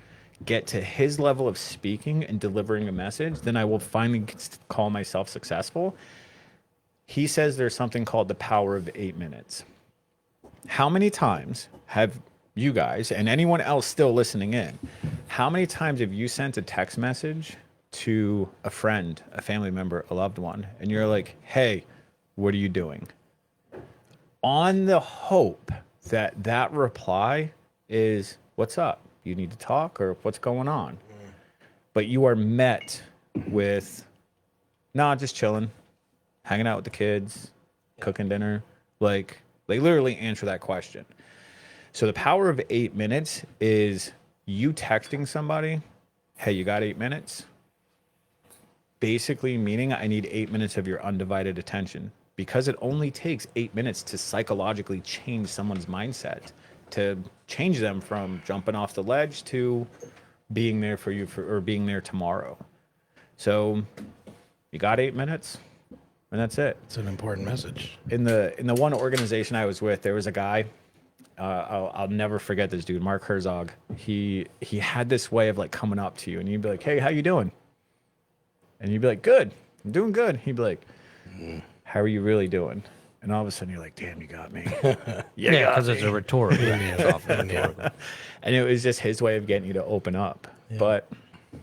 [SPEAKER 3] get to his level of speaking and delivering a message, then I will finally call myself successful. He says there's something called the power of 8 minutes. How many times have you guys and anyone else still listening in, how many times have you sent a text message to a friend, a family member, a loved one, and you're like, hey, what are you doing? On the hope that that reply is, what's up? You need to talk, or what's going on? But you are met with, nah, just chilling, hanging out with the kids, cooking dinner. Like, they literally answer that question. So the power of 8 minutes is you texting somebody, hey, you got 8 minutes? Basically meaning I need 8 minutes of your undivided attention, because it only takes 8 minutes to psychologically change someone's mindset, to change them from jumping off the ledge to being there for you or being there tomorrow. So you got 8 minutes and that's it.
[SPEAKER 2] It's an important message.
[SPEAKER 3] In the one organization I was with, there was a guy, I'll never forget this dude, Mark Herzog. He had this way of like coming up to you and you'd be like, hey, how you doing? And you'd be like, good, I'm doing good. He'd be like, how are you really doing? And all of a sudden you're like, damn, you got me.
[SPEAKER 1] Yeah, because it's a rhetorical.
[SPEAKER 3] And it was just his way of getting you to open up. Yeah. But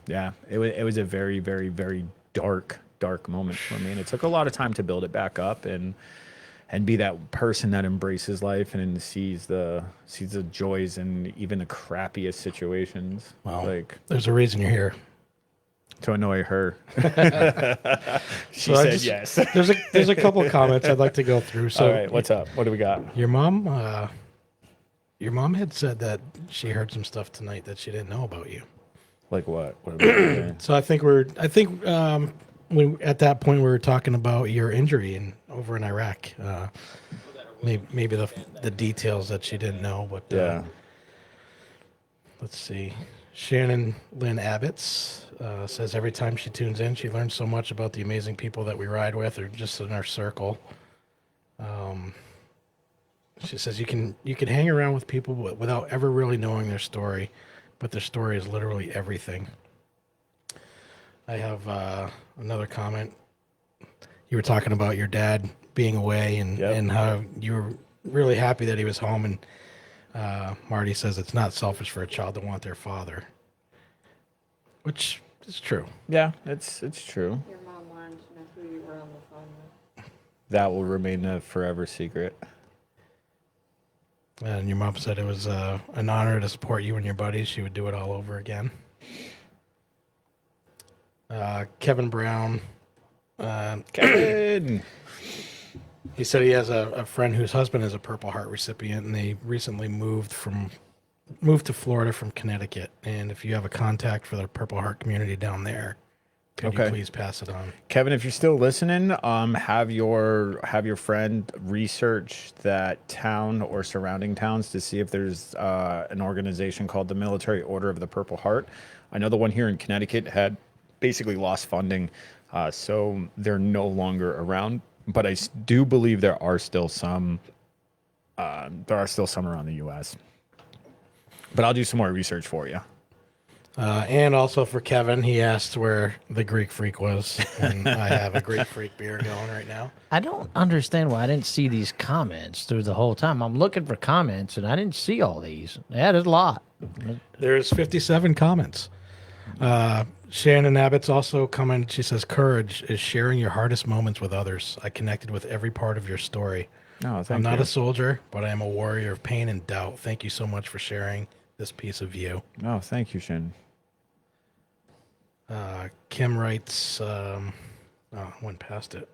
[SPEAKER 3] yeah, it was a very, very, very dark moment for me. And it took a lot of time to build it back up and be that person that embraces life and sees the joys in even the crappiest situations.
[SPEAKER 2] Well,
[SPEAKER 3] like,
[SPEAKER 2] there's a reason you're here.
[SPEAKER 3] To annoy her. She
[SPEAKER 2] So
[SPEAKER 3] said yes.
[SPEAKER 2] There's a couple comments I'd like to go through. So,
[SPEAKER 3] all right, what's up? What do we got?
[SPEAKER 2] Your mom had said that she heard some stuff tonight that she didn't know about you.
[SPEAKER 3] Like what? What about
[SPEAKER 2] So I think when at that point we were talking about your injury over in Iraq. Maybe the details that she didn't know, but
[SPEAKER 3] yeah.
[SPEAKER 2] Let's see. Shannon Lynn Abbott's says every time she tunes in, she learns so much about the amazing people that we ride with or just in our circle. She says you can hang around with people without ever really knowing their story, but their story is literally everything. I have another comment. You were talking about your dad being away and how you were really happy that he was home. And Marty says it's not selfish for a child to want their father, which is true.
[SPEAKER 3] Yeah, it's true.
[SPEAKER 4] Your mom wanted to know who you were on the phone with.
[SPEAKER 3] That will remain a forever secret.
[SPEAKER 2] And your mom said it was an honor to support you and your buddies. She would do it all over again. Kevin Brown.
[SPEAKER 3] Kevin!
[SPEAKER 2] He said he has a friend whose husband is a Purple Heart recipient, and they recently moved to Florida from Connecticut. And if you have a contact for the Purple Heart community down there, could you please pass it on?
[SPEAKER 3] Kevin, if you're still listening, have your friend research that town or surrounding towns to see if there's an organization called the Military Order of the Purple Heart. I know the one here in Connecticut had basically lost funding, so they're no longer around. But I do believe there are still some. There are still some around the U.S. But I'll do some more research for you.
[SPEAKER 2] And also for Kevin, he asked where the Greek Freak was, and I have a Greek Freak beer going right now.
[SPEAKER 1] I don't understand why I didn't see these comments through the whole time. I'm looking for comments, and I didn't see all these. Yeah, there's a lot.
[SPEAKER 2] There's 57 comments. Shannon Abbott's also commented. She says, "Courage is sharing your hardest moments with others. I connected with every part of your story. I'm not a soldier, but I am a warrior of pain and doubt. Thank you so much for sharing this piece of you."
[SPEAKER 3] Oh, thank you, Shannon.
[SPEAKER 2] Kim writes, went past it.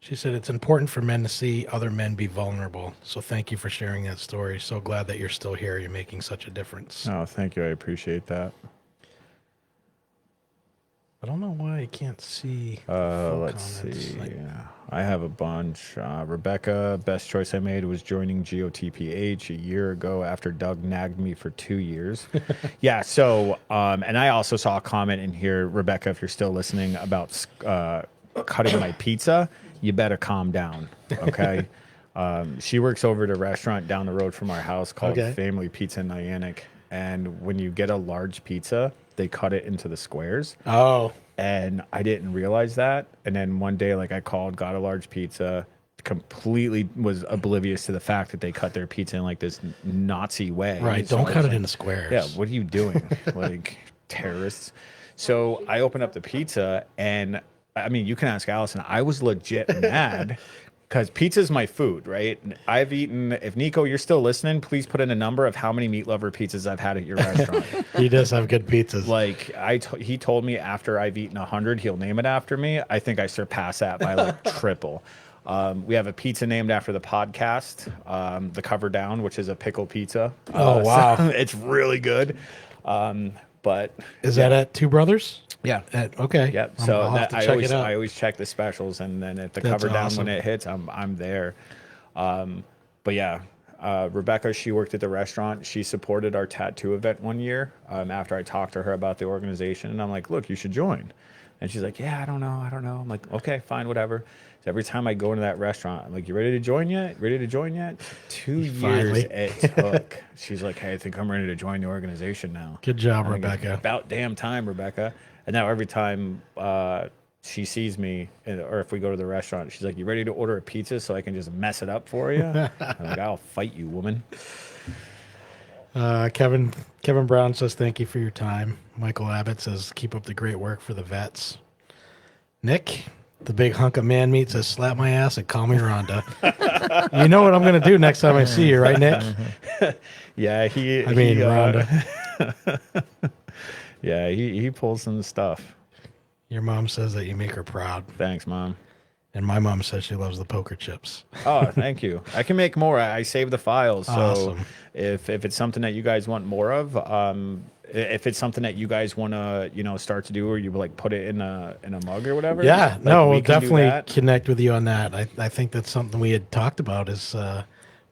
[SPEAKER 2] She said, "It's important for men to see other men be vulnerable. So thank you for sharing that story. So glad that you're still here. You're making such a difference."
[SPEAKER 3] Oh, thank you. I appreciate that.
[SPEAKER 2] I don't know why I can't see. Full
[SPEAKER 3] Let's
[SPEAKER 2] comments.
[SPEAKER 3] see. I have a bunch. Rebecca, best choice I made was joining GOTPH a year ago after Doug nagged me for 2 years. Yeah. So, and I also saw a comment in here, Rebecca, if you're still listening, about cutting my pizza. You better calm down. Okay. She works over at a restaurant down the road from our house called Family Pizza in Niantic. And when you get a large pizza, they cut it into the squares.
[SPEAKER 2] Oh.
[SPEAKER 3] And I didn't realize that. And then one day, like I called, got a large pizza, completely was oblivious to the fact that they cut their pizza in like this Nazi way.
[SPEAKER 2] Right.
[SPEAKER 3] So
[SPEAKER 2] Don't cut it
[SPEAKER 3] like,
[SPEAKER 2] into squares.
[SPEAKER 3] Yeah. What are you doing? Like terrorists. So I opened up the pizza and I mean, you can ask Allison, I was legit mad because pizza's my food, right? I've eaten, if Nico, you're still listening, please put in a number of how many Meat Lover pizzas I've had at your restaurant.
[SPEAKER 2] He does have good pizzas.
[SPEAKER 3] Like he told me after I've eaten 100, he'll name it after me. I think I surpassed that by like triple. We have a pizza named after the podcast, The Cover Down, which is a pickle pizza.
[SPEAKER 2] Oh, wow.
[SPEAKER 3] So it's really good. But
[SPEAKER 2] is that at Two Brothers?
[SPEAKER 3] Yeah.
[SPEAKER 2] Okay.
[SPEAKER 3] Yep.
[SPEAKER 2] I'll
[SPEAKER 3] So
[SPEAKER 2] have
[SPEAKER 3] that,
[SPEAKER 2] to
[SPEAKER 3] I
[SPEAKER 2] check
[SPEAKER 3] always
[SPEAKER 2] it out.
[SPEAKER 3] I always check the specials, and then at the
[SPEAKER 2] That's
[SPEAKER 3] cover down
[SPEAKER 2] awesome.
[SPEAKER 3] when it hits, I'm there. But yeah, Rebecca, she worked at the restaurant. She supported our tattoo event one year. After I talked to her about the organization, and I'm like, look, you should join. And she's like, yeah, I don't know. I'm like, okay, fine, whatever. So every time I go into that restaurant, I'm like, you ready to join yet? Ready to join yet? 2 years
[SPEAKER 2] Finally.
[SPEAKER 3] it took. She's like, hey, I think I'm ready to join the organization now.
[SPEAKER 2] Good job,
[SPEAKER 3] I'm like,
[SPEAKER 2] Rebecca.
[SPEAKER 3] about damn time, Rebecca. And now every time she sees me, or if we go to the restaurant, she's like, you ready to order a pizza so I can just mess it up for you? I'm like, I'll fight you, woman.
[SPEAKER 2] Kevin Brown says, thank you for your time. Michael Abbott says, keep up the great work for the vets. Nick, the big hunk of man meat, says, slap my ass and call me Rhonda. You know what I'm going to do next time I see you, right, Nick?
[SPEAKER 3] Yeah,
[SPEAKER 2] Rhonda.
[SPEAKER 3] Yeah, he pulls some stuff.
[SPEAKER 2] Your mom says that you make her proud.
[SPEAKER 3] Thanks, Mom.
[SPEAKER 2] And my mom says she loves the poker chips.
[SPEAKER 3] Oh, thank you. I can make more. I save the files. So
[SPEAKER 2] Awesome.
[SPEAKER 3] if it's something that you guys want more of, if it's something that you guys want to, start to do, or you like put it in a mug or whatever.
[SPEAKER 2] Yeah,
[SPEAKER 3] like,
[SPEAKER 2] no,
[SPEAKER 3] we
[SPEAKER 2] we'll
[SPEAKER 3] can do
[SPEAKER 2] definitely
[SPEAKER 3] that.
[SPEAKER 2] connect with you on that. I think that's something we had talked about is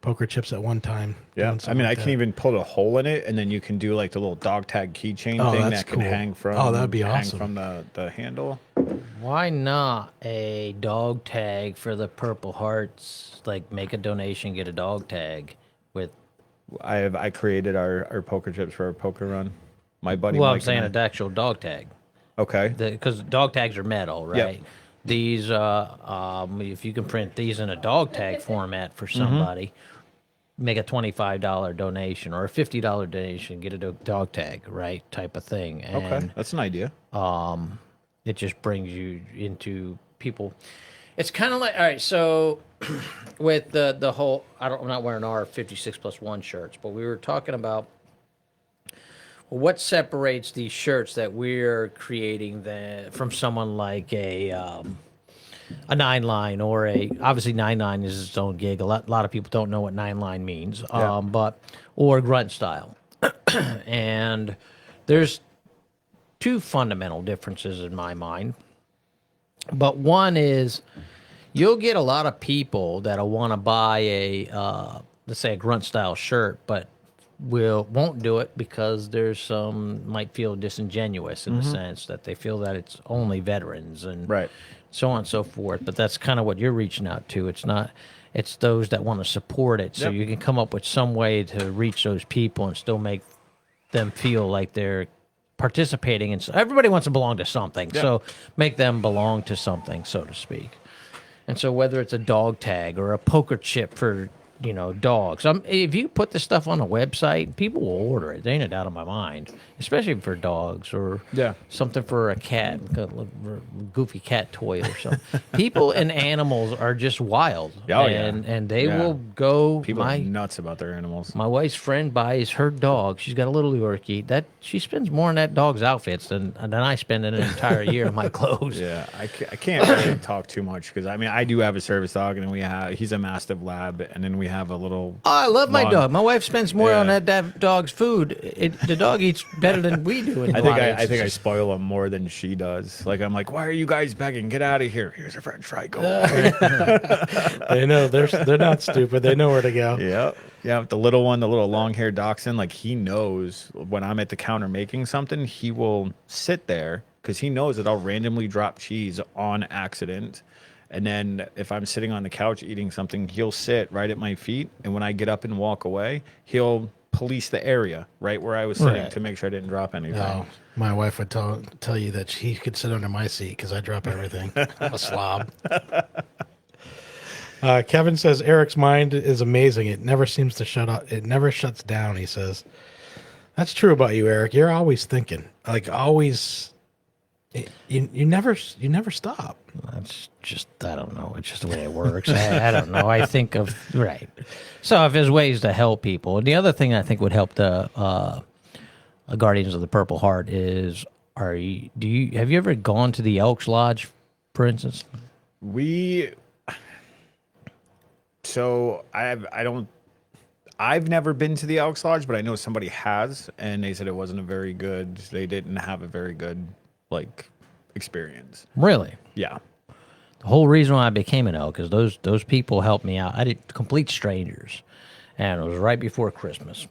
[SPEAKER 2] poker chips at one time.
[SPEAKER 3] Yeah,
[SPEAKER 2] doing
[SPEAKER 3] I
[SPEAKER 2] something
[SPEAKER 3] mean,
[SPEAKER 2] like
[SPEAKER 3] I can
[SPEAKER 2] that.
[SPEAKER 3] even put a hole in it, and then you can do like the little dog tag keychain
[SPEAKER 2] Oh,
[SPEAKER 3] thing
[SPEAKER 2] that's
[SPEAKER 3] that can
[SPEAKER 2] cool.
[SPEAKER 3] hang from.
[SPEAKER 2] Oh, that'd be
[SPEAKER 3] hang
[SPEAKER 2] awesome.
[SPEAKER 3] from the handle.
[SPEAKER 1] Why not a dog tag for the Purple Hearts? Like, make a donation, get a dog tag with.
[SPEAKER 3] I created our poker chips for our poker run. My buddy.
[SPEAKER 1] Well, I'm
[SPEAKER 3] Mike
[SPEAKER 1] saying
[SPEAKER 3] and
[SPEAKER 1] an actual dog tag.
[SPEAKER 3] Okay.
[SPEAKER 1] Because dog tags are metal, right?
[SPEAKER 3] Yep.
[SPEAKER 1] These, if you can print these in a dog tag format for somebody, make a $25 donation or a $50 donation, get a dog tag, right? Type of thing. And
[SPEAKER 3] Okay, that's an idea.
[SPEAKER 1] it just brings you into people. It's kind of like, all right, so with the whole, I'm not wearing our 56+1 shirts, but we were talking about what separates these shirts that we're creating from someone like a Nine Line or obviously Nine Line is its own gig. A lot of people don't know what Nine Line means, or grunt style. And there's two fundamental differences in my mind. But one is you'll get a lot of people that'll want to buy let's say a grunt style shirt, but won't do it because there's some might feel disingenuous in the sense that they feel that it's only veterans and
[SPEAKER 3] Right.
[SPEAKER 1] so on and so forth. But that's kind of what you're reaching out to. It's those that want to support it. So
[SPEAKER 3] Yep.
[SPEAKER 1] you can come up with some way to reach those people and still make them feel like they're participating in. Everybody wants to belong to something, so make them belong to something, so to speak. And so whether it's a dog tag or a poker chip for dogs, if you put this stuff on a website, people will order it. There ain't a doubt in my mind, especially for dogs or something for a cat, a goofy cat toy or something. People and animals are just wild, and they will go.
[SPEAKER 3] People are nuts about their animals.
[SPEAKER 1] My wife's friend buys her dog. She's got a little Yorkie. She spends more on that dog's outfits than I spend in an entire year on my clothes.
[SPEAKER 3] Yeah, I can't really talk too much because I do have a service dog, and he's a Mastiff Lab, and then we have a little.
[SPEAKER 1] Oh, I love my dog. My wife spends more on that dog's food. The dog eats better than we do.
[SPEAKER 3] I think I spoil him more than she does. Like I'm like, why are you guys begging? Get out of here! Here's a French fry. Go.
[SPEAKER 2] They know they're not stupid. They know where to go.
[SPEAKER 3] Yeah. The little one, the little long-haired dachshund, like he knows when I'm at the counter making something, he will sit there because he knows that I'll randomly drop cheese on accident. And then if I'm sitting on the couch eating something, he'll sit right at my feet. And when I get up and walk away, he'll police the area right where I was sitting to make sure I didn't drop anything.
[SPEAKER 2] No, my wife would tell you that she could sit under my seat because I drop everything. I'm a slob. Kevin says Eric's mind is amazing. It never seems to shut up. It never shuts down. He says, "That's true about you, Eric. You're always thinking, like always. You never stop."
[SPEAKER 1] That's just, I don't know. It's just the way it works. I don't know. I think of, right. So if there's ways to help people, and the other thing I think would help the Guardians of the Purple Heart is, have you ever gone to the Elks Lodge, for instance?
[SPEAKER 3] I've never been to the Elks Lodge, but I know somebody has, and they said it wasn't they didn't have a very good, experience.
[SPEAKER 1] Really?
[SPEAKER 3] Yeah.
[SPEAKER 1] The whole reason why I became an elk is those people helped me out. I did complete strangers, and it was right before Christmas.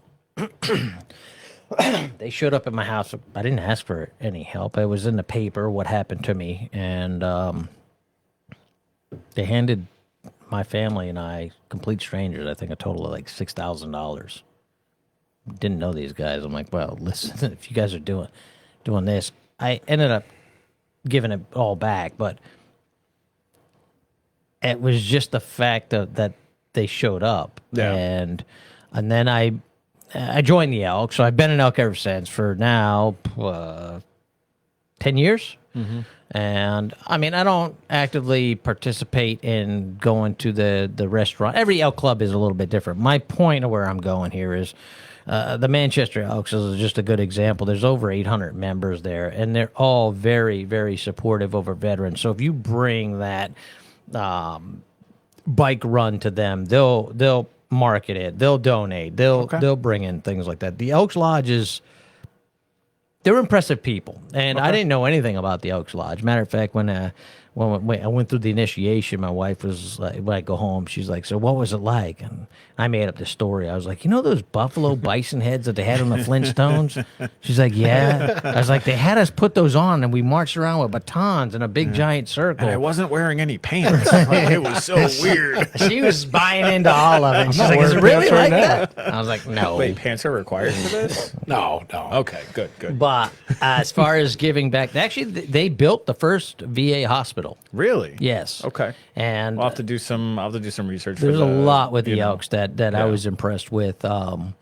[SPEAKER 1] They showed up at my house. I didn't ask for any help. It was in the paper what happened to me, and they handed my family and I, complete strangers, I think a total of $6,000. Didn't know these guys. I'm like, well, listen, if you guys are doing this, I ended up giving it all back, but it was just the fact that they showed up, and then I joined the elk, so I've been an elk ever since for now 10 years. And I mean, I don't actively participate in going to the restaurant. Every elk club is a little bit different. My point of where I'm going here is the Manchester Elks is just a good example. There's over 800 members there, and they're all very, very supportive over veterans. So if you bring that bike run to them, they'll market it, they'll donate, they'll bring in things like that. The Elks Lodge they're impressive people, and I didn't know anything about the Elks Lodge. Matter of fact, when when I went through the initiation, my wife was like, when I go home, she's like, "So what was it like?" And I made up this story. I was like, "You know those buffalo bison heads that they had on the Flintstones?" She's like, "Yeah." I was like, "They had us put those on, and we marched around with batons in a big giant circle."
[SPEAKER 3] And I wasn't wearing any pants. Like, it was so weird.
[SPEAKER 1] She was buying into all of it. She's
[SPEAKER 2] not
[SPEAKER 1] like, "Is it
[SPEAKER 2] wearing
[SPEAKER 1] really
[SPEAKER 2] pants
[SPEAKER 1] like
[SPEAKER 2] right
[SPEAKER 1] that?" I was like, "No."
[SPEAKER 3] Wait, pants are required for this?
[SPEAKER 2] No, no.
[SPEAKER 3] Okay, good.
[SPEAKER 1] But as far as giving back, actually, they built the first VA hospital.
[SPEAKER 3] Really?
[SPEAKER 1] Yes.
[SPEAKER 3] Okay.
[SPEAKER 1] And
[SPEAKER 3] I'll have to do some research.
[SPEAKER 1] there's
[SPEAKER 3] for
[SPEAKER 1] a lot with the
[SPEAKER 3] you know.
[SPEAKER 1] Elks that I
[SPEAKER 3] Yeah.
[SPEAKER 1] was impressed with. And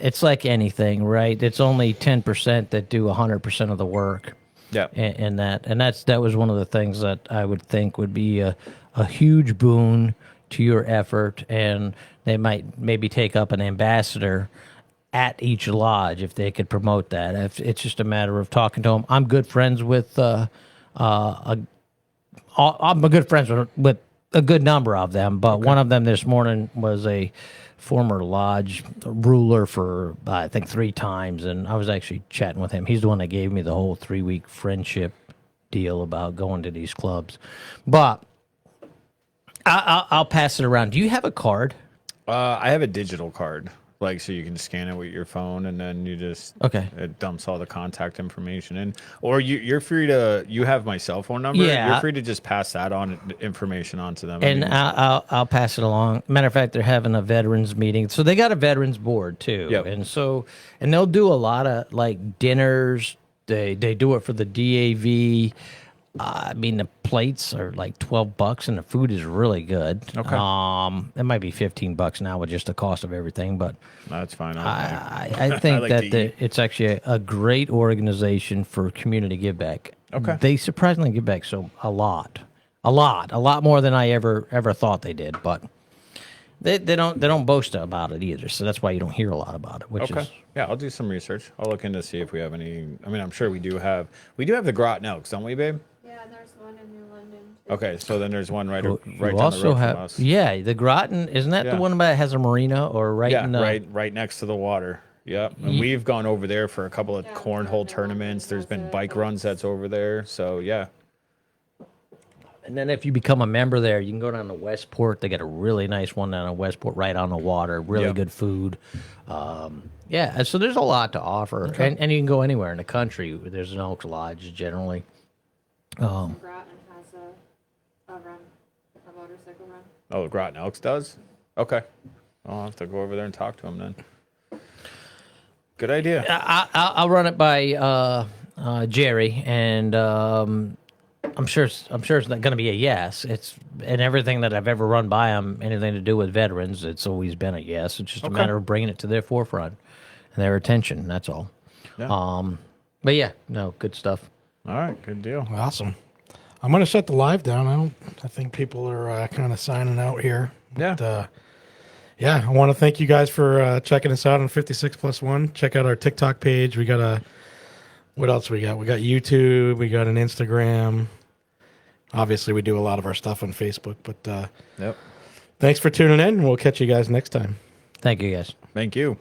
[SPEAKER 1] it's like anything, right? It's only 10% that do 100% of the work.
[SPEAKER 3] Yeah.
[SPEAKER 1] And that was one of the things that I would think would be a huge boon to your effort, and they might maybe take up an ambassador at each lodge if they could promote that. If it's just a matter of talking to them. I'm good friends with I'm a good friends with a good number of them, but one of them this morning was a former lodge ruler for I think 3 times, and I was actually chatting with him. He's the one that gave me the whole 3-week friendship deal about going to these clubs. But I'll pass it around. Do you have a card?
[SPEAKER 3] I have a digital card, like so you can scan it with your phone, and then you just it dumps all the contact information in. Or you're free to. You have my cell phone number.
[SPEAKER 1] Yeah.
[SPEAKER 3] You're free to just pass that information on to them.
[SPEAKER 1] And I'll pass it along. Matter of fact, they're having a veterans meeting, so they got a veterans board too.
[SPEAKER 3] Yep.
[SPEAKER 1] And they'll do a lot of like dinners. They do it for the DAV. I mean, the plates are like $12, and the food is really good.
[SPEAKER 3] Okay.
[SPEAKER 1] It might be $15 now with just the cost of everything, but
[SPEAKER 3] that's fine.
[SPEAKER 1] I think
[SPEAKER 3] like
[SPEAKER 1] that
[SPEAKER 3] to eat.
[SPEAKER 1] it's actually a great organization for community give back.
[SPEAKER 3] Okay.
[SPEAKER 1] They surprisingly give back a lot more than I ever thought they did. But they don't boast about it either, so that's why you don't hear a lot about it. Which is
[SPEAKER 3] Yeah, I'll do some research. I'll look into see if we have any. I mean, I'm sure we do have. We do have the Groton Elks, don't we, babe?
[SPEAKER 4] Yeah, and there's one in New London. Too.
[SPEAKER 3] Okay, so then there's one right
[SPEAKER 1] you
[SPEAKER 3] down
[SPEAKER 1] also
[SPEAKER 3] the road
[SPEAKER 1] have
[SPEAKER 3] from us.
[SPEAKER 1] the Groton, isn't that the
[SPEAKER 3] Yeah.
[SPEAKER 1] one that has a marina or right
[SPEAKER 3] Yeah,
[SPEAKER 1] in the,
[SPEAKER 3] right next to the water. Yep. And we've gone over there for a couple of cornhole tournaments. There's been bike runs that's over there. So yeah.
[SPEAKER 1] And then if you become a member there, you can go down to Westport. They got a really nice one down in Westport, right on the water. Really good food. So there's a lot to offer, and you can go anywhere in the country. There's an Elks Lodge generally.
[SPEAKER 4] Groton has a run, a motorcycle run.
[SPEAKER 3] Oh, the Groton Elks does? Okay. I'll have to go over there and talk to him then. Good idea.
[SPEAKER 1] I'll run it by Jerry, and I'm sure it's not going to be a yes. It's and everything that I've ever run by them, anything to do with veterans, it's always been a yes. It's just a matter of bringing it to their forefront and their attention. That's all.
[SPEAKER 3] Yeah.
[SPEAKER 1] But yeah, no, good stuff.
[SPEAKER 3] All right, good deal.
[SPEAKER 2] Awesome. I'm going to shut the live down. I think people are kind of signing out here.
[SPEAKER 3] Yeah.
[SPEAKER 2] But, I want to thank you guys for checking us out on 56+1. Check out our TikTok page. We got what else we got? We got YouTube. We got an Instagram. Obviously, we do a lot of our stuff on Facebook. But
[SPEAKER 3] Yep.
[SPEAKER 2] thanks for tuning in. We'll catch you guys next time.
[SPEAKER 1] Thank you, guys.
[SPEAKER 3] Thank you.